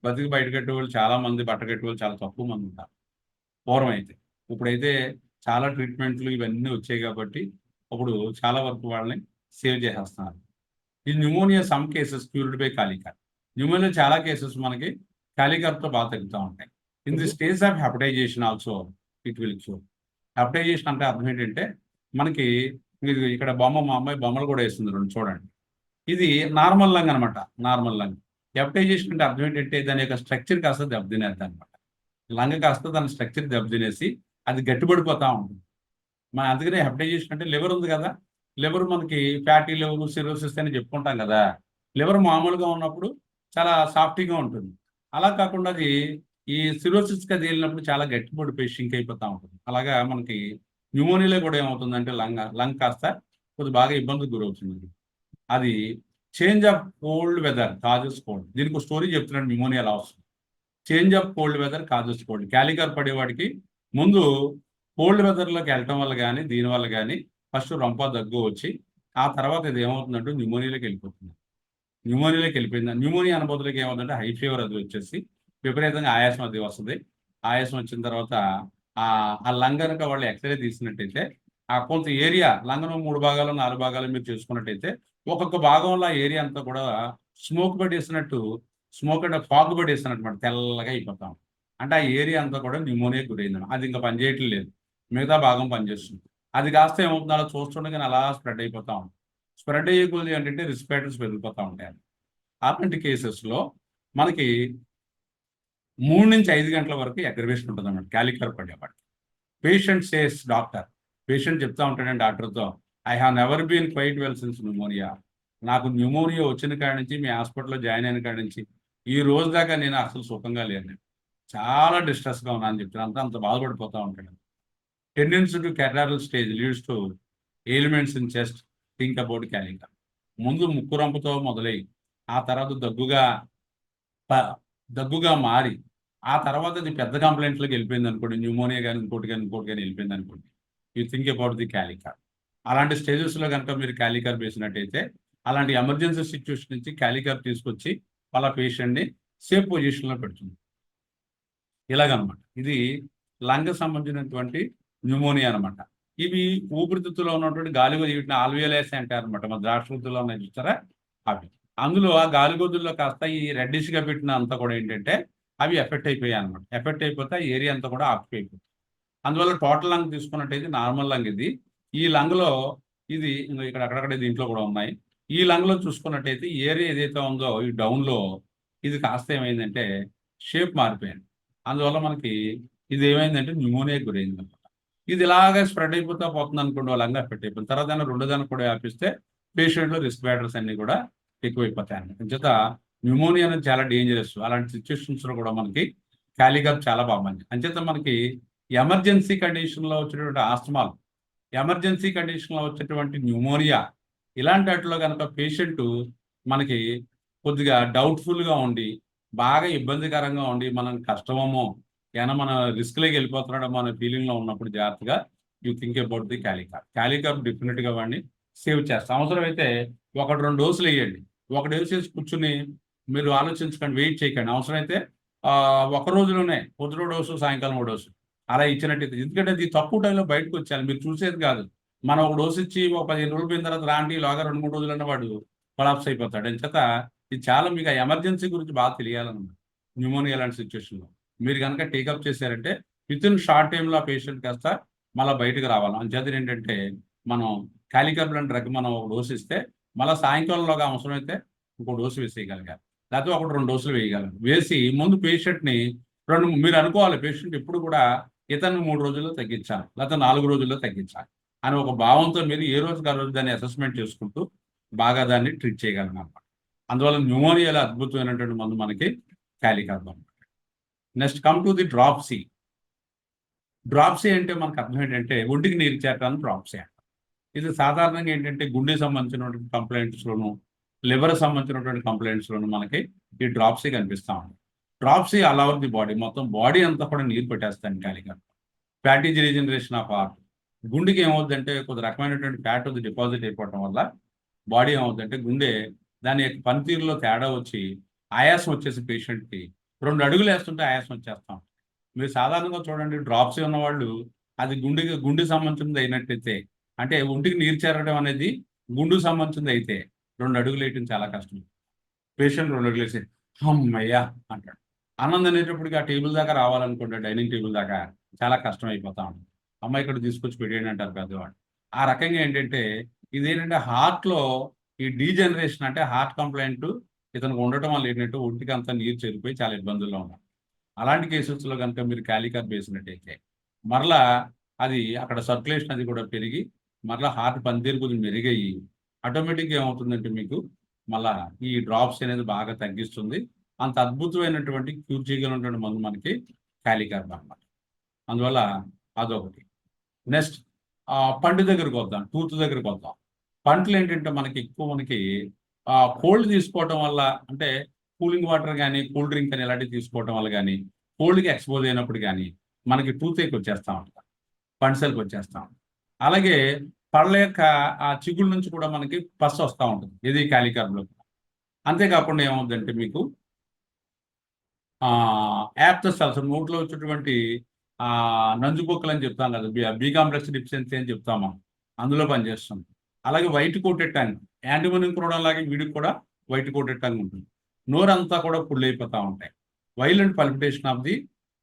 బతికి బయటకట్టే వాళ్ళు చాలా మంది, బట్టకట్టే వాళ్ళు చాలా తక్కువ మంది ఉంటారు పూర్వం అయితే. ఇప్పుడైతే చాలా ట్రీట్మెంట్లు ఇవన్నీ వచ్చాయి కాబట్టి అప్పుడు చాలా వరకు వాళ్ళని సేవ్ చేసేస్తున్నారు. ఈ pneumonia some cases cured by kali carb. Pneumonia చాలా కేసెస్ మనకి కాలికర్తో బాగా తగ్గుతూ ఉంటాయి. In the stage of hepatization also it will cure. Hepatization అంటే అర్థం ఏంటంటే మనకి ఇక్కడ మా అమ్మాయి బొమ్మలు కూడా వేస్తుంది, రెండు చూడండి. ఇది నార్మల్ లంగ్ అనమాట. Normal lung. హెపటైజేషన్ అంటే అర్థం ఏంటంటే దాని యొక్క స్ట్రక్చర్ కాస్త దెబ్బతినేది అనమాట. లంగ్ కాస్త దాని స్ట్రక్చర్ దెబ్బతినేసి అది గట్టిపడిపోతూ ఉంటుంది. అందుకనే హెపటైజేషన్ అంటే లివర్ ఉంది కదా, లివర్ మనకి ఫ్యాటీ లివర్, సిరోసిస్ అని చెప్పుకుంటాం కదా. లివర్ మామూలుగా ఉన్నప్పుడు చాలా సాఫ్ట్గా ఉంటుంది. అలా కాకుండా అది ఈ సిరోసిస్కి అది వెళ్ళినప్పుడు చాలా గట్టిపడిపోయి షింక్ అయిపోతూ ఉంటుంది. అలాగా మనకి న్యూమోనియాలో కూడా ఏమవుతుందంటే లంగ్ కాస్త కొద్దిగా బాగా ఇబ్బందికి గురవుతుంది. అది change of cold weather causes cold. దీనికి ఒక స్టోరీ చెప్తున్నాడు న్యూమోనియా ఎలా వస్తుంది. Change of cold weather causes cold. Kali carb పడేవాడికి ముందు కోల్డ్ వెదర్లోకి వెళ్ళటం వల్ల కానీ దీనివల్ల కానీ ఫస్ట్ రొంప దగ్గు వచ్చి ఆ తర్వాత ఇది ఏమవుతుందంటే న్యూమోనియాలోకి వెళ్ళిపోతుంది. న్యూమోనియా అనుభూతులకి ఏమవుతుందంటే హై ఫీవర్ అది వచ్చేసి విపరీతంగా ఆయాసం అది వస్తుంది. ఆయాసం వచ్చిన తర్వాత ఆ లంగ్ కనుక వాళ్ళు ఎక్స్రే తీసినట్టయితే ఆ కొంత ఏరియా లంగ్ను 3 భాగాలు 4 భాగాలు మీరు చేసుకున్నట్టయితే ఒక్కొక్క భాగంలో ఆ ఏరియా అంతా కూడా స్మోక్ అంటే ఫాగ్ పడేసినట్టు తెల్లగా అయిపోతాం. అంటే ఆ ఏరియా అంతా కూడా న్యూమోనియా గురైంది. అది ఇంకా పనిచేయట్లేదు, మిగతా భాగం పనిచేస్తుంది. అది కాస్త ఏమవుతుంది, అలా చూస్తుండగానే అలా స్ప్రెడ్ అయిపోతా ఉంటుంది. స్ప్రెడ్ అయ్యేకొద్ది ఏంటంటే రిస్పిరేటర్స్ పెరిగిపోతూ ఉంటాయి. అలాంటి కేసెస్లో మనకి 3 నుంచి 5 గంటల వరకు అగ్రవేషన్ ఉంటుంది అన్నమాట క్యాలికర్ పడేవాడికి. పేషెంట్ చెప్తా ఉంటాడండి డాక్టర్తో, I have never been quite well since pneumonia. నాకు న్యూమోనియా వచ్చిన కాడి నుంచి, మీ హాస్పిటల్లో జాయిన్ అయిన కాడి నుంచి ఈ రోజు దాకా నేను అసలు సుఖంగా లేను, చాలా డిస్ట్రెస్గా ఉన్నాను అని చెప్తాను. అంత బాధపడిపోతూ ఉంటాడు. Tendency to catarrhal stage leads to elements in chest. Think about kali carb. ముందు ముక్కు రంపుతో మొదలై ఆ తర్వాత దగ్గుగా మారి ఆ తర్వాత అది పెద్ద కంప్లైంట్లోకి వెళ్ళిపోయింది అనుకోండి, న్యూమోనియా కానీ ఇంకోటి కానీ వెళ్ళిపోయింది అనుకోండి, యూ థింక్ అబౌట్ ది క్యాలికర్. అలాంటి స్టేజెస్లో కనుక మీరు క్యాలికర్ వేసినట్టయితే అలాంటి ఎమర్జెన్సీ సిచ్యువేషన్ నుంచి క్యాలికర్ తీసుకొచ్చి వాళ్ళ పేషెంట్ని సేఫ్ పొజిషన్లో పెడుతుంది. ఇలాగనమాట. ఇది లంగ్ సంబంధించినటువంటి న్యూమోనియా అనమాట. ఇవి ఊపిరితిత్తులో ఉన్నటువంటి వీటిని ఆల్వియోలైస్ అంటారు అనమాట. మన ద్రాక్షలో ఉన్నాయి చూస్తారా అవి. అందులో ఆ గాలిగొద్దుల్లో కాస్త ఈ రెడ్డిష్గా పెట్టిన అంతా కూడా ఏంటంటే అవి ఎఫెక్ట్ అయిపోయాయి అనమాట. ఎఫెక్ట్ అయిపోతే ఆ ఏరియా అంతా కూడా ఆక్యుపై అయిపోతుంది. అందువల్ల టోటల్ లంగ్ తీసుకున్నట్టయితే నార్మల్ లంగ్ ఇది. ఈ లంగ్లో ఇది ఇక్కడ అక్కడక్కడ దీంట్లో కూడా ఉన్నాయి. ఈ లంగ్లో చూసుకున్నట్టయితే ఏరియా ఏదైతే ఉందో ఈ డౌన్లో ఇది కాస్త ఏమైందంటే షేప్ మారిపోయింది. అందువల్ల మనకి ఇది ఏమైందంటే న్యూమోనియాకి గురైంది అనమాట. ఇది ఇలాగే స్ప్రెడ్ అయిపోతా పోతుంది అనుకోండి, లంగ్ ఎఫెక్ట్ అయిపోయింది. తర్వాత రెండో దానికి కూడా వ్యాపిస్తే పేషెంట్లో రెస్పిరేటర్స్ అన్ని కూడా ఎక్కువైపోతాయి అన్నమాట. అంచేత న్యూమోనియా అనేది చాలా డేంజరస్. అలాంటి సిచ్యువేషన్స్లో కూడా మనకి క్యాలికర్ చాలా బాగుంది. అంచేత మనకి ఎమర్జెన్సీ కండిషన్లో వచ్చినటువంటి ఆస్తమాలు ఎమర్జెన్సీ కండిషన్లో వచ్చేటువంటి న్యూమోనియా ఇలాంటి వాటిలో కనుక పేషెంట్ మనకి కొద్దిగా డౌట్ఫుల్గా ఉండి బాగా ఇబ్బందికరంగా ఉండి మనం కష్టమేమో ఏమైనా మన రిస్క్లోకి వెళ్ళిపోతున్నాడో అనే ఫీలింగ్లో ఉన్నప్పుడు జాగ్రత్తగా యూ థింక్ అబౌట్ ది క్యాలికార్బ్ డెఫినెట్గా వాడిని సేవ్ చేస్తాం. అవసరమైతే 1-2 డోసులు వేయండి. ఒక డోసు వేసి కూర్చుని మీరు ఆలోచించకండి, వెయిట్ చేయకండి. అవసరమైతే ఒక రోజులోనే పొద్దున డోసు సాయంకాలం ఒక డోసు అలా ఇచ్చినట్టయితే, ఎందుకంటే అది తక్కువ టైంలో బయటకు వచ్చేయాలి, మీరు చూసేది కాదు. మనం ఒక డోసు ఇచ్చి ఒక 15 రోజులు పోయిన తర్వాత రాంటి లాగా 2-3 రోజులన్న వాడు కొలాప్స్ అయిపోతాడు. అంచేత ఇది చాలా మీకు ఆ ఎమర్జెన్సీ గురించి బాగా తెలియాలన్నమాట. న్యూమోనియా లాంటి సిచ్యువేషన్లో మీరు కనుక టేకప్ చేశారంటే విత్ ఇన్ షార్ట్ టైంలో ఆ పేషెంట్ కాస్త మళ్ళీ బయటకు రావాలి. అంచేత ఏంటంటే మనం క్యాలికార్బ్ లాంటి డ్రగ్ మనం ఒక డోసు ఇస్తే మళ్ళీ సాయంకాలంలోగా అవసరమైతే ఇంకో డోసు వేసేయగలిగారు, లేకపోతే 1-2 డోసులు వేయగలరు. వేసి ముందు పేషెంట్ని మీరు అనుకోవాలి, పేషెంట్ ఎప్పుడు కూడా ఇతను 3 రోజుల్లో తగ్గించాలి, లేకపోతే 4 రోజుల్లో తగ్గించాలి అని ఒక భావంతో మీరు ఏ రోజుకి ఆ రోజు దాన్ని అసెస్మెంట్ చేసుకుంటూ బాగా దాన్ని ట్రీట్ చేయగలం అన్నమాట. అందువల్ల న్యూమోనియాలో అద్భుతమైనటువంటి మందు మనకి క్యాలికార్బ్ అన్నమాట. Next come to the dropsy. Dropsy అంటే మనకు అర్థం ఏంటంటే ఒంటికి నీరు చేరటాన్ని డ్రాప్సీ అంటారు. ఇది సాధారణంగా ఏంటంటే గుండె సంబంధించినటువంటి కంప్లైంట్స్లోను, లివర్ సంబంధించినటువంటి కంప్లైంట్స్లోను మనకి ఈ డ్రాప్సీ కనిపిస్తూ ఉంది. Dropsy all over the body, మొత్తం బాడీ అంతా కూడా నీరు పెట్టేస్తాను క్యాలికార్బ్. ఫ్యాటీ రీజనరేషన్ ఆఫ్ హార్ట్, గుండెకి ఏమవుతుందంటే కొద్ది రకమైనటువంటి ఫ్యాట్ అది డిపాజిట్ అయిపోవడం వల్ల బాడీ ఏమవుతుందంటే గుండె దాని యొక్క పనితీరులో తేడా వచ్చి ఆయాసం వచ్చేసి పేషెంట్కి 2 అడుగులు వేస్తుంటే ఆయాసం వచ్చేస్తాం. మీరు సాధారణంగా చూడండి, డ్రాప్సీ ఉన్నవాళ్ళు అది గుండెకి సంబంధించింది అయినట్టయితే, అంటే ఒంటికి నీరు చేరడం అనేది గుండెకు సంబంధించింది అయితే 2 అడుగులు వేయటం చాలా కష్టం. పేషెంట్ 2 అడుగులు వేసి అమ్మయ్యా అంటాడు. ఆనందం అనేటప్పటికి ఆ టేబుల్ దాకా రావాలనుకుంటే డైనింగ్ టేబుల్ దాకా చాలా కష్టం అయిపోతా ఉంటుంది. అమ్మాయి ఇక్కడ తీసుకొచ్చి పెట్టేయండి అంటారు పెద్దవాడు. ఆ రకంగా ఏంటంటే ఇదేంటంటే హార్ట్లో ఈ డీజనరేషన్, అంటే హార్ట్ కంప్లైంట్ ఇతనికి ఉండటం వల్ల ఏంటంటే ఒంటికి అంతా నీరు చేరిపోయి చాలా ఇబ్బందుల్లో ఉన్నారు. అలాంటి కేసెస్లో కనుక మీరు క్యాలికార్బ్ వేసినట్టయితే మరలా అది అక్కడ సర్క్యులేషన్ అది కూడా పెరిగి మరలా హార్ట్ పనితీరు కొద్దిగా మెరుగయ్యి ఆటోమేటిక్గా ఏమవుతుందంటే మీకు మళ్ళా ఈ డ్రాప్స్ అనేది బాగా తగ్గిస్తుంది. అంత అద్భుతమైనటువంటి క్యూర్ చేయగలిగినటువంటి మందు మనకి క్యాలికార్బ్ అన్నమాట. అందువల్ల అదొకటి. నెక్స్ట్ పండు దగ్గరికి వద్దాం, టూత్ దగ్గరికి వద్దాం. పంటలు ఏంటంటే మనకి కోల్డ్ తీసుకోవటం వల్ల, అంటే కూలింగ్ వాటర్ కానీ కూల్ డ్రింక్ కానీ ఇలాంటివి తీసుకోవటం వల్ల కానీ కోల్డ్కి ఎక్స్పోజ్ అయినప్పుడు కానీ మనకి టూత్ ఏక్ వచ్చేస్తూ ఉంటుంది, పండ్సెల్కి వచ్చేస్తాం. అలాగే పళ్ళ యొక్క ఆ చిగుళ్ళ నుంచి కూడా మనకి పస్ వస్తూ ఉంటుంది, ఇది క్యాలికార్బ్లో. అంతేకాకుండా ఏమవుతుందంటే మీకు యాప్టస్ అల్సర్, నోట్లో వచ్చేటువంటి నంజుబొక్కలు అని చెప్తాం కదా, బి కాంప్లెక్స్ డిఫిషియన్సీ అని చెప్తాము, అందులో పనిచేస్తుంది. అలాగే white coated tongue, antimonium chloride లాగే వీడికి కూడా వైట్ కోటెడ్ టంగ్ ఉంటుంది. నోరంతా కూడా పుళ్ళు అయిపోతూ ఉంటాయి. వైలెంట్ పల్పిటేషన్ ఆఫ్ ది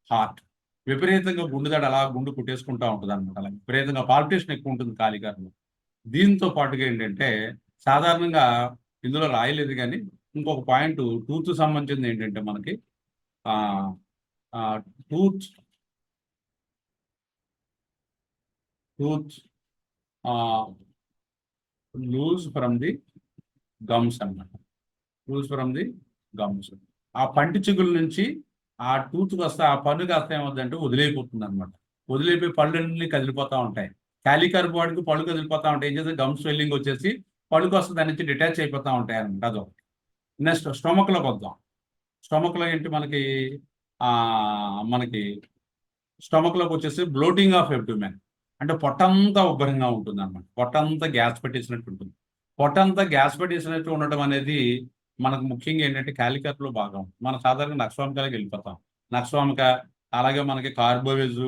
హార్ట్, విపరీతంగా గుండెదాడు అలా గుండు కుట్టేసుకుంటూ ఉంటుంది అనమాట. అలా విపరీతంగా పాల్పిటేషన్ ఎక్కువ ఉంటుంది క్యాలికార్బ్లో. దీంతో పాటుగా ఏంటంటే సాధారణంగా ఇందులో రాయలేదు కానీ ఇంకొక పాయింట్ టూత్ సంబంధించింది ఏంటంటే మనకి tooth loose from the gums అన్నమాట. లూజ్ ఫ్రమ్ ది గమ్స్, ఆ పంటి చిగుల నుంచి ఆ టూత్ వస్తే ఆ పన్ను కాస్త ఏమవుతుందంటే వదిలేయిపోతుంది అనమాట. వదిలేపోయి పళ్ళన్నీ కదిలిపోతూ ఉంటాయి. క్యాలికార్బ్ వాడికి పళ్ళు కదిలిపోతూ ఉంటాయి. ఏం చేస్తే గమ్ స్వెల్లింగ్ వచ్చేసి పళ్ళుకి వస్తే దాని నుంచి డిటాచ్ అయిపోతూ ఉంటాయి అనమాట. అదొకటి. నెక్స్ట్ స్టొమక్లోకి వద్దాం. స్టొమక్లో ఏంటి మనకి స్టొమక్లోకి వచ్చేసి బ్లోటింగ్ ఆఫ్ అబ్డోమెన్, అంటే పొట్టంతా ఉబ్బరంగా ఉంటుంది అనమాట. పొట్టంతా గ్యాస్ పెట్టేసినట్టు ఉంటుంది. పొట్టంతా గ్యాస్ పెట్టేసినట్టు ఉండటం అనేది మనకు ముఖ్యంగా ఏంటంటే క్యాలికార్బ్లో బాగా ఉంటుంది. మనం సాధారణంగా నక్స్వామికాలకి వెళ్ళిపోతాం. నక్స్వామిక, అలాగే మనకి కార్బోవేజ్,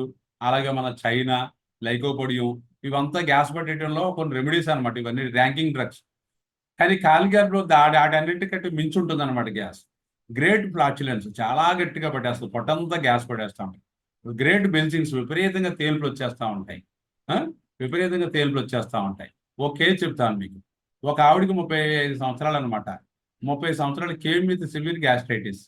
అలాగే మన చైనా, లైకోపోడియం, ఇవంతా గ్యాస్ పెట్టడంలో కొన్ని రెమెడీస్ అనమాట. ఇవన్నీ ర్యాంకింగ్ డ్రగ్స్. కానీ క్యాలికార్బ్లో వాటన్నిటికంటే మించి ఉంటుంది అనమాట గ్యాస్. గ్రేట్ ఫ్లాచులెన్స్, చాలా గట్టిగా పట్టేస్తుంది, పొట్టంతా గ్యాస్ పట్టేస్తూ ఉంటాయి. గ్రేట్ బెల్జింగ్స్, విపరీతంగా తేలుపులు వచ్చేస్తూ ఉంటాయి. విపరీతంగా తేలుపులు వచ్చేస్తూ ఉంటాయి. ఓ కేసు చెప్తాను మీకు. ఒక ఆవిడికి 35 సంవత్సరాలు అనమాట. 30 సంవత్సరాలు కేమ్ విత్ సివియర్ గ్యాస్ట్రైటిస్.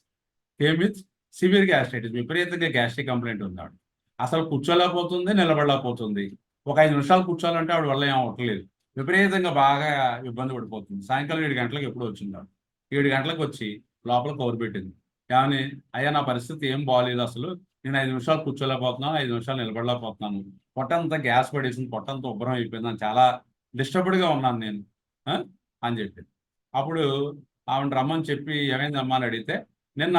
విపరీతంగా గ్యాస్ట్రిక్ కంప్లైంట్ ఉంది ఆవిడ. అసలు కూర్చోలేకపోతుంది, నిలబడలేకపోతుంది. ఒక 5 నిమిషాలు కూర్చోాలంటే ఆవిడ వల్ల ఏం అవ్వట్లేదు. విపరీతంగా బాగా ఇబ్బంది పడిపోతుంది. సాయంకాలం 7 గంటలకు ఎప్పుడు వచ్చింది ఆవిడ. 7 గంటలకు వచ్చి లోపల కవర్ పెట్టింది. ఏమని, అయ్యా నా పరిస్థితి ఏం బాగాలేదు, అసలు నేను 5 నిమిషాలు కూర్చోలేకపోతున్నాను, 5 నిమిషాలు నిలబడలేకపోతున్నాను, పొట్టంతా గ్యాస్ పడేసింది, పొట్టంతా ఉబ్బరం అయిపోయింది, నేను చాలా డిస్టర్బ్డ్గా ఉన్నాను నేను అని చెప్పి. అప్పుడు ఆవిడ రమ్మని చెప్పి ఏమైందమ్మా అని అడిగితే, నిన్న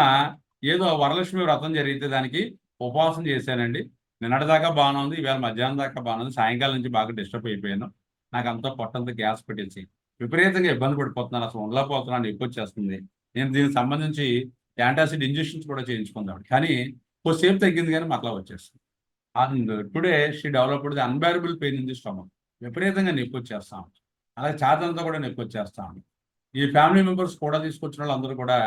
ఏదో వరలక్ష్మి వ్రతం జరిగితే దానికి ఉపవాసం చేశానండి, నిన్నటిదాకా బాగానే ఉంది, ఈవేళ మధ్యాహ్నం దాకా బాగానే ఉంది, సాయంకాలం నుంచి బాగా డిస్టర్బ్ అయిపోయాను, నాకు అంతా పొట్టంతా గ్యాస్ పెట్టేసి విపరీతంగా ఇబ్బంది పడిపోతున్నాను, అసలు ఉండలేకపోతున్నాను, నొప్పి వచ్చేస్తుంది. నేను దీనికి సంబంధించి యాంటాసిడ్ ఇంజెక్షన్స్ కూడా చేయించుకుందాం, కానీ కొద్దిసేపు తగ్గింది కానీ మరలా వచ్చేస్తుంది. And today she developed the unbearable pain in the stomach. విపరీతంగా నొప్పి వచ్చేస్తాం, అలాగే ఛాతంతా కూడా నొప్పి వచ్చేస్తాం. ఈ ఫ్యామిలీ మెంబర్స్ కూడా తీసుకొచ్చిన వాళ్ళు అందరూ కూడా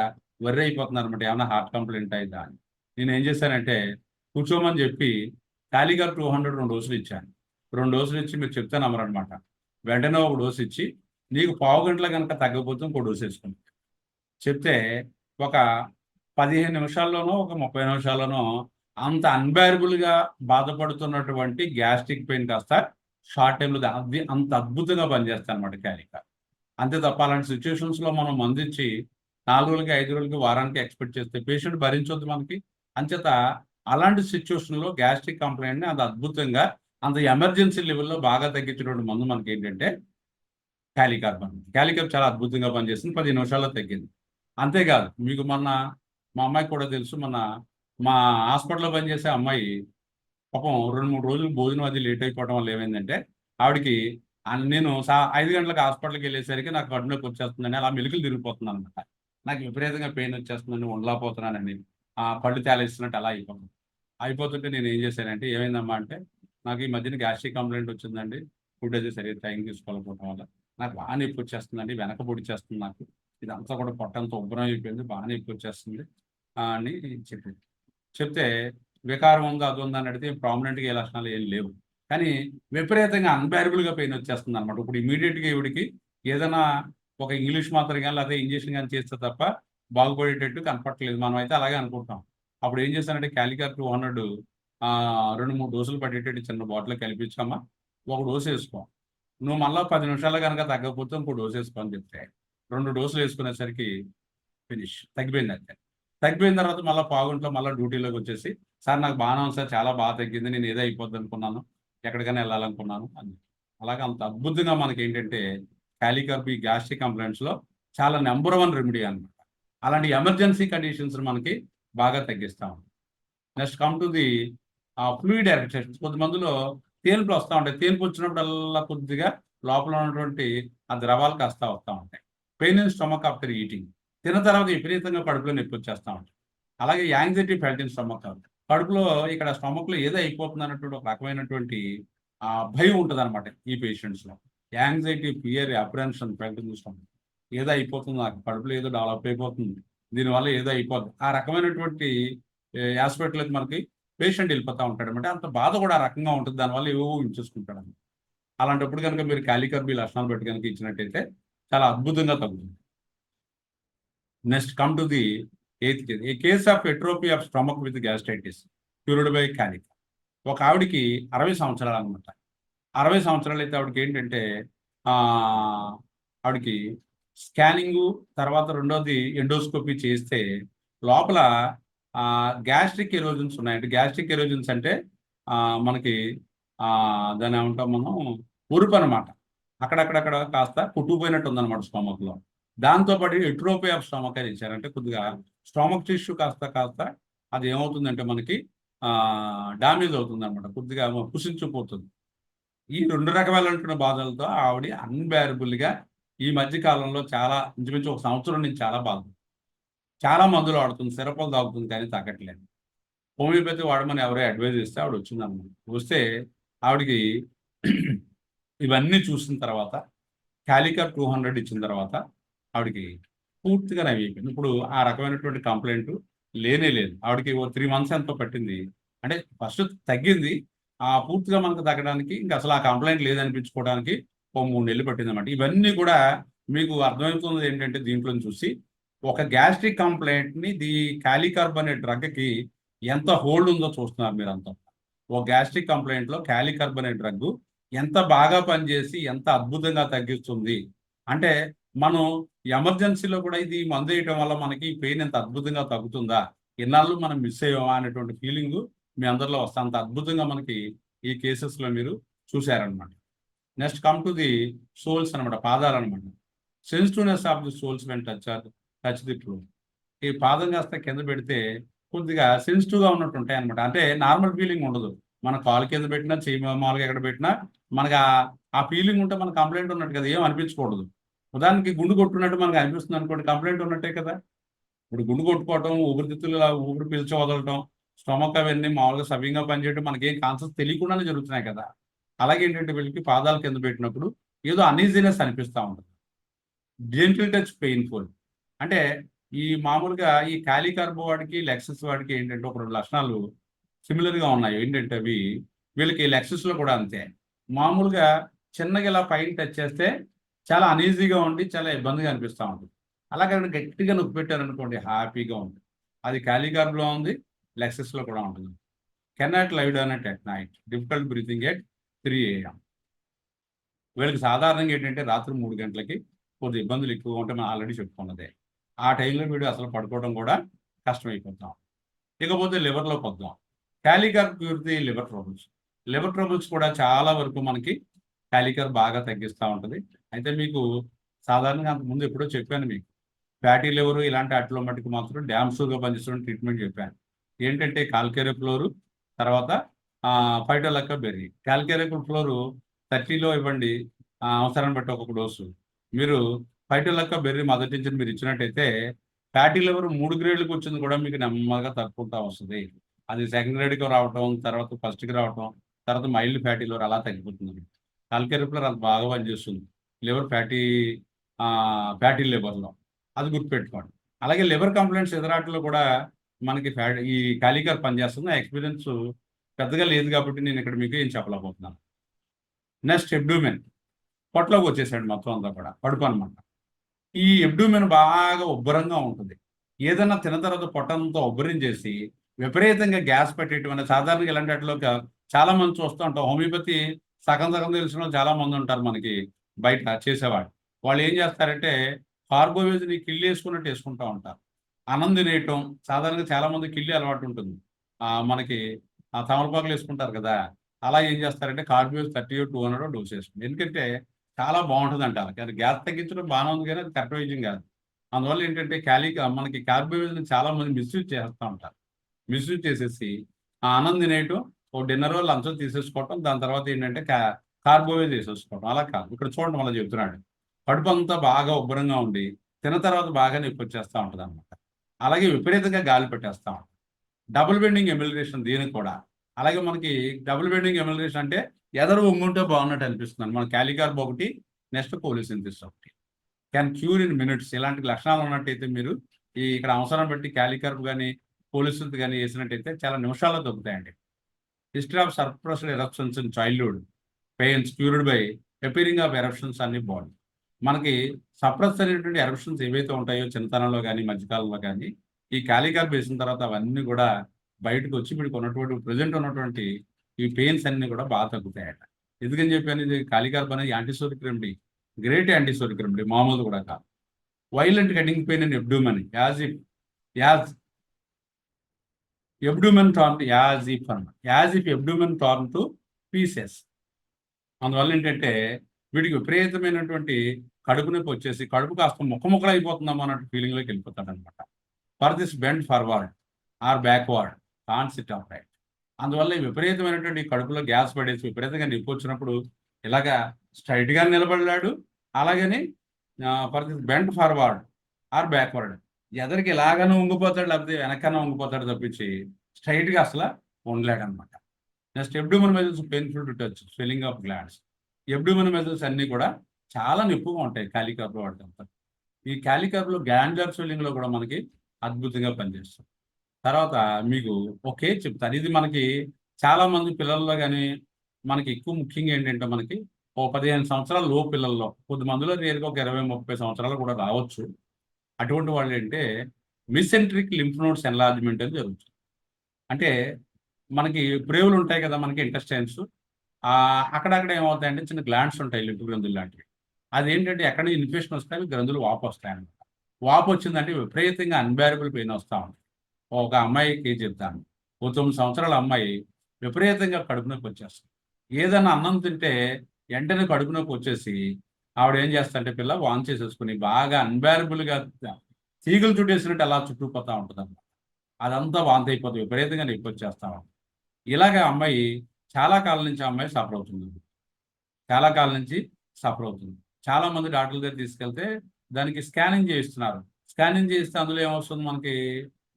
వర్రీ అయిపోతున్నారు అనమాట, ఏమైనా హార్ట్ కంప్లైంట్ అయిందా అని. నేను ఏం చేశానంటే కూర్చోమని చెప్పి ఖాళీగా 200 2 డోసులు ఇచ్చాను. 2 డోసులు ఇచ్చి మీరు చెప్తే నమ్మరనమాట, వెంటనే ఒక డోసు ఇచ్చి నీకు పావు గంటలో కనుక తగ్గకపోతే ఇంకో డోసు వేసుకుంది చెప్తే ఒక 15 నిమిషాల్లోనో ఒక 30 నిమిషాల్లోనో అంత అన్బేరబుల్గా బాధపడుతున్నటువంటి గ్యాస్ట్రిక్ పెయిన్ కాస్త షార్ట్ టైంలో అది అంత అద్భుతంగా పనిచేస్తాయి అనమాట క్యాలికా. అంతే తప్ప అలాంటి సిచ్యువేషన్స్లో మనం మందిచ్చి 4 రోజులకి 5 రోజులకి వారానికి ఎక్స్పెక్ట్ చేస్తే పేషెంట్ భరించొద్దు మనకి. అంచేత అలాంటి సిచ్యువేషన్లో గ్యాస్ట్రిక్ కంప్లైంట్ని అది అద్భుతంగా అంత ఎమర్జెన్సీ లెవెల్లో బాగా తగ్గించేటువంటి మందు మనకి ఏంటంటే క్యాలికార్బ్. క్యాలికార్బ్ చాలా అద్భుతంగా పనిచేస్తుంది, 10 నిమిషాల్లో తగ్గింది. అంతేకాదు మీకు మొన్న మా అమ్మాయికి కూడా తెలుసు, మా హాస్పిటల్లో పనిచేసే అమ్మాయి పాపం 2-3 రోజులు భోజనం అది లేట్ అయిపోవడం వల్ల ఏమైందంటే ఆవిడకి నేను 5 గంటలకు హాస్పిటల్కి వెళ్ళేసరికి నాకు కడుపు నొప్పి వచ్చేస్తుందని అలా మెలికలు తిరిగిపోతున్నాను అనమాట. నాకు విపరీతంగా పెయిన్ వచ్చేస్తుందని, ఉండలేకపోతున్నానని, కళ్ళు తేలేస్తున్నట్టు అలా అయిపోతుంటే నేను ఏం చేశానంటే, ఏమైందమ్మా అంటే నాకు ఈ మధ్యన గ్యాస్ట్రిక్ కంప్లైంట్ వచ్చిందండి, ఫుడ్ అది సరిగ్గా టైం తీసుకోకపోవడం వల్ల నాకు బాగా నొప్పి వచ్చేస్తుందండి, వెనక పొడిచేస్తుంది, నాకు ఇదంతా కూడా పొట్టంతా ఉబ్బరం అయిపోయింది, బాగా నొప్పి వచ్చేస్తుంది అని చెప్తే వికారం ఉందా అది ఉందా అని అడిగితే ప్రామినెంట్గా ఏ లక్షణాలు ఏం లేవు, కానీ విపరీతంగా అన్బేరబుల్గా పెయిన్ వచ్చేస్తుంది అనమాట. ఇప్పుడు ఇమీడియట్గా ఇవిడికి ఏదైనా ఒక ఇంగ్లీష్ మాత్రం కానీ లేదా ఇంజక్షన్ కానీ చేస్తే తప్ప బాగుపడేటట్టు కనపట్టలేదు. మనం అయితే అలాగే అనుకుంటాం. అప్పుడు ఏం చేశానంటే క్యాలికార్ 200 2-3 డోసులు పడేటట్టు చిన్న బాటిల్ కలిపించామా, ఒక డోసు వేసుకో, నువ్వు మళ్ళీ 10 నిమిషాల్లో కనుక తగ్గకపోతే ఇంకో డోసు వేసుకో అని చెప్తే 2 డోసులు వేసుకునేసరికి ఫినిష్ తగ్గిపోయింది. అంతే తగ్గిపోయిన తర్వాత మళ్ళీ పావుగంటలో మళ్ళీ డ్యూటీలోకి వచ్చేసి, సార్ నాకు బాగానే ఉంది సార్, చాలా బాగా తగ్గింది, నేను ఏదో అయిపోద్ది అనుకున్నాను, ఎక్కడికైనా వెళ్ళాలనుకున్నాను అని. అలాగే అంత అద్భుతంగా మనకి ఏంటంటే క్యాలికార్బ్ ఈ గ్యాస్ట్రిక్ కంప్లైంట్స్లో చాలా నెంబర్ 1 రెమెడీ అనమాట. అలాంటి ఎమర్జెన్సీ కండిషన్స్ మనకి బాగా తగ్గిస్తాం. Next come to the fluid erection. కొంతమందిలో తేన్పులు వస్తూ ఉంటాయి, తేన్పు వచ్చినప్పుడల్లా కొద్దిగా లోపల ఉన్నటువంటి ఆ ద్రవాలు కాస్త వస్తూ ఉంటాయి. Pain in stomach after eating, తిన్న తర్వాత విపరీతంగా కడుపులో నొప్పి వచ్చేస్తూ ఉంటాయి. అలాగే యాంగ్జైటీ ఫెల్ట్ ఇన్ స్టమక్, కడుపులో ఇక్కడ స్టమక్లో ఏదో అయిపోతుంది అన్నటువంటి ఒక రకమైనటువంటి భయం ఉంటుంది అనమాట ఈ పేషెంట్స్లో. Anxiety, fear, apprehension felt in stomach, ఏదో అయిపోతుంది, నాకు కడుపులో ఏదో డెవలప్ అయిపోతుంది, దీనివల్ల ఏదో అయిపోతుంది, ఆ రకమైనటువంటి ఆస్పెక్ట్లోకి మనకి పేషెంట్ వెళ్ళిపోతూ ఉంటాడు అనమాట. అంత బాధ కూడా ఆ రకంగా ఉంటుంది, దానివల్ల ఏవో ఊహించేసుకుంటాడు. అలాంటప్పుడు కనుక మీరు క్యాలికార్బ్ లక్షణాలు పెట్టి కనుక ఇచ్చినట్టయితే చాలా అద్భుతంగా తగ్గుతుంది. Next come to the 8th case, a case of atrophy of stomach with gastritis cured by kali carb. ఒక ఆవిడికి 60 సంవత్సరాలు అనమాట. 60 సంవత్సరాలు అయితే ఆవిడకి ఏంటంటే ఆవిడకి స్కానింగు తర్వాత రెండోది ఎండోస్కోపీ చేస్తే లోపల గ్యాస్ట్రిక్ ఎరోజన్స్ ఉన్నాయంటే, గ్యాస్ట్రిక్ ఎరోజన్స్ అంటే మనకి దాన్ని ఏమంటాం మనం, ఉరుపు అనమాట, అక్కడక్కడక్కడ కాస్త కుట్టుకుపోయినట్టు ఉందన్నమాట స్టమక్లో. దాంతోపాటు ఎట్రోపీ ఆఫ్ స్టమక్ అని ఇచ్చారంటే కొద్దిగా స్టమక్ టిష్యూ కాస్త అది ఏమవుతుందంటే మనకి డామేజ్ అవుతుంది అనమాట, కొద్దిగా కుసించిపోతుంది. ఈ 2 రకాలైన బాధలతో ఆవిడ అన్బేరబుల్గా ఈ మధ్య కాలంలో చాలా ఇంచుమించు 1 సంవత్సరం నుంచి చాలా బాధ, చాలా మందులు వాడుతుంది, సిరపులు తాగుతుంది, కానీ తగ్గట్లేదు. హోమియోపతి వాడమని ఎవరో అడ్వైజ్ ఇస్తే ఆవిడ వచ్చిందన్నమాట. వస్తే ఆవిడకి ఇవన్నీ చూసిన తర్వాత క్యాలికార్బ్ 200 ఇచ్చిన తర్వాత ఆవిడకి పూర్తిగా నయం అయిపోయింది. ఇప్పుడు ఆ రకమైనటువంటి కంప్లైంట్ లేనే లేదు. ఆవిడకి 3 months ఎంతో పట్టింది, అంటే ఫస్ట్ తగ్గింది, పూర్తిగా మనకు తగ్గడానికి ఇంకా అసలు ఆ కంప్లైంట్ లేదనిపించుకోవడానికి 3 నెలలు పట్టింది అనమాట. ఇవన్నీ కూడా మీకు అర్థమవుతుంది ఏంటంటే దీంట్లో చూసి ఒక గ్యాస్ట్రిక్ కంప్లైంట్ని క్యాలికార్బ్ అనే డ్రగ్కి ఎంత హోల్డ్ ఉందో చూస్తున్నారు మీరంతా. ఒక గ్యాస్ట్రిక్ కంప్లైంట్లో క్యాలికార్బ్ అనే డ్రగ్ ఎంత బాగా పనిచేసి ఎంత అద్భుతంగా తగ్గిస్తుంది అంటే, మనం ఎమర్జెన్సీలో కూడా ఇది మందు వేయటం వల్ల మనకి పెయిన్ ఎంత అద్భుతంగా తగ్గుతుందా, ఇన్నాళ్ళు మనం మిస్ అయ్యామా అనేటువంటి ఫీలింగ్ మీ అందరిలో వస్తే అంత అద్భుతంగా మనకి ఈ కేసెస్లో మీరు చూశారనమాట. Next come to the soles అనమాట, పాదాలు అనమాట. Sensitiveness of the soles when touch the floor. ఈ పాదం కాస్త కింద పెడితే కొద్దిగా సెన్సిటివ్గా ఉన్నట్టు ఉంటాయి అనమాట. అంటే నార్మల్ ఫీలింగ్ ఉండదు. మన కాలు కింద పెట్టినా, చెయ్యి మామూలుగా ఎక్కడ పెట్టినా మనకు ఆ ఫీలింగ్ ఉంటే మనకు కంప్లైంట్ ఉన్నట్టు కదా, ఏం అనిపించకూడదు. ఉదాహరణకి గుండు కొట్టున్నట్టు మనకు అనిపిస్తుంది అనుకోండి, కంప్లైంట్ ఉన్నట్టే కదా. ఇప్పుడు గుండు కొట్టుకోవటం, ఊపిరితిత్తులు ఊపిరి పీల్చి వదలటం, స్టొమక్ అవన్నీ మామూలుగా సవ్యంగా పనిచేయడం మనకి ఏం కాన్సెప్ట్ తెలియకుండానే జరుగుతున్నాయి కదా. అలాగే ఏంటంటే వీళ్ళకి పాదాలు కింద పెట్టినప్పుడు ఏదో అనీజీనెస్ అనిపిస్తూ ఉంటుంది. Gentle touch painful. అంటే ఈ మామూలుగా ఈ కాలికార్బో వాడికి లెక్సస్ వాడికి ఏంటంటే ఒక 2 లక్షణాలు సిమిలర్గా ఉన్నాయి. ఏంటంటే అవి వీళ్ళకి లెక్సస్లో కూడా అంతే. మామూలుగా చిన్నగా ఇలా పైన టచ్ చేస్తే చాలా అనీజీగా ఉండి చాలా ఇబ్బందిగా అనిపిస్తూ ఉంటుంది. అలాగే గట్టిగా నొప్పి పెట్టారనుకోండి హ్యాపీగా ఉంటుంది. అది కాలికార్బ్లో ఉంది, లెక్సస్లో కూడా ఉంటుంది. Cannot live down at night, difficult breathing at 3 AM. వీళ్ళకి సాధారణంగా ఏంటంటే రాత్రి 3 గంటలకి కొద్ది ఇబ్బందులు ఎక్కువగా ఉంటే మనం ఆల్రెడీ చెప్పుకున్నదే. ఆ టైంలో వీడు అసలు పడుకోవడం కూడా కష్టమైపోతాం. ఇకపోతే లివర్లోకి వద్దాం. కాలికార్బ్ క్యూర్ది లివర్ ట్రబుల్స్. లివర్ ట్రబుల్స్ కూడా చాలా వరకు మనకి కాలికార్బ్ బాగా తగ్గిస్తూ ఉంటుంది. అయితే మీకు సాధారణంగా అంతకుముందు ఎప్పుడో చెప్పాను మీకు, ఫ్యాటీ లివర్ ఇలాంటి వాటిలో మటుకు మాత్రం డ్యామ్ షూగా పనిచేస్తున్న ట్రీట్మెంట్ చెప్పాను. ఏంటంటే కాల్కేరియో తర్వాత ఫైటోలక్కా బెర్రీ. కాల్కేరియో ఫ్లోరు 30లో ఇవ్వండి, అవసరాన్ని బట్టి ఒక్కొక్క డోసు. మీరు ఫైటోలక్కా బెర్రీ మొదటి నుంచి మీరు ఇచ్చినట్టయితే ఫ్యాటీ లివర్ 3 గ్రేడ్లకు వచ్చింది కూడా మీకు నెమ్మదిగా తగ్గుకుంటూ వస్తుంది. అది సెకండ్ గ్రేడ్కి రావటం, తర్వాత ఫస్ట్కి రావటం, తర్వాత మైల్డ్ ఫ్యాటీ లివర్ అలా తగ్గిపోతుంది. కాల్కేరియో అది బాగా పనిచేస్తుంది లివర్ ఫ్యాటీ లివర్లో, అది గుర్తుపెట్టుకోండి. అలాగే లివర్ కంప్లైంట్స్ ఎదురాటలో కూడా మనకి ఈ కాలికార్బ్ పనిచేస్తుంది. ఆ ఎక్స్పీరియన్స్ పెద్దగా లేదు కాబట్టి నేను ఇక్కడ మీకు ఏం చెప్పలేకపోతున్నాను. నెక్స్ట్ ఎబ్డూమెన్, పొట్టలోకి వచ్చేసాడు మొత్తం అంతా కూడా, కడుపు అనమాట. ఈ ఎబ్డూమెన్ బాగా ఉబ్బరంగా ఉంటుంది. ఏదైనా తిన్న తర్వాత పొట్టంతా ఉబ్బరించేసి విపరీతంగా గ్యాస్ పెట్టేయటం అనేది సాధారణంగా ఇలాంటి వాటిలో చాలా మంది చూస్తూ ఉంటాం. హోమియోపతి సగం తెలిసిన వాళ్ళు చాలా మంది ఉంటారు మనకి బయట చేసేవాళ్ళు. వాళ్ళు ఏం చేస్తారంటే కార్బోవేజ్ని కిల్లి వేసుకున్నట్టు వేసుకుంటూ ఉంటారు. అన్నం తినేయటం సాధారణంగా చాలా మంది కిల్లి అలవాటు ఉంటుంది. మనకి తమలపాకులు వేసుకుంటారు కదా, అలా ఏం చేస్తారంటే కార్బోవేజ్ 30 200 డోస్ వేసుకుంటారు. ఎందుకంటే చాలా బాగుంటుంది అంటారు. కానీ గ్యాస్ తగ్గించడం బాగానే ఉంది కానీ అది కరెక్ట్ వైద్యం కాదు. అందువల్ల ఏంటంటే మనకి కార్బోవేజ్ని చాలా మంది మిస్యూజ్ చేస్తూ ఉంటారు. మిస్యూజ్ చేసేసి ఆ అన్నం తినేయటం, ఓ డిన్నర్ లంచ్ తీసేసుకోవటం, దాని తర్వాత ఏంటంటే కార్బోవేజ్ వేసేసుకోవడం. అలా కాదు, ఇక్కడ చూడండి మళ్ళీ చెప్తున్నాడు. కడుపు అంతా బాగా ఉబ్బరంగా ఉండి తిన్న తర్వాత బాగా నొప్పి వచ్చేస్తూ ఉంటుంది అనమాట. అలాగే విపరీతంగా గాలి పెట్టేస్తూ ఉంటుంది. డబుల్ బెండింగ్ ఎమిలిరేషన్ దీనికి కూడా. అలాగే మనకి డబుల్ బెండింగ్ ఎమిలిరేషన్ అంటే ఎదరు ఒంగుంటే బాగున్నట్టు అనిపిస్తుంది. మన కాలికార్బ్ ఒకటి, నెక్స్ట్ కోలిసింథసిస్ ఒకటి. Can cure in minutes. ఇలాంటి లక్షణాలు ఉన్నట్టయితే మీరు ఇక్కడ అవసరం బట్టి కాలికార్బ్ కానీ కోలిసింథ్ కానీ వేసినట్టయితే చాలా నిమిషాల్లో తగ్గుతాయండి. History of suppressed eruptions in childhood pains cured by appearing of eruptions అన్ని బాడీ. మనకి సప్రెస్ అయినటువంటి ఎరప్షన్స్ ఏవైతే ఉంటాయో చిన్నతనంలో కానీ మధ్యకాలంలో కానీ ఈ కాలికార్బ్ వేసిన తర్వాత అవన్నీ కూడా బయటకు వచ్చి మీకు ఉన్నటువంటి ప్రజెంట్ ఉన్నటువంటి ఈ పెయిన్స్ అన్ని కూడా బాగా తగ్గుతాయట. ఎందుకని చెప్పాను, ఇది కాలికార్బ్ అనేది antipsoric remedy, great antipsoric remedy, మామూలు కూడా కాదు. Violent cutting pain in abdomen abdomen torn as if abdomen torn to pieces. అందువల్ల ఏంటంటే వీడికి విపరీతమైనటువంటి కడుపు నొప్పి వచ్చేసి కడుపు కాస్త ముక్కలు అయిపోతుందామో అన్నట్టు ఫీలింగ్లోకి వెళ్ళిపోతాడు అనమాట. For this bend forward or backward can't SIT up right. అందువల్ల విపరీతమైనటువంటి కడుపులో గ్యాస్ పడేసి విపరీతంగా నొప్పి వచ్చినప్పుడు ఇలాగా స్ట్రైట్గా నిలబడ్డాడు. అలాగని for this bend forward or backward, ఎదరికి ఇలాగనే ఉంగిపోతాడు లేకపోతే వెనకన్నా ఉంగిపోతాడు తప్పించి స్ట్రైట్గా అసలు ఉండలేడు అనమాట. Next abdomen muscles painful to touch, swelling of glands. Abdomen muscles అన్నీ కూడా చాలా నొప్పిగా ఉంటాయి కాలికార్బ్లో వాడతాం. ఈ కాలికార్బ్లో గ్లాండ్యులర్ స్వెల్లింగ్లో కూడా మనకి అద్భుతంగా పనిచేస్తుంది. తర్వాత మీకు ఒకే చెప్తాను, ఇది మనకి చాలా మంది పిల్లల్లో కానీ మనకి ఎక్కువ ముఖ్యంగా ఏంటంటే మనకి ఓ 15 సంవత్సరాల లో పిల్లల్లో, కొద్ది మందిలో నేరుగా ఒక 20-30 సంవత్సరాలు కూడా రావచ్చు. అటువంటి వాళ్ళు ఏంటంటే మిసెంట్రిక్ లింఫ్ నోడ్స్ ఎన్లార్జ్మెంట్ అని జరుగుతుంది. అంటే మనకి ప్రేవులు ఉంటాయి కదా మనకి ఇంటెస్టైన్స్, అక్కడక్కడ ఏమవుతాయంటే చిన్న గ్లాండ్స్ ఉంటాయి లింఫ్ గ్రంథులు లాంటివి. అదేంటంటే ఎక్కడ ఇన్ఫెక్షన్ వస్తే అవి గ్రంథులు వాపు వస్తాయన్నమాట. వాపు వచ్చిందంటే విపరీతంగా అన్బేరబుల్ పెయిన్ వస్తూ ఉంటుంది. ఒక అమ్మాయికి చెప్తాను, ఓ 9 సంవత్సరాల అమ్మాయి విపరీతంగా కడుపు నొప్పి వచ్చేస్తుంది. ఏదైనా అన్నం తింటే వెంటనే కడుపు నొప్పి వచ్చేసి ఆవిడ ఏం చేస్తారంటే పిల్ల వాంతి చేసేసుకుని బాగా అన్బేరబుల్గా తీగలు చుట్టేసినట్టు అలా చుట్టుకుపోతా ఉంటుంది అన్నమాట. అదంతా వాంతి అయిపోతుంది, విపరీతంగా నొప్పి వచ్చేస్తా ఉంటుంది. ఇలాగే అమ్మాయి చాలా కాలం నుంచి ఆ అమ్మాయి సఫర్ అవుతుంది. చాలా కాలం నుంచి సఫర్ అవుతుంది. చాలా మంది డాక్టర్ల దగ్గర తీసుకెళ్తే దానికి స్కానింగ్ చేయిస్తున్నారు. స్కానింగ్ చేయిస్తే అందులో ఏమొస్తుంది మనకి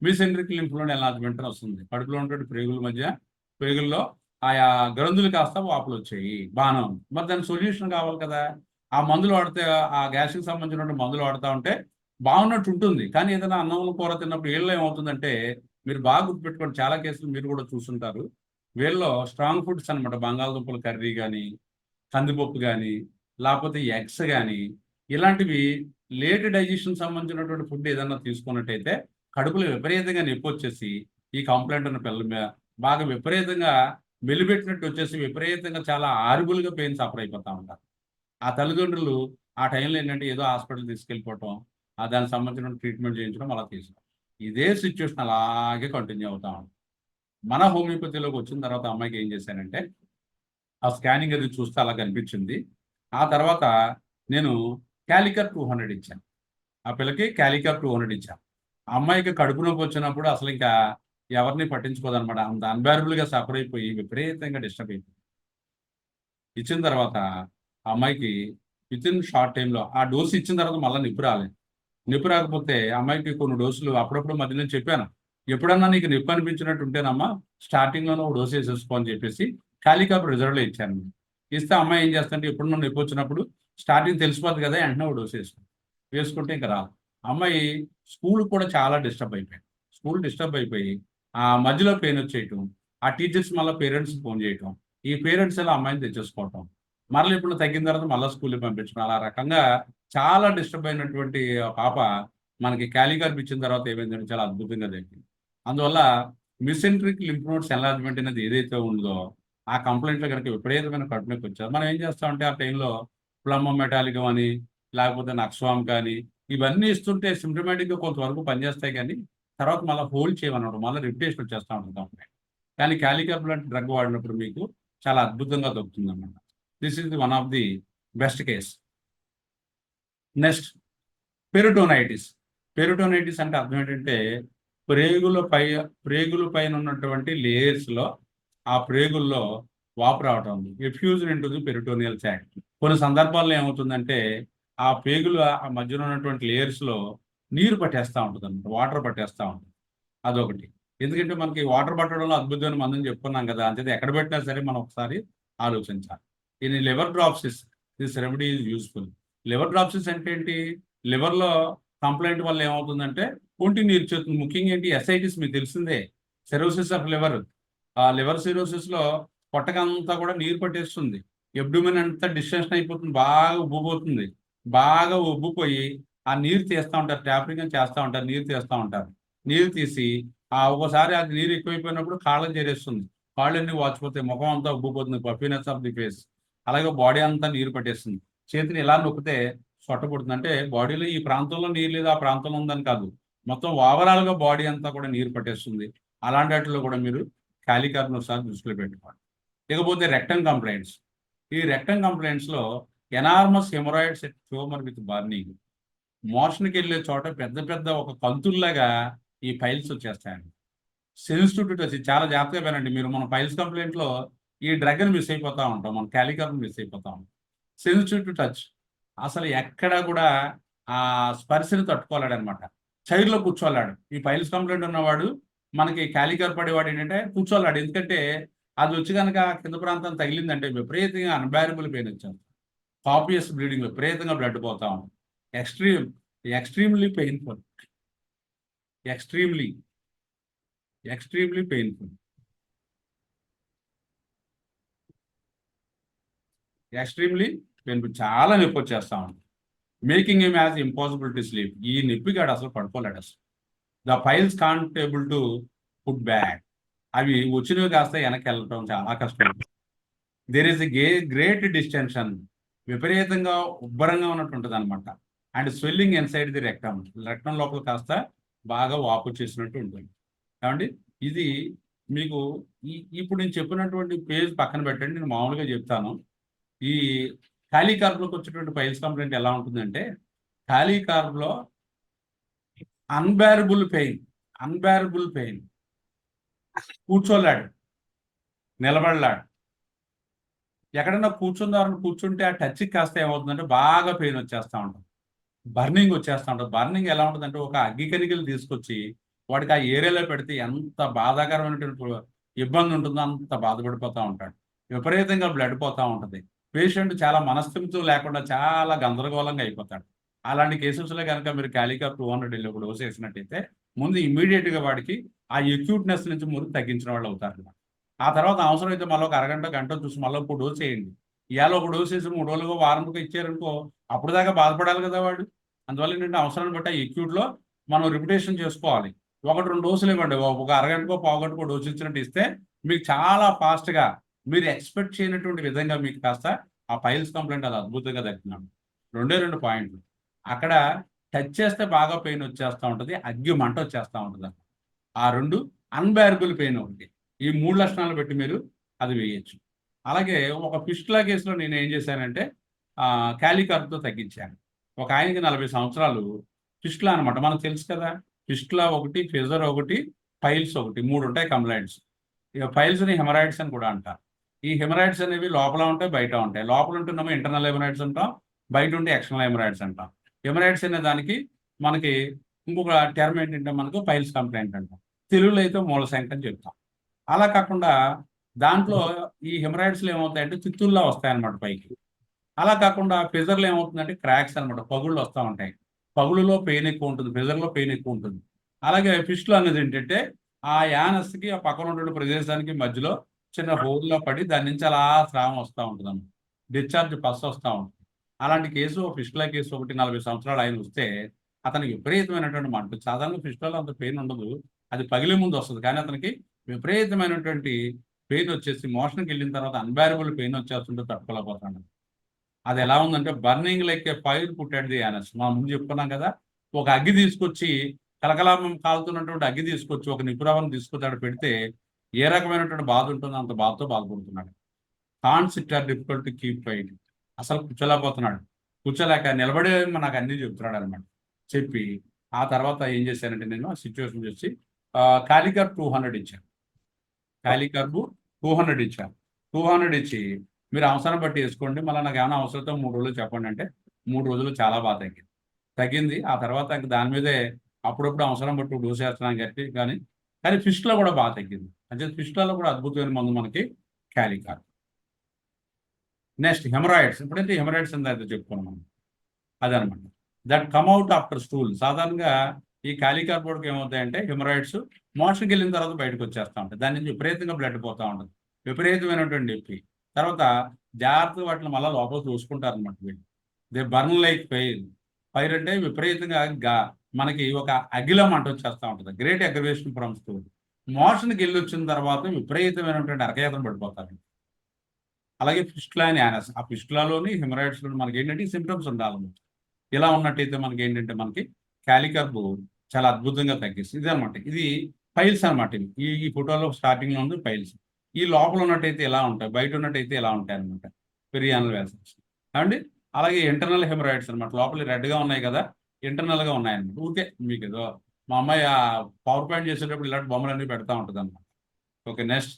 మీసెంట్రిక్ లింఫ్ నోడ్ ఎన్లార్జ్మెంట్ అని వస్తుంది. కడుపులో ఉన్నటువంటి ప్రేగుల మధ్య ప్రేగుల్లో ఆయా గ్రంథులు కాస్త వాపులు వచ్చాయి. బాగానే ఉంది. మరి దానికి సొల్యూషన్ కావాలి కదా. ఆ మందులు వాడితే ఆ గ్యాస్కి సంబంధించినటువంటి మందులు వాడుతూ ఉంటే బాగున్నట్టు ఉంటుంది. కానీ ఏదైనా అన్నం కూర తిన్నప్పుడు వీళ్ళలో ఏమవుతుందంటే మీరు బాగా గుర్తుపెట్టుకోండి, చాలా కేసులు మీరు కూడా చూస్తుంటారు. వీళ్ళలో స్ట్రాంగ్ ఫుడ్స్ అనమాట, బంగాళదుంపల కర్రీ కానీ, కందిపప్పు కానీ, లేకపోతే ఎగ్స్ కానీ, ఇలాంటివి లేట్ డైజెషన్ సంబంధించినటువంటి ఫుడ్ ఏదన్నా తీసుకున్నట్టయితే కడుపులో విపరీతంగా నొప్పి వచ్చేసి ఈ కంప్లైంట్ ఉన్న పిల్లల బాగా విపరీతంగా వెలిపెట్టినట్టు వచ్చేసి విపరీతంగా చాలా ఆరిబుల్గా పెయిన్ సఫర్ అయిపోతూ ఉంటారు. ఆ తల్లిదండ్రులు ఆ టైంలో ఏంటంటే ఏదో హాస్పిటల్ తీసుకెళ్ళిపోవటం, దానికి సంబంధించిన ట్రీట్మెంట్ చేయించడం అలా తీసుకోవడం, ఇదే సిచ్యువేషన్ అలాగే కంటిన్యూ అవుతా ఉంటుంది. మన హోమియోపతిలోకి వచ్చిన తర్వాత అమ్మాయికి ఏం చేశానంటే ఆ స్కానింగ్ అది చూస్తే అలా కనిపించింది. ఆ తర్వాత నేను క్యాలికర్ 200 ఇచ్చాను. ఆ పిల్లకి క్యాలికర్ 200 ఇచ్చాను. ఆ అమ్మాయికి కడుపు నొప్పి వచ్చినప్పుడు అసలు ఇంకా ఎవరిని పట్టించుకోదనమాట. అంత అన్బేరబుల్గా సఫర్ అయిపోయి విపరీతంగా డిస్టర్బ్ అయిపోయింది. ఇచ్చిన తర్వాత ఆ అమ్మాయికి విత్ ఇన్ షార్ట్ టైంలో ఆ డోసు ఇచ్చిన తర్వాత మళ్ళీ నొప్పి రాలేదు. నొప్పి రాకపోతే అమ్మాయికి కొన్ని డోసులు అప్పుడప్పుడు మధ్య నేను చెప్పాను, ఎప్పుడన్నా నీకు నొప్పి అనిపించినట్టు ఉంటేనమ్మా స్టార్టింగ్లోనే ఒక డోసు వేసేసుకో అని చెప్పేసి క్యాలికప్ రిజర్వ్లో ఇచ్చాను. ఇస్తే అమ్మాయి ఏం చేస్తుంటే ఎప్పుడన్నా నొప్పి వచ్చినప్పుడు స్టార్టింగ్ తెలిసిపోతుంది కదా, వెంటనే ఒక డోసు వేసుకుంటే ఇంకా రాదు. అమ్మాయి స్కూల్ కూడా చాలా డిస్టర్బ్ అయిపోయింది. స్కూల్ డిస్టర్బ్ అయిపోయి ఆ మధ్యలో పెయిన్ వచ్చేయటం, ఆ టీచర్స్ మళ్ళీ పేరెంట్స్కి ఫోన్ చేయటం, ఈ పేరెంట్స్ ఎలా అమ్మాయిని తెచ్చేసుకోవటం, మరలా ఇప్పుడు తగ్గిన తర్వాత మళ్ళీ స్కూల్కి పంపించడం, అలా రకంగా చాలా డిస్టర్బ్ అయినటువంటి పాప మనకి క్యాలికర్ ఇచ్చిన తర్వాత ఏమైందంటే చాలా అద్భుతంగా జరిగింది. అందువల్ల మిసెంట్రిక్ లింఫ్ నోడ్స్ ఎన్లార్జ్మెంట్ అనేది ఏదైతే ఉందో ఆ కంప్లైంట్లో కనుక విపరీతమైన కడుపు నొప్పి వచ్చారు. మనం ఏం చేస్తామంటే ఆ టైంలో ప్లమ్ మెటాలికం అని, లేకపోతే నక్స్వామ్ కానీ ఇవన్నీ ఇస్తుంటే సిమ్టమేటిక్గా కొంతవరకు పనిచేస్తాయి, కానీ తర్వాత మళ్ళీ హోల్డ్ చేయమన్నమాట, మళ్ళీ రిపిటేషన్ వచ్చేస్తూ ఉంటుంది కంప్లైంట్. కానీ క్యాలికర్ లాంటి డ్రగ్ వాడినప్పుడు మీకు చాలా అద్భుతంగా దొరుకుతుంది అన్నమాట. This is one of the best case. Next peritonitis. Peritonitis అంటే అర్థం ఏంటంటే ప్రేగుల పైన ఉన్నటువంటి లేయర్స్లో ఆ ప్రేగుల్లో వాపు రావటం, ఎఫ్యూజన్ ఇంటూ ది పెరిటోనియల్ సాక్. కొన్ని సందర్భాల్లో ఏమవుతుందంటే ఆ పేగుల ఆ మధ్యలో ఉన్నటువంటి లేయర్స్లో నీరు పట్టేస్తూ ఉంటుంది అన్నమాట, వాటర్ పట్టేస్తూ ఉంటుంది. అదొకటి. ఎందుకంటే మనకి వాటర్ పట్టడంలో అద్భుతమైన మందని చెప్పుకున్నాం కదా, అంతే ఎక్కడ పెట్టినా సరే మనం ఒకసారి ఆలోచించాలి. ఇది liver dropsies, this remedy is useful. Liver dropsies అంటే ఏంటి? లివర్లో కంప్లైంట్ వల్ల ఏమవుతుందంటే ఒంటి నీరు చేస్తుంది. ముఖ్యంగా ఏంటి, ఎస్ఐటిస్ మీకు తెలిసిందే, సెరోసిస్ ఆఫ్ లివర్. ఆ లివర్ సిరోసిస్లో పొట్టకంతా కూడా నీరు పట్టేస్తుంది, ఎబ్డోమెన్ అంతా డిస్టెన్షన్ అయిపోతుంది, బాగా ఉబ్బిపోతుంది. బాగా ఉబ్బిపోయి ఆ నీరు తీస్తూ ఉంటారు, ట్యాపింగ్ అని చేస్తూ ఉంటారు, నీరు తీస్తూ ఉంటారు. నీరు తీసి ఒకసారి అది నీరు ఎక్కువైపోయినప్పుడు కాళ్ళని చేరేస్తుంది, కాళ్ళన్నీ వాచిపోతాయి, ముఖం అంతా ఉబ్బిపోతుంది, పఫీనెస్ ఆఫ్ ది ఫేస్. అలాగే బాడీ అంతా నీరు పట్టేస్తుంది. చేతిని ఇలా నొక్కితే సొట్టపడుతుంది. అంటే బాడీలో ఈ ప్రాంతంలో నీరు లేదు, ఆ ప్రాంతంలో ఉందని కాదు, మొత్తం ఓవరాల్గా బాడీ అంతా కూడా నీరు పట్టేస్తుంది. అలాంటి వాటిలో కూడా మీరు క్యాలికర్ను ఒకసారి దృష్టిలో పెట్టుకోండి. ఇకపోతే రెక్టమ్ కంప్లైంట్స్. ఈ రెక్టమ్ కంప్లైంట్స్లో enormous hemorrhoids tumour with burning. మోషన్కి వెళ్ళే చోట పెద్ద పెద్ద ఒక కంతుల్లాగా ఈ ఫైల్స్ వచ్చేస్తాయండి. సెన్సిటివ్ టు టచ్, చాలా జాగ్రత్తగా వినండి మీరు. మన ఫైల్స్ కంప్లైంట్లో ఈ డ్రగ్ని మిస్ అయిపోతూ ఉంటాం, మన క్యాలికర్ని మిస్ అయిపోతూ ఉంటాం. సెన్సిటివ్ టు టచ్, అసలు ఎక్కడా కూడా ఆ స్పర్శని తట్టుకోలేడు అనమాట, చైర్లో కూర్చోలేడు. ఈ ఫైల్స్ కంప్లైంట్ ఉన్నవాడు మనకి క్యాలికర్ పడేవాడు ఏంటంటే కూర్చోలేడు. ఎందుకంటే అది వచ్చి కనుక కింద ప్రాంతం తగిలిందంటే విపరీతంగా అన్బేరబుల్ పెయిన్ వచ్చాను, కాపియస్ బ్లీడింగ్, విపరీతంగా బ్లడ్ పోతా ఉంది, extremely painful, extremely painful, extremely painful, చాలా నొప్పి వచ్చేస్తా ఉంది. Making him as impossible to sleep. ఈ నొప్పికి ఆడు అసలు పడుకోలేడు అసలు. The piles can't able to put back. అవి వచ్చినవి కాస్త వెనక్కి వెళ్ళటం చాలా కష్టం. There is a great distension, విపరీతంగా ఉబ్బరంగా ఉన్నట్టుంటుంది అనమాట. And swelling inside the rectum, rectum లోపల కాస్త బాగా వాపు చేసినట్టు ఉంటుంది. కాబట్టి ఇది మీకు ఇప్పుడు నేను చెప్పినటువంటి పేజ్ పక్కన పెట్టండి, నేను మామూలుగా చెప్తాను. ఈ ఖాళీ కార్బ్లోకి వచ్చేటువంటి పైల్స్ కంప్లైంట్ ఎలా ఉంటుందంటే, ఖాళీ కార్బ్లో అన్బేరబుల్ పెయిన్, కూర్చోలేడు, నిలబడలేడు. ఎక్కడన్నా కూర్చుంటే ఆ టచ్కి కాస్త ఏమవుతుందంటే బాగా పెయిన్ వచ్చేస్తూ ఉంటుంది, బర్నింగ్ వచ్చేస్తూ ఉంటుంది. బర్నింగ్ ఎలా ఉంటుందంటే ఒక అగ్గి కణికలు తీసుకొచ్చి వాడికి ఆ ఏరియాలో పెడితే ఎంత బాధాకరమైనటువంటి ఇబ్బంది ఉంటుందో అంత బాధపడిపోతూ ఉంటాడు. విపరీతంగా బ్లడ్ పోతూ ఉంటుంది. పేషెంట్ చాలా మనస్థిమితం లేకుండా చాలా గందరగోళంగా అయిపోతాడు. అలాంటి కేసెస్లో కనుక మీరు క్యాలికర్ 200 వెళ్ళి ఒక డోస్ వేసినట్టయితే ముందు ఇమీడియట్గా వాడికి ఆ ఎక్యూట్నెస్ నుంచి ముందు తగ్గించిన వాళ్ళు అవుతారు. ఆ తర్వాత అవసరమైతే మళ్ళీ ఒక అరగంట గంట చూసి మళ్ళీ ఒక డోస్ వేయండి. ఇవాళ ఒక డోస్ వేసి 3 రోజులుగా వారంగా ఇచ్చారనుకో అప్పుడు దాకా బాధపడాలి కదా వాడు. అందువల్ల ఏంటంటే అవసరాన్ని బట్టి ఆ ఎక్యూట్లో మనం రిపిటేషన్ చేసుకోవాలి. 1-2 డోసులు ఇవ్వండి, ఒక అరగంటకో పావుగంటకో డోసు ఇచ్చినట్టు ఇస్తే మీకు చాలా ఫాస్ట్గా మీరు ఎక్స్పెక్ట్ చేయనటువంటి విధంగా మీకు కాస్త ఆ పైల్స్ కంప్లైంట్ అది అద్భుతంగా తగ్గినాడు. 2 పాయింట్లు. అక్కడ టచ్ చేస్తే బాగా పెయిన్ వచ్చేస్తూ ఉంటుంది, అగ్గి మంట వచ్చేస్తూ ఉంటుంది. ఆ 2 అన్బేరబుల్ పెయిన్ ఒకటి. ఈ 3 లక్షణాలు పెట్టి మీరు అది వేయచ్చు. అలాగే ఒక ఫిస్టులా కేసులో నేను ఏం చేశానంటే క్యాలికర్తో తగ్గించాను. ఒక ఆయనకి 40 సంవత్సరాలు ఫిస్టులా అనమాట. మనకు తెలుసు కదా, ఫిస్టులా ఒకటి, ఫిజర్ ఒకటి, పైల్స్ ఒకటి, 3 ఉంటాయి కంప్లైంట్స్. ఇక పైల్స్ని హెమరాయిడ్స్ అని కూడా అంటారు. ఈ హెమరాయిడ్స్ అనేవి లోపల ఉంటాయి, బయట ఉంటాయి. లోపల ఉంటున్నామో ఇంటర్నల్ హెమరాయిడ్స్ అంటాం, బయట ఉంటే ఎక్స్టర్నల్ హెమరాయిడ్స్ అంటాం. హెమరాయిడ్స్ అనే దానికి మనకి ఇంకొక టర్మ్ ఏంటంటే మనకు పైల్స్ కంప్లైంట్ అంటాం. తెలుగులో అయితే మూలశంక అని చెప్తాం. అలా కాకుండా దాంట్లో ఈ హెమరాయిడ్స్లో ఏమవుతాయంటే తిత్తుల్లా వస్తాయన్నమాట పైకి. అలా కాకుండా ఫిజర్లో ఏమవుతుందంటే క్రాక్స్ అనమాట, పగుళ్ళు వస్తూ ఉంటాయి. పగులులో పెయిన్ ఎక్కువ ఉంటుంది, ఫిజర్లో పెయిన్ ఎక్కువ ఉంటుంది. అలాగే ఫిస్టులా అనేది ఏంటంటే ఆ యానస్కి ఆ పక్కన ఉన్న ప్రదేశానికి మధ్యలో చిన్న హోల్లో పడి దాని నుంచి అలా స్రావం వస్తూ ఉంటుంది అన్నమాట. డిశ్చార్జ్ పస్ వస్తూ ఉంటుంది. అలాంటి కేసు ఫిస్టులా కేసు ఒకటి 40 సంవత్సరాలు ఆయన వస్తే అతనికి విపరీతమైనటువంటి మంట. సాధారణంగా ఫిస్టులాలో అంత పెయిన్ ఉండదు, అది పగిలే ముందు వస్తుంది. కానీ అతనికి విపరీతమైనటువంటి పెయిన్ వచ్చేసి మోషన్కి వెళ్ళిన తర్వాత అన్బేరబుల్ పెయిన్ వచ్చేస్తుంటే తట్టుకోలేకపోతాడు. అది ఎలా ఉందంటే బర్నింగ్ లైక్ ఏ ఫైర్ పుట్టాడు ది యానస్. మనం ముందు చెప్పుకున్నాం కదా, ఒక అగ్గి తీసుకొచ్చి కలకలాపం కాలుతున్నటువంటి అగ్గి తీసుకొచ్చి ఒక నిపురవను తీసుకొచ్చాడు పెడితే ఏ రకమైనటువంటి బాధ ఉంటుందో అంత బాధతో బాధపడుతున్నాడు. Can't sit or difficult to keep fight. అసలు కూర్చోలేకపోతున్నాడు. కూర్చోలేక నిలబడే నాకు అన్నీ చెప్తున్నాడు అనమాట. చెప్పి ఆ తర్వాత ఏం చేశానంటే నేను ఆ సిచ్యువేషన్ చూసి కాలికర్ 200 ఇచ్చాను. కాలికర్బు 200 ఇచ్చాను. 200 ఇచ్చి మీరు అవసరం బట్టి వేసుకోండి, మళ్ళీ నాకు ఏమైనా అవసరంతో 3 రోజులు చెప్పండి అంటే 3 రోజులు చాలా బాగా తగ్గింది. ఆ తర్వాత ఇంక దాని మీదే అప్పుడప్పుడు అవసరం బట్టి డోస్ వేస్తున్నాను గట్టి కానీ ఫిస్టులో కూడా బాగా తగ్గింది. అంటే ఫిస్టులలో కూడా అద్భుతమైన మందు మనకి క్యాలికార్. Next hemorrhoids. ఇప్పుడైతే హెమరాయిడ్స్ ఎంత అయితే చెప్పుకున్నాం మనం, అదనమాట. That come out after stool. సాధారణంగా ఈ క్యాలికార్ బోర్డుకి ఏమవుతాయంటే హెమరాయిడ్స్ మోషన్కి వెళ్ళిన తర్వాత బయటకు వచ్చేస్తూ ఉంటాయి. దాని నుంచి విపరీతంగా బ్లడ్ పోతూ ఉంటుంది, విపరీతమైనటువంటి నొప్పి. తర్వాత జాగ్రత్తగా వాటిని మళ్ళీ లోపల చూసుకుంటారు అనమాట వీళ్ళు. దే బర్న్ లైక్ ఫైర్ అంటే విపరీతంగా మనకి ఒక అగ్గిలో మంట వచ్చేస్తూ ఉంటుంది. Great aggravation from stool. మోషన్కి వెళ్ళి వచ్చిన తర్వాత విపరీతమైనటువంటి అరకయాతన పడిపోతారు. అలాగే ఫిస్టులా అండ్ యానస్. ఆ ఫిస్టులాలోని హెమరాయిడ్స్లో మనకి ఏంటంటే సిమ్టమ్స్ ఉండాలన్నమాట. ఇలా ఉన్నట్టయితే మనకి ఏంటంటే మనకి క్యాలికర్బు చాలా అద్భుతంగా తగ్గిస్తుంది. ఇది అనమాట, ఇది పైల్స్ అనమాట. ఈ ఫోటోలో స్టార్టింగ్లో ఉంది పైల్స్. ఈ లోపల ఉన్నట్టయితే ఎలా ఉంటాయి, బయట ఉన్నట్టయితే ఎలా ఉంటాయి అనమాట పెరియానల్ వ్యాసల్స్ అండి. అలాగే ఇంటర్నల్ హెమరాయిడ్స్ అనమాట, లోపల రెడ్గా ఉన్నాయి కదా, ఇంటర్నల్గా ఉన్నాయన్నమాట. ఊరికే మీకు ఏదో మా అమ్మాయి ఆ పవర్ పాయింట్ చేసేటప్పుడు ఇలాంటి బొమ్మలన్నీ పెడతా ఉంటుంది అనమాట. Okay, next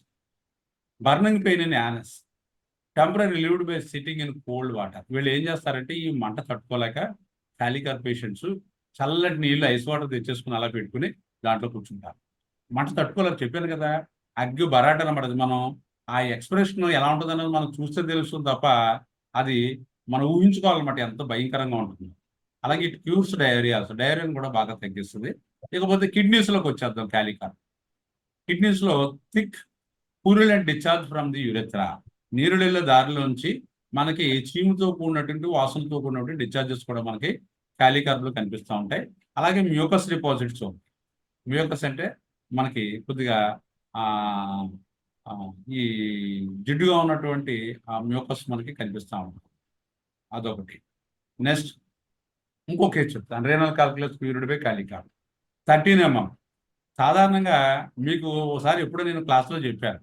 burning pain in anus. Temporary relieved by sitting in cold water. వీళ్ళు ఏం చేస్తారంటే ఈ మంట తట్టుకోలేక క్యాలికర్ పేషెంట్స్ చల్లటి నీళ్ళు ఐస్ వాటర్ తెచ్చేసుకుని అలా పెట్టుకుని దాంట్లో కూర్చుంటారు. మంట తట్టుకోలేక చెప్పాను కదా, అగ్గి బరాట అనమాట. మనం ఆ ఎక్స్ప్రెషన్ ఎలా ఉంటుంది అనేది మనం చూస్తే తెలుస్తుంది తప్ప అది మనం ఊహించుకోవాలన్నమాట ఎంత భయంకరంగా ఉంటుంది. అలాగే ఇట్ క్యూర్స్ డయేరియాని కూడా బాగా తగ్గిస్తుంది. ఇకపోతే కిడ్నీస్లోకి వచ్చేద్దాం. క్యాలికర్ కిడ్నీస్లో థిక్ పూరిలెంట్ డిశ్చార్జ్ ఫ్రమ్ ది యురెథ్రా. నీరుళ్ళ దారిలోంచి మనకి చీముతో కూడినటువంటి వాసనతో కూడినటువంటి డిశ్చార్జెస్ కూడా మనకి క్యాలికర్లో కనిపిస్తూ ఉంటాయి. అలాగే మ్యూకస్ డిపాజిట్స్. మ్యూకస్ అంటే మనకి కొద్దిగా ఈ జిడ్డుగా ఉన్నటువంటి ఆ మ్యూకస్ మనకి కనిపిస్తూ ఉంటుంది. అదొకటి. నెక్స్ట్ ఇంకో కేసు చెప్తాను. Renal calculus cured by kali carb. 13 mm. సాధారణంగా మీకు ఒకసారి ఎప్పుడో నేను క్లాస్లో చెప్పాను,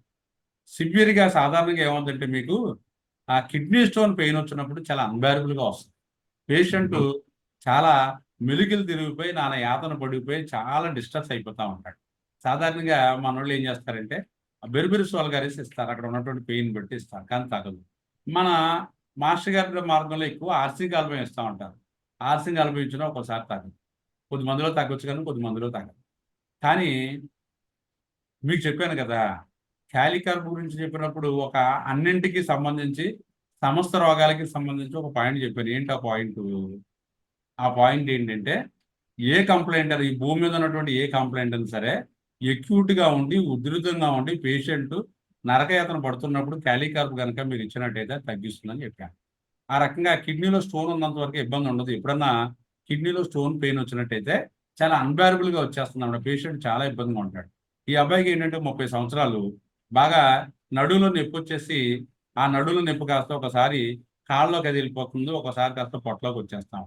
సివియర్గా సాధారణంగా ఏమవుతుందంటే మీకు ఆ కిడ్నీ స్టోన్ పెయిన్ వచ్చినప్పుడు చాలా అన్బేరబుల్గా వస్తుంది. పేషెంట్ చాలా మెలికలు తిరిగిపోయి నానా యాతన పడిపోయి చాలా డిస్టర్బ్స్ అయిపోతూ ఉంటాడు. సాధారణంగా మన వాళ్ళు ఏం చేస్తారంటే బెర్బెరిస్ వాల్గారిస్ ఇస్తారు, అక్కడ ఉన్నటువంటి పెయిన్ బట్టి ఇస్తారు, కానీ తగదు. మన మాస్టర్ గారి మార్గంలో ఎక్కువ ఆర్సింగ్ ఆల్బం ఇస్తూ ఉంటారు. ఆర్సింగ్ ఆల్బం ఇచ్చినా ఒకసారి తగ్గదు, కొద్ది మందిలో తగ్గొచ్చు కానీ కొద్ది మందిలో తగ్గదు. కానీ మీకు చెప్పాను కదా, క్యాలికార్బ్ గురించి చెప్పినప్పుడు ఒక అన్నింటికి సంబంధించి సమస్త రోగాలకి సంబంధించి ఒక పాయింట్ చెప్పాను. ఏంటి ఆ పాయింట్? ఆ పాయింట్ ఏంటంటే ఏ కంప్లైంట్ అని, ఈ భూమి మీద ఉన్నటువంటి ఏ కంప్లైంట్ అయినా సరే ఎక్యూట్గా ఉండి ఉధృతంగా ఉండి పేషెంట్ నరకయాతన పడుతున్నప్పుడు క్యాలికార్బ్ కనుక మీరు ఇచ్చినట్టయితే తగ్గిస్తుందని చెప్పాను. ఆ రకంగా కిడ్నీలో స్టోన్ ఉన్నంత వరకు ఇబ్బంది ఉండదు. ఎప్పుడన్నా కిడ్నీలో స్టోన్ పెయిన్ వచ్చినట్టయితే చాలా అన్బేరబుల్గా వచ్చేస్తుంది అన్నమాట, పేషెంట్ చాలా ఇబ్బందిగా ఉంటాడు. ఈ అబ్బాయికి ఏంటంటే 30 సంవత్సరాలు, బాగా నడువులో నొప్పి వచ్చేసి ఆ నడువులో నొప్పి కాస్త ఒకసారి కాళ్ళలోకి అది వెళ్ళిపోతుంది, ఒకసారి కాస్త పొట్టలోకి వచ్చేస్తాం,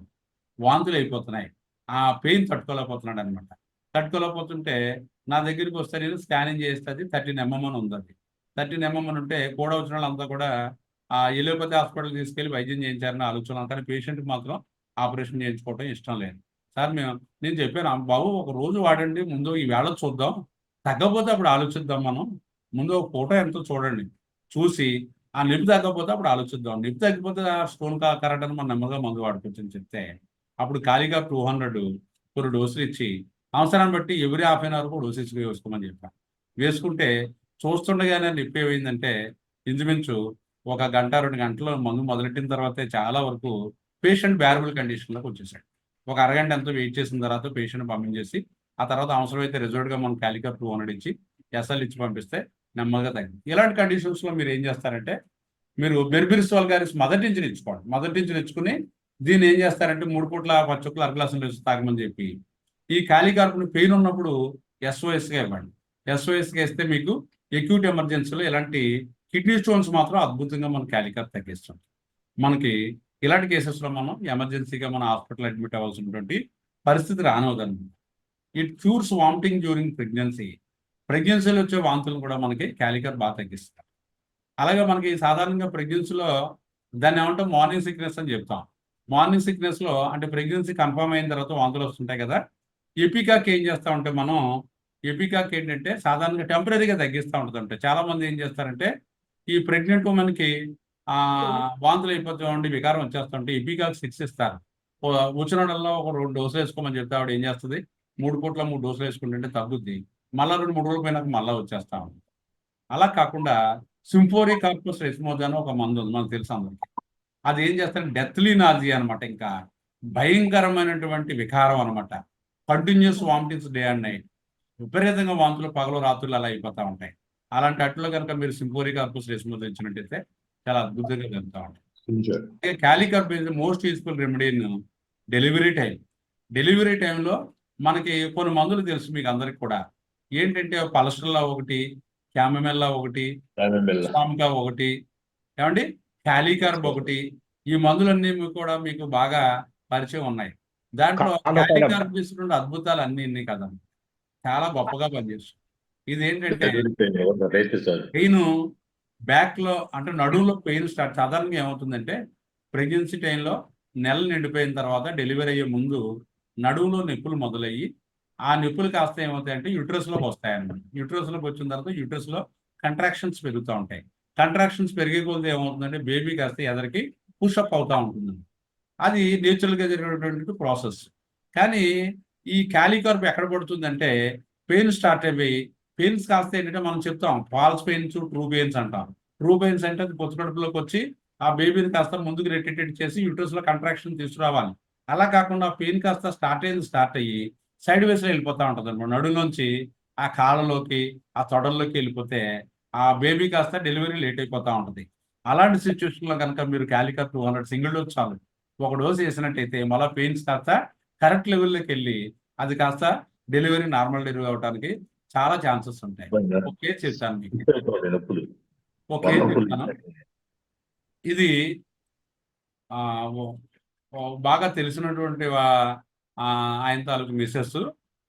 వాంతులు అయిపోతున్నాయి. ఆ పెయిన్ తట్టుకోలేకపోతున్నాడు అనమాట. తట్టుకోలేకపోతుంటే నా దగ్గరికి వస్తే నేను స్కానింగ్ చేస్తే అది 13 mm అని ఉంది. అది 13 mm అని ఉంటే కూడా వచ్చిన వాళ్ళంతా కూడా ఎలియోపతి హాస్పిటల్ తీసుకెళ్లి వైద్యం చేయించారని ఆలోచన, కానీ పేషెంట్కి మాత్రం ఆపరేషన్ చేయించుకోవడం ఇష్టం లేదు. సార్ నేను చెప్పాను, బాబు ఒక రోజు వాడండి, ముందు ఈ వేళ చూద్దాం, తగ్గకపోతే అప్పుడు ఆలోచిద్దాం, మనం ముందు ఒక ఫోటో ఎంతో చూడండి, చూసి ఆ నొప్పి తగ్గకపోతే అప్పుడు ఆలోచిద్దాం, నొప్పి తగ్గిపోతే స్టోన్ కరెక్ట్ అని మనం నెమ్మదిగా మందు వాడుకోవచ్చు అని చెప్తే అప్పుడు ఖాళీగా 200 కొన్ని డోసులు ఇచ్చి అవసరాన్ని బట్టి ఎవ్రీ హాఫ్ అన్ అవర్ కూడా డోసెస్ వేసుకోమని చెప్పాను. వేసుకుంటే చూస్తుండగానే నొప్పి ఏమైందంటే ఇంచుమించు 1 గంట 2 గంటలు మందు మొదలెట్టిన తర్వాతే చాలా వరకు పేషెంట్ బ్యారబుల్ కండిషన్లోకి వచ్చేసాడు. ఒక అరగంట ఎంతో వెయిట్ చేసిన తర్వాత పేషెంట్ పంపించేసి ఆ తర్వాత అవసరమైతే రిజల్ట్గా మనం క్యాలికర్ 200 ఇచ్చి ఎస్ఎల్ ఇచ్చి పంపిస్తే నెమ్మదిగా తగ్గింది. ఇలాంటి కండిషన్స్లో మీరు ఏం చేస్తారంటే మీరు బెర్బెరిస్ వాల్గారిస్ మొదటి నుంచి ఇచ్చుకోండి. మొదటి నుంచి ఇచ్చుకుని దీన్ని ఏం చేస్తారంటే 3 పూట్ల 10 చుక్కలు అరగ్లాసులు వేసి తాగమని చెప్పి ఈ క్యాలికార్బ్ని పెయిన్ ఉన్నప్పుడు ఎస్ఓఎస్గా ఇవ్వండి. ఎస్ఓఎస్గా ఇస్తే మీకు ఎక్యూట్ ఎమర్జెన్సీలో ఇలాంటి కిడ్నీ స్టోన్స్ మాత్రం అద్భుతంగా మన క్యాలికార్ తగ్గిస్తుంది. మనకి ఇలాంటి కేసెస్లో మనం ఎమర్జెన్సీగా మన హాస్పిటల్ అడ్మిట్ అవ్వాల్సినటువంటి పరిస్థితి రానవదన్నమాట. It cures vomiting during pregnancy. ప్రెగ్నెన్సీలో వచ్చే వాంతులను కూడా మనకి క్యాలికర్ బాగా తగ్గిస్తారు. అలాగే మనకి సాధారణంగా ప్రెగ్నెన్సీలో దాన్ని ఏమంటాం, మార్నింగ్ సిక్నెస్ అని చెప్తాం. మార్నింగ్ సిక్నెస్లో అంటే ప్రెగ్నెన్సీ కన్ఫర్మ్ అయిన తర్వాత వాంతులు వస్తుంటాయి కదా, ఎపికాక్ ఏం చేస్తూ ఉంటే మనం, ఎపికాక్ ఏంటంటే సాధారణంగా టెంపరీగా తగ్గిస్తూ ఉంటుంది. చాలామంది ఏం చేస్తారంటే ఈ ప్రెగ్నెంట్ ఉమెన్కి వాంతులు అయిపోతూ ఉండి వికారం వచ్చేస్తుంటే ఎపికాక్ 6 ఇస్తారు. వచ్చినడల్లో ఒక 2 డోసులు వేసుకోమని చెప్తే ఆవిడ ఏం చేస్తుంది, 3 పూట్ల 3 డోసులు వేసుకుంటుంటే తగ్గుద్ది, మళ్ళీ 2-3 రోజులు పోయినాక మళ్ళీ వచ్చేస్తా ఉంది. అలా కాకుండా సింఫోరీ కార్పస్ రెస్మోజ్ అని ఒక మందు ఉంది, మనకు తెలుసు అందరికి. అది ఏం చేస్తారు, డెత్లీ నాజీ అనమాట, ఇంకా భయంకరమైనటువంటి వికారం అనమాట. Continuous vomitings day and night, విపరీతంగా వాంతులు పగలు రాత్రులు అలా అయిపోతూ ఉంటాయి. అలాంటి అట్లో కనుక మీరు సింఫోరీ కార్పస్ రెస్మోజ్ ఇచ్చినట్టయితే చాలా అద్భుతంగా జరుగుతూ ఉంటాయి. Kali carb is most useful remedy in delivery time. Delivery టైంలో మనకి కొన్ని మందులు తెలుసు మీకు అందరికి కూడా, ఏంటంటే పలస్ట్రల్లా ఒకటి, క్యామమెల్లా ఒకటి, సామ్కా ఒకటి, ఏమండి క్యాలికార్బ్ ఒకటి, ఈ మందులన్నీ కూడా మీకు బాగా పరిచయం ఉన్నాయి. దాంట్లో క్యాలికార్బ్ తీసుకుంటే అద్భుతాలు అన్ని కదా, చాలా గొప్పగా పనిచేస్తుంది. ఇది ఏంటంటే పెయిన్ బ్యాక్ లో అంటే నడువులో పెయిన్ స్టార్ట్. సాధారణంగా ఏమవుతుందంటే ప్రెగ్నెన్సీ టైంలో నెల నిండిపోయిన తర్వాత డెలివరీ అయ్యే ముందు నడువులో నొప్పులు మొదలయ్యి ఆ నొప్పులు కాస్త ఏమవుతాయంటే యూట్రస్లోకి వస్తాయన్నమాట. యూట్రస్లోకి వచ్చిన తర్వాత యూట్రస్లో కంట్రాక్షన్స్ పెరుగుతూ ఉంటాయి. కంట్రాక్షన్స్ పెరిగే కొద్ది ఏమవుతుందంటే బేబీ కాస్త ఎదరికి పుషప్ అవుతూ ఉంటుంది. అది నేచురల్గా జరిగినటువంటి ప్రాసెస్. కానీ ఈ క్యాలికార్బ్ ఎక్కడ పడుతుందంటే పెయిన్ స్టార్ట్ అయిపోయి, పెయిన్స్ కాస్త ఏంటంటే మనం చెప్తాం ఫాల్స్ పెయిన్స్, ట్రూ పెయిన్స్ అంటాం. ట్రూ పెయిన్స్ అంటే అది పొత్తు కడుపులోకి వచ్చి ఆ బేబీని కాస్త ముందుకు రెట్టిటేట్ చేసి యూట్రస్లో కంట్రాక్షన్ తీసుకురావాలి. అలా కాకుండా పెయిన్ కాస్త స్టార్ట్ అయ్యి సైడ్ వేస్లో వెళ్ళిపోతూ ఉంటుంది అనమాట. నడులోంచి ఆ కాళ్ళలోకి ఆ తొడల్లోకి వెళ్ళిపోతే ఆ బేబీ కాస్త డెలివరీ లేట్ అయిపోతూ ఉంటుంది. అలాంటి సిచ్యువేషన్లో కనుక మీరు క్యాలికర్ 200 సింగిల్ డోస్ చాలు, ఒక డోస్ వేసినట్టయితే మళ్ళీ పెయిన్స్ కాస్త కరెక్ట్ లెవెల్లోకి వెళ్ళి అది కాస్త డెలివరీ నార్మల్ డెలివరీ అవడానికి చాలా ఛాన్సెస్ ఉంటాయి. ఓకే చెప్తాను మీకు, ఓకే చెప్తాను. ఇది బాగా తెలిసినటువంటి ఆయన తాలూకు మిస్సెస్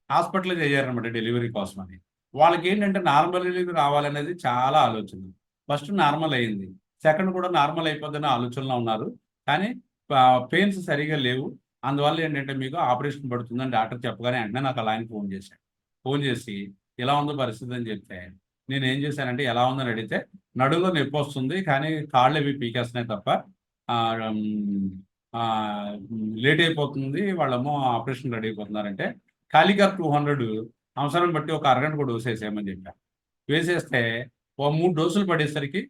హాస్పిటలైజ్ అయ్యారనమాట డెలివరీ కోసం అని. వాళ్ళకి ఏంటంటే నార్మల్ డెలివరీ రావాలనేది చాలా ఆలోచన. ఫస్ట్ నార్మల్ అయింది, సెకండ్ కూడా నార్మల్ అయిపోద్దనే ఆలోచనలో ఉన్నారు. కానీ పెయిన్స్ సరిగా లేవు. అందువల్ల ఏంటంటే మీకు ఆపరేషన్ పడుతుందని డాక్టర్ చెప్పగానే వెంటనే నాకు అలా ఆయన ఫోన్ చేశాడు. ఫోన్ చేసి ఇలా ఉందో పరిస్థితి అని చెప్తే నేను ఏం చేశానంటే ఎలా ఉందని అడిగితే నడుములో నొప్పి వస్తుంది కానీ కాళ్ళు అవి పీకేస్తున్నాయి తప్ప లేట్ అయిపోతుంది, వాళ్ళేమో ఆపరేషన్ రెడీ అయిపోతున్నారంటే కాలికర్ 200 అవసరం బట్టి ఒక అరగంట కూడా వేసేసేయమని చెప్పారు. వేసేస్తే ఓ 3 డోసులు పడేసరికి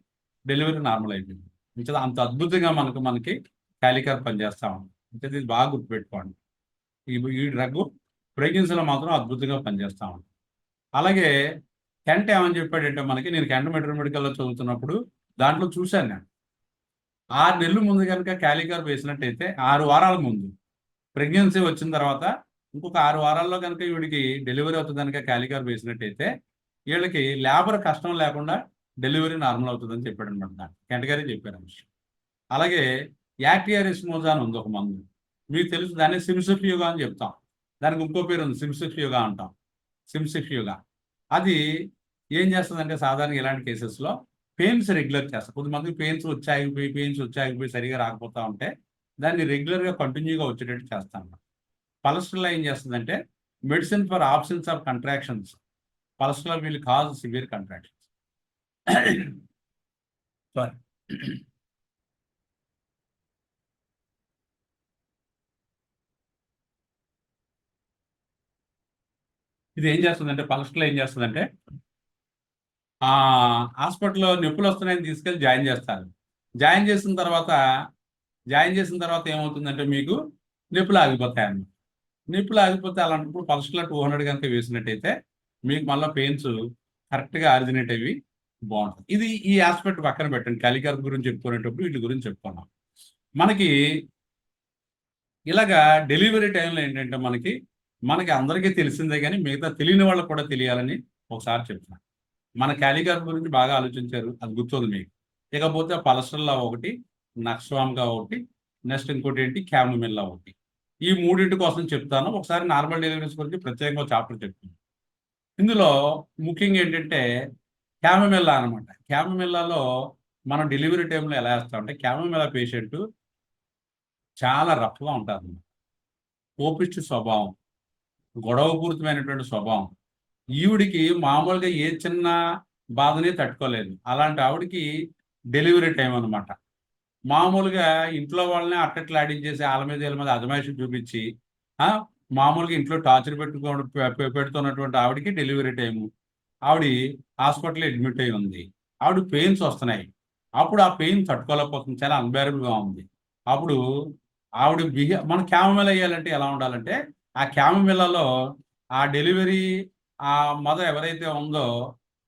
డెలివరీ నార్మల్ అయిపోయింది. ఇంకా అంత అద్భుతంగా మనకి కాలికర్ పనిచేస్తా ఉంది. అంటే ఇది బాగా గుర్తుపెట్టుకోండి. ఈ డ్రగ్ ప్రెగ్నెన్సీలో మాత్రం అద్భుతంగా పనిచేస్తా ఉంది. అలాగే కెంట్ ఏమని చెప్పాడంటే మనకి, నేను కెంట్ మెడికల్లో చదువుతున్నప్పుడు దాంట్లో చూశాను నేను. 6 నెలల ముందు కనుక కాలికర్ వేసినట్టయితే 6 వారాల ముందు ప్రెగ్నెన్సీ వచ్చిన తర్వాత ఇంకొక 6 వారాల్లో కనుక వీడికి డెలివరీ అవుతుంది కనుక కాలికర్ వేసినట్టయితే వీళ్ళకి లేబర్ కష్టం లేకుండా డెలివరీ నార్మల్ అవుతుందని చెప్పాడు అనమాట. కెంట్ గారే చెప్పారు విషయం. అలాగే యాక్టియారిస్మోజా అని ఉంది ఒక మందు, మీకు తెలుసు, దాన్ని సిమ్సిఫ్యూగా అని చెప్తాం. దానికి ఇంకో పేరు ఉంది, సిమ్సిఫ్యూగా అంటాం. సిమ్సిఫ్యూగా అది ఏం చేస్తుందంటే సాధారణ ఇలాంటి కేసెస్లో పెయిన్స్ రెగ్యులర్ చేస్తారు. కొంతమందికి పెయిన్స్ వచ్చాగిపోయి సరిగా రాకపోతా ఉంటే దాన్ని రెగ్యులర్గా కంటిన్యూగా వచ్చేటట్టు చేస్తాను. పల్స్ట్రల్ ఏం చేస్తుందంటే medicine for absence of contractions. Pulsatilla will cause severe contractions. Sorry. ఇది ఏం చేస్తుందంటే పల్స్ట్రల్ ఏం చేస్తుందంటే హాస్పిటల్లో నొప్పులు వస్తున్నాయని తీసుకెళ్ళి జాయిన్ చేస్తారు. జాయిన్ చేసిన తర్వాత ఏమవుతుందంటే మీకు నొప్పులు ఆగిపోతాయి అన్నమాట. నొప్పులు ఆగిపోతే అలాంటప్పుడు పల్స్లో 200 కనుక వేసినట్టయితే మీకు మళ్ళీ పెయిన్స్ కరెక్ట్గా ఆరిజినేట్ అవి బాగుంటుంది. ఇది ఈ ఆస్పెక్ట్ పక్కన పెట్టండి. కాలికర్ గురించి చెప్పుకునేటప్పుడు వీటి గురించి చెప్పుకున్నాం. మనకి ఇలాగా డెలివరీ టైంలో ఏంటంటే మనకి అందరికీ తెలిసిందే కానీ మిగతా తెలియని వాళ్ళకు కూడా తెలియాలని ఒకసారి చెప్తున్నాను. మన కాలికర్ గురించి బాగా ఆలోచించారు, అది గుర్తుంది మీకు. ఇకపోతే పల్స్ట్రల్లా ఒకటి, నక్స్వామ్గా ఒకటి, నెక్స్ట్ ఇంకోటి ఏంటి క్యామమిల్లా ఒకటి. ఈ మూడింటి కోసం చెప్తాను. ఒకసారి నార్మల్ డెలివరీస్ గురించి ప్రత్యేకంగా చాప్టర్ చెప్తాను. ఇందులో ముఖ్యంగా ఏంటంటే క్యామమిల్లా అనమాట. క్యామమిల్లాలో మనం డెలివరీ టైంలో ఎలా వేస్తామంటే క్యామమిల్లా పేషెంట్ చాలా రఫ్గా ఉంటారు. కోపిష్టి స్వభావం, గొడవపూరితమైనటువంటి స్వభావం. ఈవిడికి మామూలుగా ఏ చిన్న బాధని తట్టుకోలేదు. అలాంటి ఆవిడికి డెలివరీ టైం అనమాట. మామూలుగా ఇంట్లో వాళ్ళని అట్టట్లు ఆడించేసి వాళ్ళ మీద అజమాయిషి చూపించి మామూలుగా ఇంట్లో టార్చర్ పెడుతున్నటువంటి ఆవిడికి డెలివరీ టైము. ఆవిడ హాస్పిటల్లో అడ్మిట్ అయి ఉంది. ఆవిడ పెయిన్స్ వస్తున్నాయి. అప్పుడు ఆ పెయిన్ తట్టుకోలేకపోతుంది, చాలా అన్బేరబుల్గా ఉంది. అప్పుడు ఆవిడ మనం క్యామమిల్లా వేయాలంటే ఎలా ఉండాలంటే ఆ క్యామమిల్లాలో ఆ డెలివరీ ఆ మదర్ ఎవరైతే ఉందో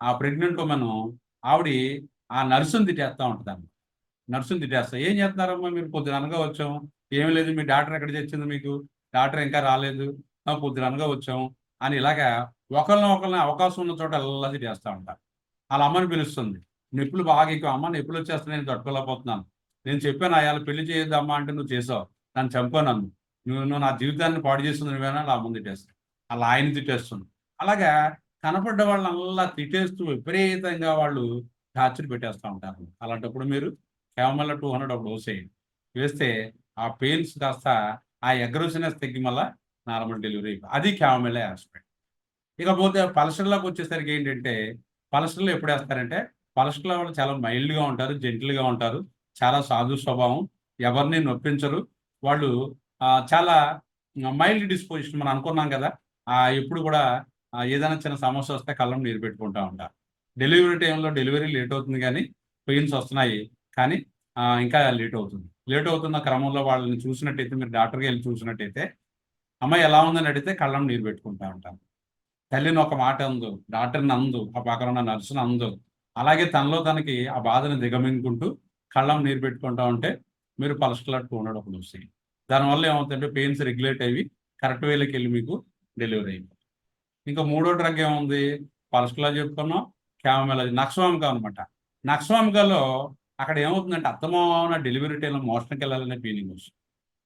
ఆ ప్రెగ్నెంట్ ఉమెన్ ఆవిడ ఆ నర్సుని తిట్టేస్తూ ఉంటుంది. నర్సుని తిట్టేస్తా, ఏం చేస్తున్నారమ్మా మీరు, పొద్దున అనగా వచ్చాం, ఏమి లేదు, మీ డాక్టర్ ఎక్కడ తెచ్చింది, మీకు డాక్టర్ ఇంకా రాలేదు, పొద్దున అనగా వచ్చాం అని ఇలాగా ఒకరిని అవకాశం ఉన్న చోట అలా తిట్టేస్తూ ఉంటారు. వాళ్ళ అమ్మని పిలుస్తుంది, నొప్పులు బాగా ఎక్కువ, అమ్మ నొప్పులు వచ్చేస్తున్నాయి, నేను తట్టుకోలేకపోతున్నాను, నేను చెప్పాను అయ్యాల పెళ్లి చేయొద్దమ్మా అంటే నువ్వు చేసావు, నన్ను చంపా, నువ్వు నా జీవితాన్ని పాడు చేస్తుంది నువ్వేనా, అలా అమ్మని తిట్టేస్తాను, అలా ఆయన తిట్టేస్తుంది. అలాగా కనపడ్డ వాళ్ళనల్లా తిట్టేస్తూ విపరీతంగా వాళ్ళు టార్చర్ పెట్టేస్తూ ఉంటారు. అలాంటప్పుడు మీరు క్యామమిల్లా 200 ఒక డోస్ వేస్తే ఆ పెయిన్స్ కాస్త ఆ అగ్రెసివ్నెస్ తగ్గి మళ్ళీ నార్మల్ డెలివరీ. అది క్యామమిల్లా ఆస్పెక్ట్. ఇకపోతే పల్స్ట్రల్లోకి వచ్చేసరికి ఏంటంటే పల్స్ట్రల్లో ఎప్పుడు వేస్తారంటే పల్స్ట్రల్లో వాళ్ళు చాలా మైల్డ్గా ఉంటారు, జెంటిల్గా ఉంటారు, చాలా సాధు స్వభావం, ఎవరిని నొప్పించరు. వాళ్ళు చాలా మైల్డ్ డిస్పోజిషన్. మనం అనుకున్నాం కదా, ఎప్పుడు కూడా ఏదైనా చిన్న సమస్య వస్తే కళ్ళం నీరు పెట్టుకుంటూ ఉంటారు. డెలివరీ టైంలో డెలివరీ లేట్ అవుతుంది కానీ పెయిన్స్ వస్తున్నాయి కానీ ఇంకా లేట్ అవుతున్న క్రమంలో వాళ్ళని చూసినట్టయితే, మీరు డాక్టర్కి వెళ్ళి చూసినట్టయితే అమ్మాయి ఎలా ఉందని అడిగితే కళ్ళం నీరు పెట్టుకుంటూ ఉంటారు. తల్లిని ఒక మాట అందు, డాక్టర్ని అందు, ఆ పక్కన ఉన్న నర్సుని అందు, అలాగే తనకి ఆ బాధను దిగమింగుకుంటూ కళ్ళం నీరు పెట్టుకుంటూ ఉంటే మీరు పల్స్ట్రల్ 200 ఒకటి వస్తాయి. దానివల్ల ఏమవుతుందంటే పెయిన్స్ రెగ్యులేట్ అయ్యి కరెక్ట్ వేలోకి వెళ్ళి మీకు డెలివరీ అయిపోతుంది. ఇంకా మూడో డ్రగ్ ఏముంది, పల్స్ట్రల్ చెప్పుకున్నాం, క్యామమిల్లా, నక్స్వామికా అనమాట. నక్స్వామికాలో అక్కడ ఏమవుతుందంటే అత్తమాన డెలివరీ టైంలో మోషన్కి వెళ్ళాలనే ఫీలింగ్ వస్తుంది.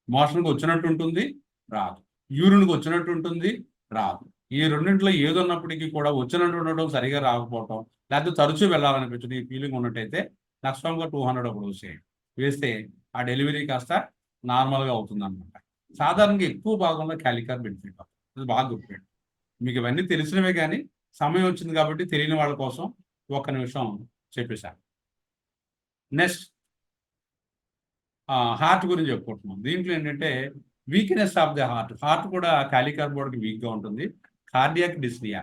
మోషన్కి వచ్చినట్టు ఉంటుంది, రాదు. యూరిన్కి వచ్చినట్టు ఉంటుంది, రాదు. ఈ రెండింటిలో ఏది ఉన్నప్పటికీ కూడా వచ్చినట్టు ఉండడం, సరిగా రాకపోవటం, లేకపోతే తరచూ వెళ్ళాలనిపించడం, ఈ ఫీలింగ్ ఉన్నట్టయితే నక్షత్రంగా 200 ఒకటి వేస్తే ఆ డెలివరీ కాస్త నార్మల్గా అవుతుంది అనమాట. సాధారణంగా ఎక్కువ భాగంలో క్యాలికర్ బెనిఫిట్ అవుతుంది. ఇది బాగా గుర్తుపెట్టు. మీకు ఇవన్నీ తెలిసినవే కానీ సమయం వచ్చింది కాబట్టి తెలియని వాళ్ళ కోసం ఒక్క నిమిషం చెప్పేశాను. నెక్స్ట్ హార్ట్ గురించి చెప్పుకుంటున్నాం. దీంట్లో ఏంటంటే వీక్నెస్ ఆఫ్ ది హార్ట్ కూడా క్యాలికర్ బోర్డ్కి వీక్గా ఉంటుంది. కార్డియాక్ డిస్నియా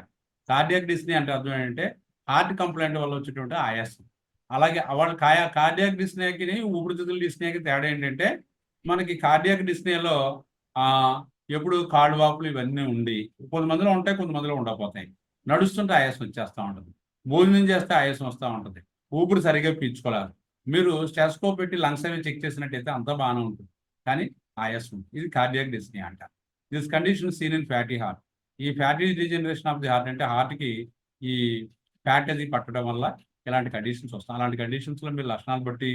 అంటే అర్థం ఏంటంటే హార్ట్ కంప్లైంట్ వల్ల వచ్చేటువంటి ఆయాసం. అలాగే వాళ్ళ కార్డియాక్ డిస్నియాకి ఊపిరితిత్తుల డిస్నియాకి తేడా ఏంటంటే మనకి కార్డియాక్ డిస్నియాలో ఎప్పుడు కాళ్ళు వాపులు ఇవన్నీ ఉండి కొంతమందిలో ఉంటాయి, కొంతమందిలో ఉండకపోతాయి. నడుస్తుంటే ఆయాసం వచ్చేస్తూ ఉంటుంది, భోజనం చేస్తే ఆయాసం వస్తూ ఉంటుంది, ఊపిరి సరిగ్గా పీల్చుకోలేదు. మీరు స్టెథోస్కోప్ పెట్టి లంగ్స్ అవి చెక్ చేసినట్టయితే అంతా బాగానే ఉంటుంది, కానీ ఆయాసం. ఇది కార్డియాక్ డిస్నియా అంటారు. This condition seen in fatty heart. ఈ fatty degeneration of the heart అంటే హార్ట్కి ఈ ఫ్యాట్ అది పట్టడం వల్ల ఇలాంటి కండిషన్స్ వస్తాయి. అలాంటి కండిషన్స్లో మీరు లక్షణాలు బట్టి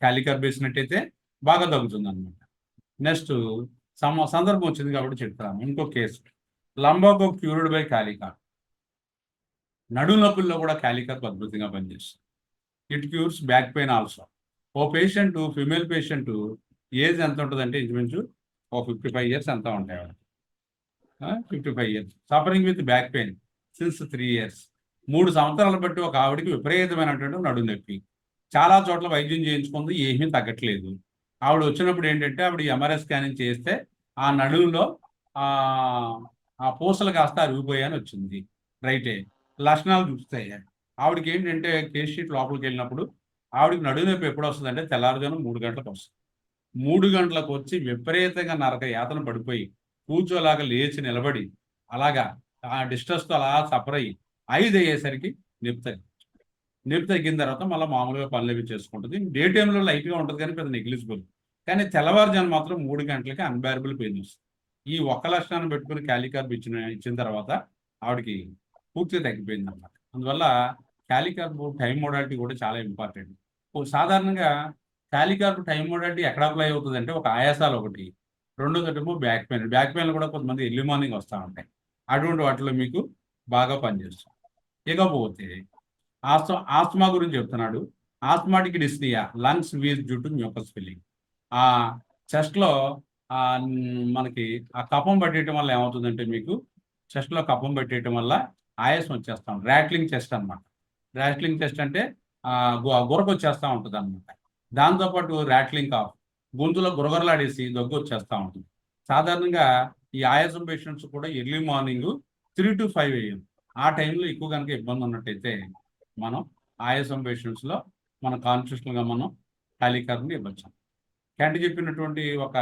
క్యాలికర్ వేసినట్టయితే బాగా తగ్గుతుంది అనమాట. నెక్స్ట్ సందర్భం వచ్చింది కాబట్టి చెప్తాను. ఇంకో case lumbago cured by calcar. నడుము నొప్పుల్లో కూడా క్యాలికర్ అద్భుతంగా పనిచేస్తుంది. It cures back pain also. Female patient age ఎంత ఉంటుందంటే ఇంచుమించు 55 years ఎంత ఉంటాయి. 55 years suffering with back pain since 3 years. 3 సంవత్సరాలు బట్టి ఒక ఆవిడకి విపరీతమైనటువంటి నడుము నొప్పి. చాలా చోట్ల వైద్యం చేయించుకుంది, ఏమీ తగ్గట్లేదు. ఆవిడ వచ్చినప్పుడు ఏంటంటే ఆవిడ ఎంఆర్ఐ స్కానింగ్ చేస్తే ఆ నడుములో ఆ పూసలు కాస్త అరిగిపోయాని వచ్చింది. రైటే లక్షణాలు చూస్తే ఆవిడకి ఏంటంటే కేస్ షీట్ లోపలికి వెళ్ళినప్పుడు ఆవిడకి నడుము నొప్పి ఎప్పుడు వస్తుందంటే తెల్లారుజామున 3 గంటలకు వస్తుంది. 3 గంటలకు వచ్చి విపరీతంగా నరక యాతన పడిపోయి కూర్చోలాగా లేచి నిలబడి అలాగా ఆ డిస్ట్రెస్తో అలా సఫర్ అయ్యి 5 అయ్యేసరికి నొప్పి తగ్గిన తర్వాత మళ్ళీ మామూలుగా పనులు అవి చేసుకుంటుంది. డే టైంలో లైట్గా ఉంటుంది కానీ పెద్ద నెగ్లిజిబుల్. కానీ తెల్లవారుజాము మాత్రం 3 గంటలకి అన్బేరబుల్ పెయిన్ వస్తుంది. ఈ ఒక్క లక్షణాన్ని పెట్టుకుని క్యాలికర్ ఇచ్చిన తర్వాత ఆవిడకి పూర్తిగా తగ్గిపోయింది అన్నమాట. అందువల్ల క్యాలికర్ టైం మోడాలిటీ కూడా చాలా ఇంపార్టెంట్. సాధారణంగా క్యాలికర్ టైం మోడాలిటీ ఎక్కడ అప్లై అవుతుంది అంటే ఒక ఆయాసాలు ఒకటి, రెండోదేమో బ్యాక్ పెయిన్ కూడా కొంతమంది ఎర్లీ మార్నింగ్ వస్తూ ఉంటాయి. అటువంటి వాటిలో మీకు బాగా పనిచేస్తుంది. ఇకపోతే ఆస్తమా గురించి చెప్తున్నాడు. Asthmatic dyspnoea lungs wheeze due to mucus filling. ఆ చెస్ట్లో మనకి ఆ కఫం పట్టేయటం వల్ల ఏమవుతుందంటే మీకు చెస్ట్లో కఫం పెట్టేయటం వల్ల ఆయాసం వచ్చేస్తాం. ర్యాట్లింగ్ చెస్ట్ అనమాట. ర్యాట్లింగ్ చెస్ట్ అంటే గురక వచ్చేస్తూ ఉంటుంది అనమాట. దాంతోపాటు ర్యాట్లింగ్ కాఫ్, గొంతులో గురగరలాడేసి దగ్గు వచ్చేస్తూ ఉంటుంది. సాధారణంగా ఈ ఆయాసం పేషెంట్స్ కూడా ఎర్లీ మార్నింగ్ 3 to 5 AM ఆ టైంలో ఎక్కువ కనుక ఇబ్బంది ఉన్నట్టయితే మనం ఆయాసం పేషెంట్స్లో మన కాన్స్టిట్యూషన్గా మనం క్యాలికర్ని ఇవ్వచ్చు. క్యాంటీ చెప్పినటువంటి ఒక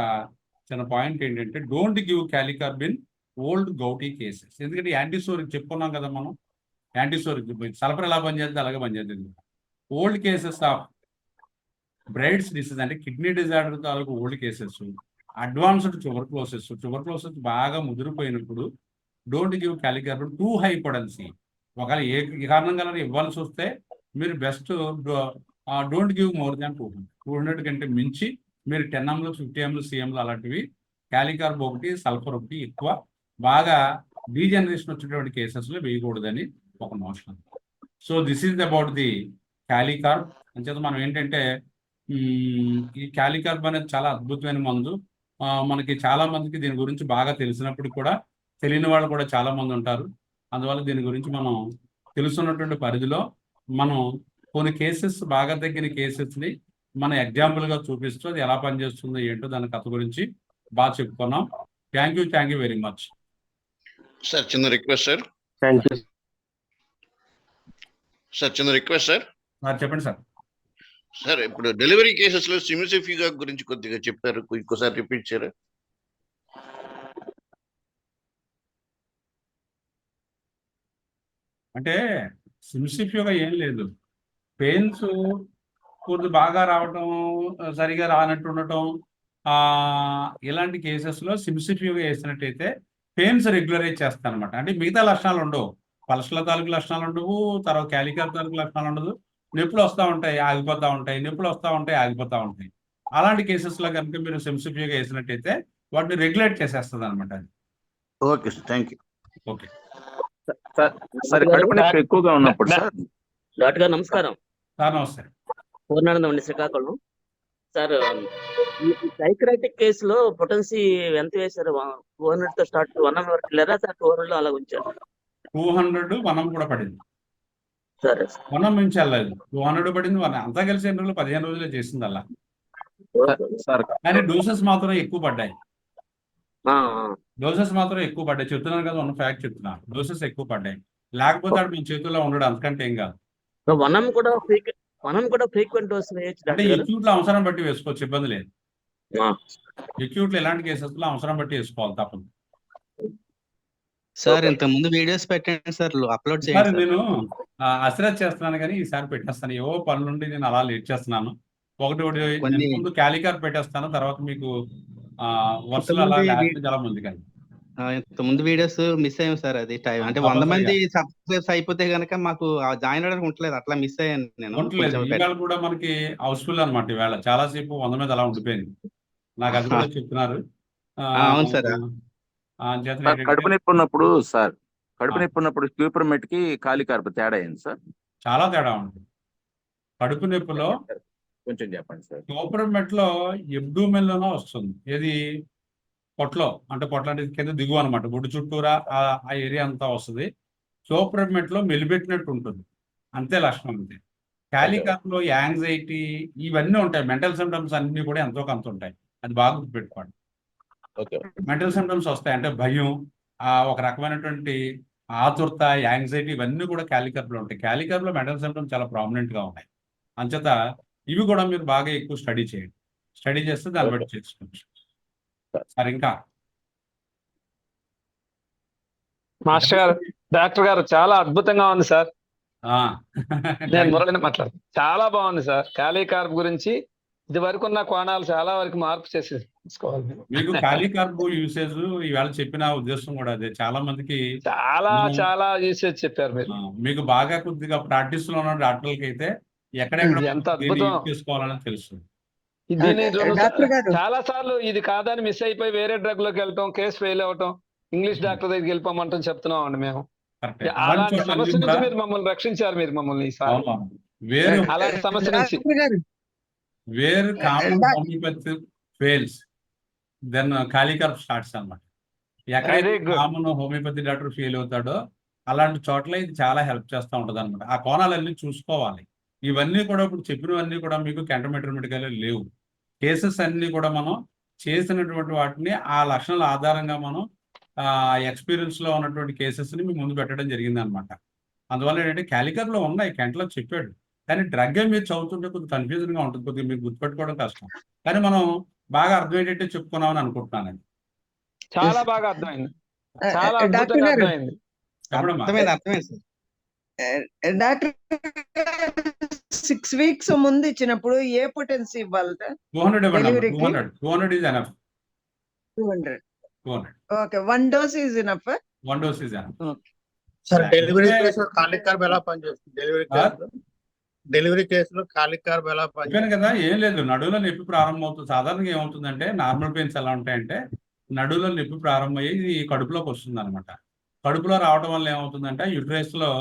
చిన్న పాయింట్ ఏంటంటే don't give kali carb in old gouty cases. ఎందుకంటే యాంటీసోరిక్ చెప్పుకున్నాం కదా మనం. యాంటీసోరిక్ సల్ఫర్ ఎలా పనిచేస్తుంది అలాగే పనిచేస్తుంది. Old cases of Bright's disease అంటే కిడ్నీ డిజార్డర్ తాలూకు ఓల్డ్ కేసెస్, అడ్వాన్స్డ్ ట్యూబర్క్లోసిస్ బాగా ముదిరిపోయినప్పుడు don't give kali carb. Too high potency ఒకవేళ ఏ కారణం కలర్ ఇవ్వాల్సి వస్తే మీరు best don't give more than 200 కంటే మించి మీరు 10 ml 50 ml CMలు అలాంటివి క్యాలికార్బ్ ఒకటి సల్ఫర్ ఒకటి ఎక్కువ బాగా డీజనరేషన్ వచ్చేటువంటి కేసెస్లో వేయకూడదని ఒక notion. So this is about the kali carb. అంచేత మనం ఏంటంటే ఈ క్యాలికార్బ్ అనేది చాలా అద్భుతమైన మందు. మనకి చాలా మందికి దీని గురించి బాగా తెలిసినప్పుడు కూడా తెలియని వాళ్ళు కూడా చాలా మంది ఉంటారు. అందువల్ల దీని గురించి మనం తెలుసున్నటువంటి పరిధిలో మనం కొన్ని కేసెస్ బాగా తగ్గిన కేసెస్ని మన ఎగ్జాంపుల్గా చూపిస్తూ అది ఎలా పనిచేస్తుందో ఏంటో దాని కథ గురించి బాగా చెప్పుకున్నాం. Thank you very much. Sir చిన్న request sir. Thank you sir చిన్న రిక్వెస్ట్ సార్. చెప్పండి సార్. సార్ ఇప్పుడు డెలివరీ కేసెస్ లో సిమిసిఫిగా గురించి కొద్దిగా చెప్పారు, ఇంకోసారి రిపీట్ చేయరా? అంటే సిమిసిఫిగా ఏం లేదు, పెయిన్స్ కొద్ది బాగా రావటం, సరిగా రానట్టు ఉండటం, ఇలాంటి కేసెస్లో సిమిసిఫిగా వేసినట్టయితే పెయిన్స్ రెగ్యులరైజ్ చేస్తాను అనమాట. అంటే మిగతా లక్షణాలు ఉండవు, పల్స్ల తాలూకు లక్షణాలు ఉండవు, తర్వాత క్యాలికర్ తాలూకు లక్షణాలు ఉండదు, నొప్పులు వస్తూ ఉంటాయి ఆగిపోతూ ఉంటాయి, నొప్పులు వస్తూ ఉంటాయి ఆగిపోతూ ఉంటాయి. అలాంటి కేసెస్లో కనుక మీరు సిమిసిఫిగా వేసినట్టయితే వాటిని రెగ్యులేట్ చేసేస్తుంది అనమాట. Okay sir, thank you. Okay. Sir కడుపు నొప్పి ఎక్కువగా ఉన్నప్పుడు సార్ డాక్టర్ గారు నమస్కారం. సార్ నమస్తే. పూర్ణానందం అండి, శ్రీకాకుళం. సార్, ఈ సైక్రాటిక్ కేసులో పొటెన్సీ ఎంత వేశారు? 200 తో స్టార్ట్ 100 వరకు వెళ్ళారా సార్? 200 అలా ఉంచారు? 200 వనం కూడా పడింది. సరే వనం నుంచి వెళ్ళలేదు, 200 పడింది. వనం అంతా కలిసి ఎన్ని రోజులు? 15 రోజులే చేసింది అలా. సార్ కానీ డోసెస్ మాత్రం ఎక్కువ పడ్డాయి. ఆ, డోసెస్ మాత్రం ఎక్కువ పడ్డాయి. చెప్తున్నాను కదా, ఉన్న ఫ్యాక్ట్ చెప్తున్నాను. డోసెస్ ఎక్కువ పడ్డాయి. లేకపోతే ఆడు మీ చేతుల్లో ఉండడు, అంతకంటే ఏం కాదు. ఆ. వనం కూడా ఫ్రీక్వెంట్ డోస్ వేయచ్చు అంటే డాక్టర్ గారు? ఎక్యూట్ లో అవసరం బట్టి వేసుకోవచ్చు, ఇబ్బంది లేదు. ఆ. ఎక్యూట్ లో ఎలాంటి కేసెస్ లో అవసరం బట్టి వేసుకోవాలి, తప్పదు. సార్ ఇంత ముందు వీడియోస్ పెట్టండి సార్, అప్లోడ్ ఈసారి చేయండి సార్. నేను అశ్రద్ధ చేస్తున్నాను, కానీ ఈసారి పెట్టేస్తాను. ఏవో పనులుండి నేను అలా లేట్ చేస్తున్నాను. ఒకటి కొన్ని- ముందు క్యాలికార్ పెట్టేస్తాను, తర్వాత మీకు వరుసలు అలా ఇంతకుముందు లేకపోతే చాలా ముందు కానీ. ఇంత ముందు వీడియోస్ మిస్ అయ్యాం సార్. అది టైం అంటే 100 మంది సబ్స్క్రైబర్స్ అయిపోతే గనక మాకు జాయిన్ అవ్వడానికి ఉండలేదు, అట్లా మిస్ అయ్యాను నేను. ఉండట్లేదు. కొంచెం ఈవేళ కూడా మనకి హౌస్ఫుల్ అనమాట. ఈవేళ చాలాసేపు 100 మీద అలా ఉండిపోయింది. నాకు అది కూడా చెప్తున్నారు. అవును సార్. చేత సార్ కడుపు నొప్పి ఉన్నప్పుడు సార్ కడుపు నొప్పి ఉన్నప్పుడు క్యూపర్మెట్ కి కాలికార్పు తేడా ఏంది సార్? చాలా తేడా ఉంటుంది. కడుపు నొప్పిలో కొంచెం చెప్పండి సార్. కోపరమెట్ లో ఎబ్డూమెన్ లోనో వస్తుంది. ఏది పొట్టలో, అంటే పొట్ల అంటే కింద దిగువ అనమాట, గుడి చుట్టూరా ఆ ఏరియా అంతా వస్తుంది. సోప్రమెట్ లో మెలిపెట్టినట్టు ఉంటుంది, అంతే లక్షణం. అంతే. క్యాలికాప్ లో యాంగ్జైటీ ఇవన్నీ ఉంటాయి. మెంటల్ సిమ్టమ్స్ అన్ని కూడా ఎంతో కొంత ఉంటాయి. అది బాగా గుర్తుపెట్టుకోండి. ఓకే. మెంటల్ సిమ్టమ్స్ వస్తాయి అంటే భయం, ఒక రకమైనటువంటి ఆతురత, యాంగ్జైటీ, ఇవన్నీ కూడా క్యాలికప్ లో ఉంటాయి. క్యాలికప్ లో మెంటల్ సిమ్టమ్స్ చాలా ప్రామినెంట్ గా ఉన్నాయి. అంచేత ఇవి కూడా మీరు బాగా ఎక్కువ స్టడీ చేయండి. స్టడీ చేస్తే దాన్ని బట్టి చేసుకోవచ్చు. సరే, ఇంకా మాస్టర్ గారు, డాక్టర్ గారు చాలా అద్భుతంగా ఉంది సార్. నేను మురళిని మాట్లాడుతాను. చాలా బాగుంది సార్. కాలీకార్బ్ గురించి ఇది వరకు ఉన్న కోణాలు చాలా వరకు మార్పు చేసి తీసుకోవాలి. మీకు కాలీకార్బ్ యూసేజ్ ఇవాళ చెప్పిన ఉద్దేశం కూడా అదే. చాలా మందికి చాలా యూసేజ్ చెప్పారు మీరు. మీకు బాగా కొద్దిగా ప్రాక్టీస్ లో ఉన్న డాక్టర్లకి అయితే ఎక్కడెక్కడ ఎంత అద్భుతం చేసుకోవాలని తెలుస్తుంది. దీన్ని చాలా సార్లు ఇది కాదని మిస్ అయిపోయి వేరే డ్రగ్ లోకి వెళ్ళటం, కేసు ఫెయిల్ అవటం, ఇంగ్లీష్ డాక్టర్ దగ్గరికి వెళ్ళిపోమంటాం చెప్తున్నాం అండి మేము. అలాంటి సమస్య నుంచి మీరు మమ్మల్ని రక్షించారు. మీరు మమ్మల్ని ఈసారి అలాంటి సమస్య నుంచి where common homeopathy fails, then kali carb starts అన్నమాట. ఎక్కడైతే కామన్ హోమియోపతి డాక్టర్ ఫెయిల్ అవుతాడో అలాంటి చోట్ల ఇది చాలా హెల్ప్ చేస్తూ ఉంటుంది అనమాట. ఆ కోణాలన్నీ చూసుకోవాలి. ఇవన్నీ కూడా ఇప్పుడు చెప్పినవన్నీ కూడా మీకు కంటోమెట్రీ మెడికల్ లేవు. కేసెస్ అన్ని కూడా మనం చేసినటువంటి వాటిని ఆ లక్షణాల ఆధారంగా మనం ఎక్స్పీరియన్స్ లో ఉన్నటువంటి కేసెస్ ని మేము ముందు పెట్టడం జరిగింది అనమాట. అందువల్ల ఏంటంటే క్యాలికర్ లో ఉన్నాయి, కెంట్లో చెప్పాడు, కానీ డ్రగ్ మీరు చదువుతుంటే కొద్దిగా కన్ఫ్యూజన్ గా ఉంటుంది, కొద్దిగా మీరు గుర్తుపెట్టుకోవడం కష్టం. కానీ మనం బాగా అర్థమయ్యేటట్టు చెప్పుకున్నామని అనుకుంటున్నాను. చాలా బాగా అర్థమైంది. చాలా అద్భుతంగా అర్థమైంది. డాక్టర్ 6 వీక్స్ ముందు ఇచ్చినప్పుడు ఏ పొటెన్సీ ఇవ్వాలి? 200 is enough. 200. Okay, 1 dose is enough. 1 dose is enough. Okay sir, delivery కేసులో కాలికార్బ్ ఎలా పనిచేస్తుంది? డెలివరీ కేసులో కాలికార్బ్ ఎలా పనిచేస్తుంది కదా? ఏం లేదు, నడువులో నొప్పి ప్రారంభమవుతుంది. సాధారణంగా ఏమవుతుందంటే నార్మల్ పెయిన్స్ ఎలా ఉంటాయంటే నడువులో నొప్పి ప్రారంభమయ్యి ఇది కడుపులోకి వస్తుంది అనమాట. కడుపులో రావడం వల్ల ఏమవుతుందంటే యుటరస్ లో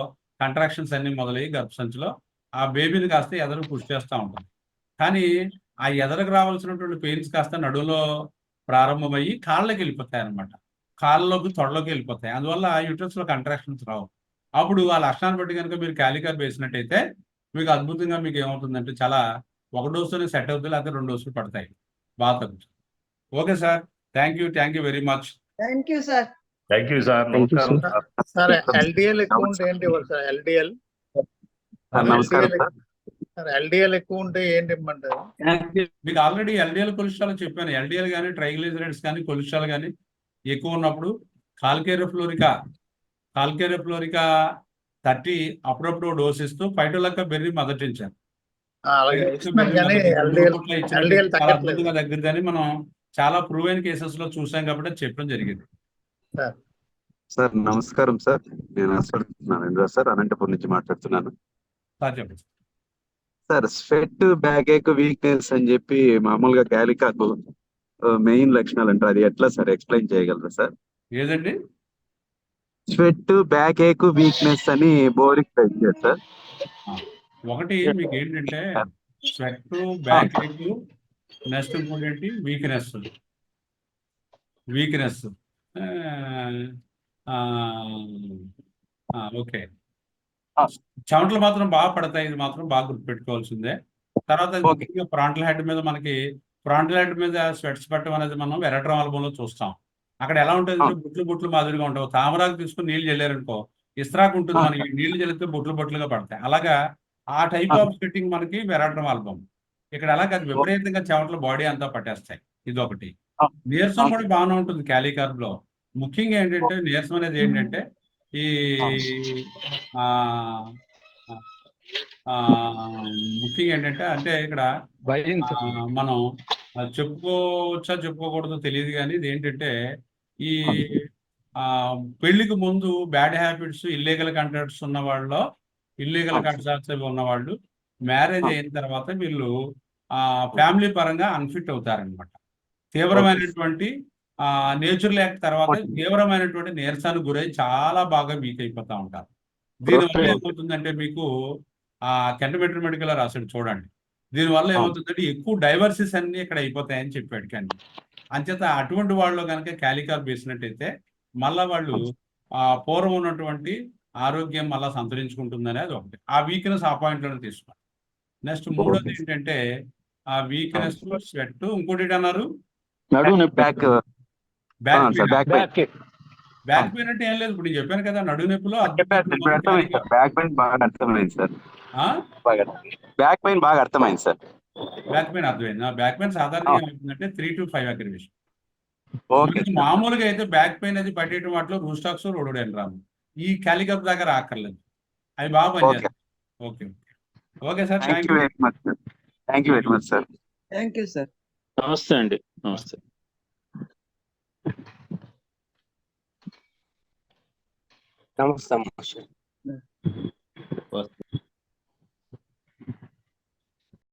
కంట్రాక్షన్స్ అన్ని మొదలయ్యి గర్భసంచిలో ఆ బేబీని కాస్త ఎదరు పుష్ చేస్తూ ఉంటుంది. కానీ ఆ ఎదరకు రావాల్సినటువంటి పెయిన్స్ కాస్త నడువులో ప్రారంభమయ్యి కాళ్ళకి వెళ్ళిపోతాయి అనమాట. కాళ్ళలోకి తొడలోకి వెళ్ళిపోతాయి. అందువల్ల యుటరస్ లో కంట్రాక్షన్స్ రావు. అప్పుడు ఆ లక్షణాన్ని బట్టి కనుక మీరు కాలికార్బ్ వేసినట్టయితే మీకు అద్భుతంగా మీకు ఏమవుతుందంటే చాలా 1 డోసునే సెట్ అవుతుంది, లేకపోతే 2 డోసులు పడతాయి, బాగా తగ్గుతుంది. Okay sir, thank you very much. Thank you sir. Thank you sir. నమస్కారం సార్. ఎల్డిఎల్ ఎక్కువ ఉంటే ఏంటి ఇవ్వాలి సార్? ఎల్డిఎల్ ఎక్కువ ఉంటే ఏంటి ఇవ్వమంటారు? మీకు ఆల్రెడీ ఎల్డిఎల్ కొలెస్ట్రాల్ చెప్పాను. ఎల్డిఎల్ కానీ ట్రైగ్లిజరైడ్స్ కానీ కొలెస్ట్రాల్ కానీ ఎక్కువ ఉన్నప్పుడు కాల్కేరియోఫ్లోరికా 30 అప్పుడప్పుడు డోస్ ఇస్తూ ఫైటోలక్క బెర్రీ మొదటించారు. తగ్గుతుందని మనం చాలా ప్రూవెన్ కేసెస్ లో చూసాం కాబట్టి చెప్పడం జరిగింది. సార్ నమస్కారం సార్, నేను అశ్వతున్నాను సార్, అనంతపురం నుంచి మాట్లాడుతున్నాను సార్. చెప్పండి సార్. స్వెట్, బ్యాక్ ఏక్, వీక్నెస్ అని చెప్పి మామూలుగా క్యాలికార్బ్ మెయిన్ లక్షణాలు అంటారు, అది ఎట్లా సార్ ఎక్స్ప్లెయిన్ చేయగలరా సార్? ఏదండి? స్వెట్, బ్యాక్ ఏక్, వీక్నెస్ అని బోరింగ్ తగ్గారు సార్. ఒకటి మీకు ఏంటంటే స్వెట్, బ్యాక్ ఏక్, నెక్స్ట్ ఇంకోటి ఏంటి వీక్నెస్. ఓకే. చెమటలు మాత్రం బాగా పడతాయి, ఇది మాత్రం బాగా గుర్తుపెట్టుకోవాల్సిందే. తర్వాత ఫ్రంటల్ హెడ్ మీద స్వెట్స్ పెట్టడం అనేది మనం వెరట్రం ఆల్బంలో చూస్తాం. అక్కడ ఎలా ఉంటుంది అంటే బుట్లు మాదిరిగా ఉంటావు. తామరాకు తీసుకుని నీళ్లు చల్లారనుకో ఇస్త్రాకు ఉంటుంది, మనకి నీళ్లు చల్లితే బుట్లుగా పడతాయి. అలాగా ఆ టైప్ ఆఫ్ స్వెట్టింగ్ మనకి వెరట్రం ఆల్బం. ఇక్కడ అలా కాదు, విపరీతంగా చెమటలు బాడీ అంతా పట్టేస్తాయి. ఇది ఒకటి. నీరసం కూడా బాగానే ఉంటుంది కాలికార్బ్ లో. ముఖ్యంగా ఏంటంటే నీరసం అనేది ఏంటంటే ఈ ముఖ్యంగా ఏంటంటే అంటే ఇక్కడ మనం చెప్పుకోవచ్చా చెప్పుకోకూడదో తెలియదు, కానీ ఇది ఏంటంటే ఈ పెళ్లికి ముందు బ్యాడ్ హ్యాబిట్స్, ఇల్లీగల్ కాంటాక్ట్స్ ఉన్న వాళ్ళు, ఇల్లీగల్ కాంటాక్ట్స్ ఉన్నవాళ్ళు మ్యారేజ్ అయిన తర్వాత వీళ్ళు ఫ్యామిలీ పరంగా అన్ఫిట్ అవుతారనమాట. తీవ్రమైనటువంటి నేచురల్ యాక్ట్ తర్వాత తీవ్రమైనటువంటి నీరసానికి గురై చాలా బాగా వీక్ అయిపోతూ ఉంటారు. దీనివల్ల ఏమవుతుందంటే మీకు కెంటమెట్రీ మెడికల్ రాశాడు చూడండి. దీనివల్ల ఏమవుతుందంటే ఎక్కువ డైవర్సిస్ అన్ని ఇక్కడ అయిపోతాయని చెప్పాడు. కానీ అంచేత అటువంటి వాళ్ళు కనుక కాలికార్బ్ వేసినట్టయితే మళ్ళా వాళ్ళు పూర్వం ఉన్నటువంటి ఆరోగ్యం మళ్ళా సంతరించుకుంటుందని అది ఒకటి. ఆ వీక్నెస్ ఆ పాయింట్లను తీసుకోండి. నెక్స్ట్ మూడోది ఏంటంటే ఆ వీక్నెస్, స్వెట్, ఇంకోటి అన్నారు బ్యాక్ పెయిన్ అంటే ఏం లేదు. ఇప్పుడు నేను చెప్పాను కదా, నడుము నొప్పిలో బ్యాక్ పెయిన్ బాగా అర్థమైంది సార్. బ్యాక్ పెయిన్ అర్థమైంది. బ్యాక్ పెయిన్ సాధారణంగా ఏమవుతుందంటే 3 to 5 అగ్రివేషన్. మామూలుగా అయితే బ్యాక్ పెయిన్ అది పట్టేయడం వాటిలో రూస్టాక్స్, రోడోడెండ్రాన్, ఈ కాలికార్బ్ దాకా రాక్కర్లేదు. అవి బాగా పనిచేస్తాయి. Okay sir, thank you very much sir. Thank you sir. నమస్తే అండి. నమస్తే. నమస్తే.